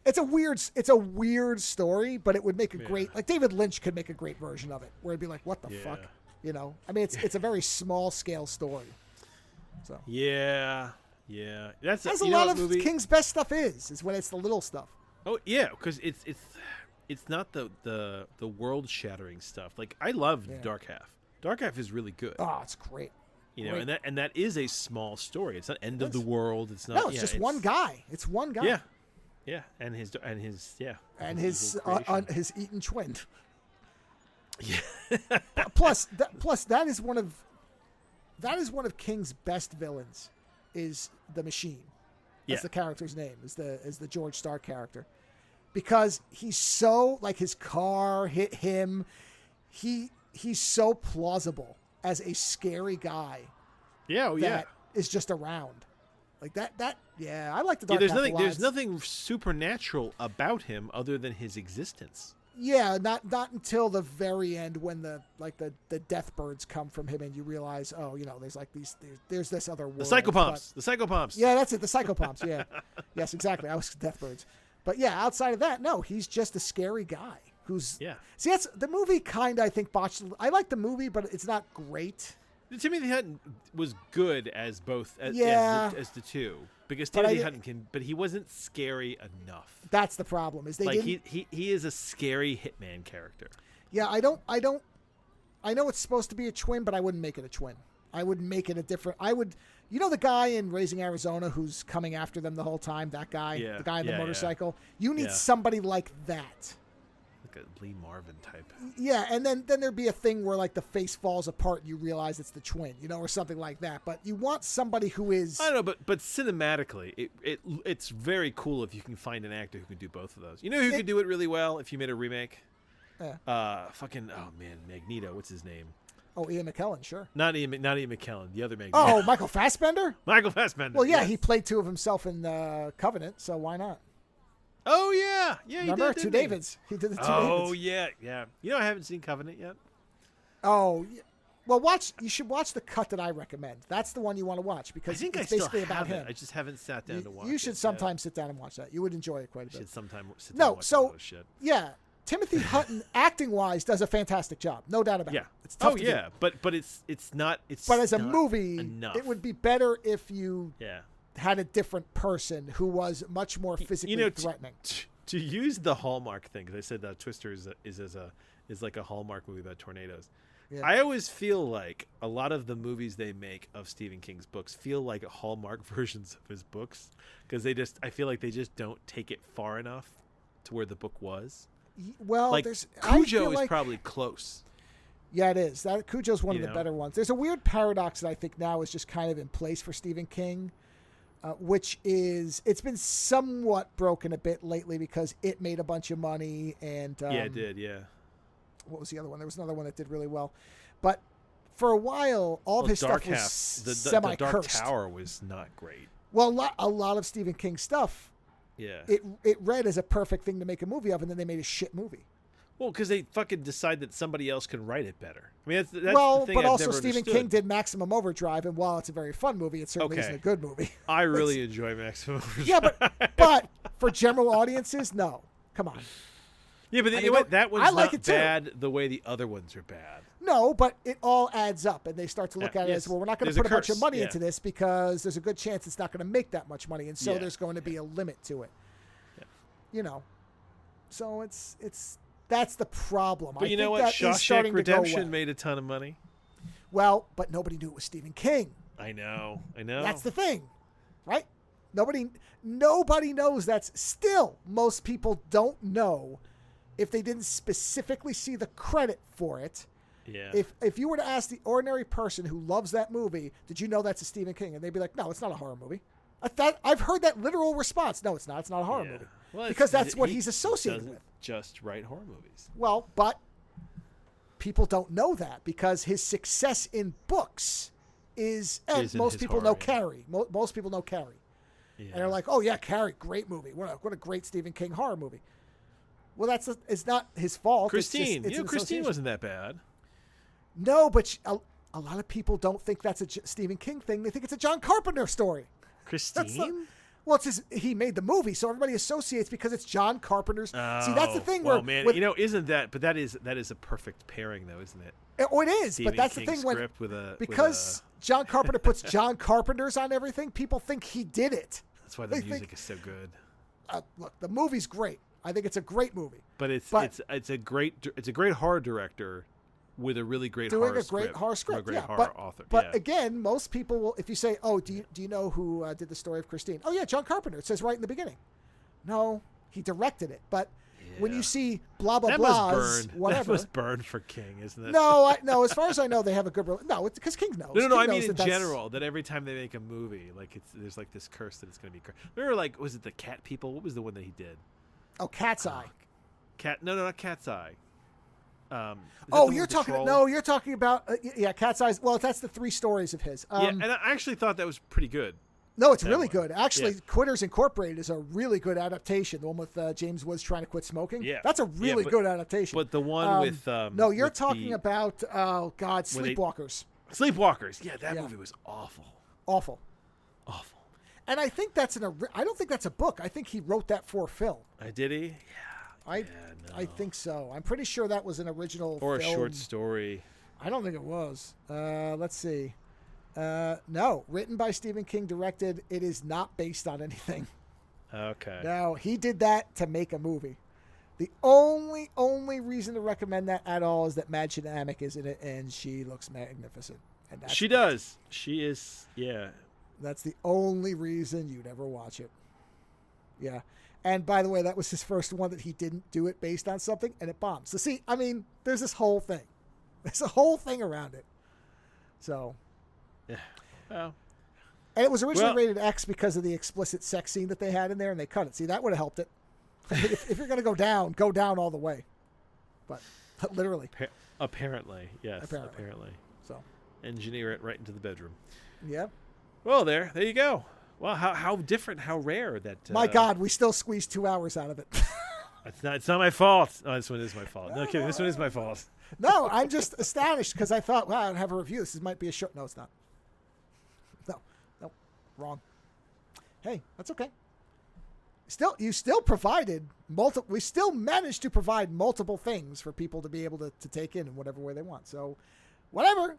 It's a weird story, but it would make a great, like David Lynch could make a great version of it, where it'd be like, "What the fuck?" I mean, it's a very small scale story. So yeah, that's a lot of King's best stuff is when it's the little stuff. Oh yeah, because it's not the world shattering stuff. Like I love Dark Half. Dark Half is really good. Oh, it's great. You know, Great. and that is a small story. It's not end of the world. It's not. No, it's just one guy. It's one guy. Yeah, yeah, and his his eaten twin. Yeah. plus that is one of King's best villains, is the Machine. That's the character's name. Is the George Starr character, because he's so, like, his car hit him. He's so plausible as a scary guy. Yeah, that is just around. Like that. Yeah, I like the Dark Half a lot. There's nothing supernatural about him other than his existence. Yeah, not until the very end, when the death birds come from him and you realize, oh, you know, there's this other world. The psychopomps. Yeah, that's it. The psychopomps. Yeah. Yes, exactly. I was death birds. But yeah, outside of that, no, he's just a scary guy who's. Yeah. See, that's the movie. Kind of, I think, botched. I like the movie, but it's not great. Timothy Hutton was good as both as the two, because Timothy Hutton but he wasn't scary enough. That's the problem. Is he is a scary hitman character. Yeah, I know it's supposed to be a twin, but I wouldn't make it a twin. I would make it a different. You know the guy in Raising Arizona who's coming after them the whole time. That guy, the guy on the motorcycle. Yeah. You need somebody like that. Like a Lee Marvin type. Yeah, and then there'd be a thing where, like, the face falls apart and you realize it's the twin, you know, or something like that. But you want somebody who is. I don't know, but cinematically, it's very cool if you can find an actor who can do both of those. You know who could do it really well if you made a remake? Yeah. Magneto. What's his name? Oh, Ian McKellen, sure. Not Ian McKellen. The other Magneto. Oh, Michael Fassbender. Michael Fassbender. Well, yeah, he played two of himself in Covenant, so why not? Oh yeah. Remember he did, two Davids? He did the two Davids. Oh yeah. You know, I haven't seen Covenant yet. Oh, well, you should watch the cut that I recommend. That's the one you want to watch, because it's basically about him. I just haven't sat down to watch it. You should sometime sit down and watch that. You would enjoy it quite a bit. Should sometime sit down and watch all this shit. Yeah, Timothy Hutton, acting-wise, does a fantastic job. No doubt about it. It's tough to do. but it's not. But as a movie, enough. It would be better if you had a different person who was much more physically threatening. To use the Hallmark thing, because I said that Twister is like a Hallmark movie about tornadoes. Yeah. I always feel like a lot of the movies they make of Stephen King's books feel like Hallmark versions of his books, because I feel like they just don't take it far enough to where the book was. Well, like Cujo is probably close. Yeah, it is. Cujo's one of the better ones. There's a weird paradox that I think now is just kind of in place for Stephen King. Which is, it's been somewhat broken a bit lately because it made a bunch of money, and it did. Yeah. What was the other one? There was another one that did really well, but for a while, all of his stuff was semi-cursed. The Dark Tower was not great. Well, a lot of Stephen King stuff. Yeah. It read as a perfect thing to make a movie of, and then they made a shit movie. Well, because they fucking decide that somebody else can write it better. I mean, that's the thing but I've also never Stephen understood. King did Maximum Overdrive, and while it's a very fun movie, it certainly isn't a good movie. I really enjoy Maximum Overdrive. Yeah, but for general audiences, no. Come on. Yeah, but that one's not bad the way the other ones are bad. No, but it all adds up, and they start to look at it as, well, we're not going to put a bunch of money into this because there's a good chance it's not going to make that much money, and so there's going to be a limit to it. Yeah. You know, so that's the problem. But you know what? Shawshank Redemption made a ton of money. Well, but nobody knew it was Stephen King. I know. That's the thing, right? Nobody knows. That's still, most people don't know if they didn't specifically see the credit for it. Yeah. If you were to ask the ordinary person who loves that movie, did you know that's a Stephen King? And they'd be like, no, it's not a horror movie. I've heard that literal response. No, it's not. It's not a horror movie. Well, because that's what he's associated with. Just write horror movies. Well, but people don't know that because his success in books and most people know Carrie. Most people know Carrie. Yeah. And they're like, oh yeah, Carrie, great movie. What a great Stephen King horror movie. Well, it's not his fault. Christine. Christine wasn't that bad. No, but a lot of people don't think that's a Stephen King thing. They think it's a John Carpenter story. Christine? Well, he made the movie, so everybody associates because it's John Carpenter's. Oh, see, that's the thing. Well, man, isn't that? But that is a perfect pairing, though, isn't it? It is, Stephen but that's King the thing. Because John Carpenter puts John Carpenter's on everything, people think he did it. That's why the music is so good. Look, the movie's great. I think it's a great movie. But it's a great horror director with a really great doing horror a great script horror from script. a great Yeah, horror author. But Yeah. again, most people will, if you say, "Oh, do you know who did the story of Christine?" Oh yeah, John Carpenter. It says right in the beginning. No, he directed it. But when you see blah blah blah, whatever, that was burned for King, isn't it? No, no. As far as I know, they have a good. No, it's because King knows. No. King I mean knows in that's- general, that every time they make a movie, like there's like this curse that it's going to be cursed. Remember, like, was it the Cat People? What was the one that he did? Oh, Cat's Eye. No, not Cat's Eye. You're talking about Cat's Eyes. Well, that's the 3 stories of his. And I actually thought that was pretty good. No, it's really good. Actually, Yeah. Quitters Incorporated is a really good adaptation. The one with James Woods trying to quit smoking. Yeah. That's a really good adaptation. But the one with no, you're with talking about Sleepwalkers. Sleepwalkers. Yeah, that movie was awful. Awful. Awful. And I think that's I don't think that's a book. I think he wrote that for film. Did he? I think so. I'm pretty sure that was an original or film. a short story. I don't think it was. Let's see. No, written by Stephen King, directed. It is not based on anything. Okay. No, he did that to make a movie. The only reason to recommend that at all is that Madge Amick is in it, and she looks magnificent. And she does. She is. Yeah. That's the only reason you'd ever watch it. Yeah. And by the way, that was his first one that he didn't do it based on something, and it bombed. So see, I mean, there's this whole thing. There's a whole thing around it. So. Yeah. Well. And it was originally rated X because of the explicit sex scene that they had in there, and they cut it. See, that would have helped it. If you're going to go down all the way. But literally. Apparently, yes. Apparently. So. Engineer it right into the bedroom. Yeah. Well, there you go. Well, how different, how rare that. My God, we still squeezed 2 hours out of it. It's not my fault. Oh, this one is my fault. No kidding. This one is my fault. No, I'm just astonished because I thought, wow, I'd have a review. This might be a short. No, it's not. No, wrong. Hey, that's okay. You still provided multiple. We still managed to provide multiple things for people to be able to take in whatever way they want. So, whatever.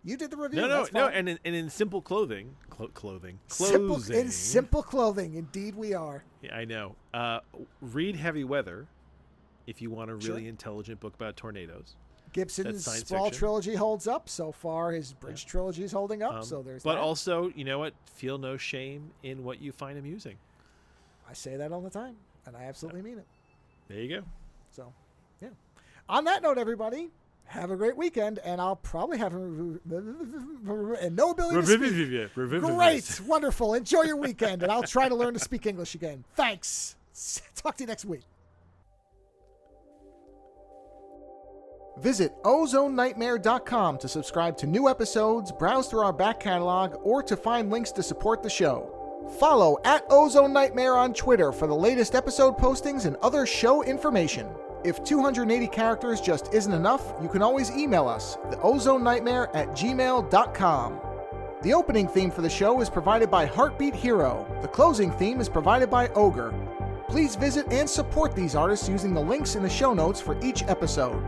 You did the review. No, and in simple clothing. In simple clothing, indeed we are. Yeah, I know. Read Heavy Weather if you want a really intelligent book about tornadoes. Gibson's Sprawl trilogy holds up. So far, his Bridge trilogy is holding up. So there's But that. also, you know what? Feel no shame in what you find amusing. I say that all the time, and I absolutely mean it. There you go. So, yeah. On that note, everybody, have a great weekend, and I'll probably have and no ability to speak. Great, wonderful. Enjoy your weekend, and I'll try to learn to speak English again. Thanks. Talk to you next week. Visit OzoneNightmare.com to subscribe to new episodes, browse through our back catalog, or to find links to support the show. Follow @OzoneNightmare on Twitter for the latest episode postings and other show information. If 280 characters just isn't enough, you can always email us, theozonenightmare@gmail.com. The opening theme for the show is provided by Heartbeat Hero. The closing theme is provided by Ogre. Please visit and support these artists using the links in the show notes for each episode.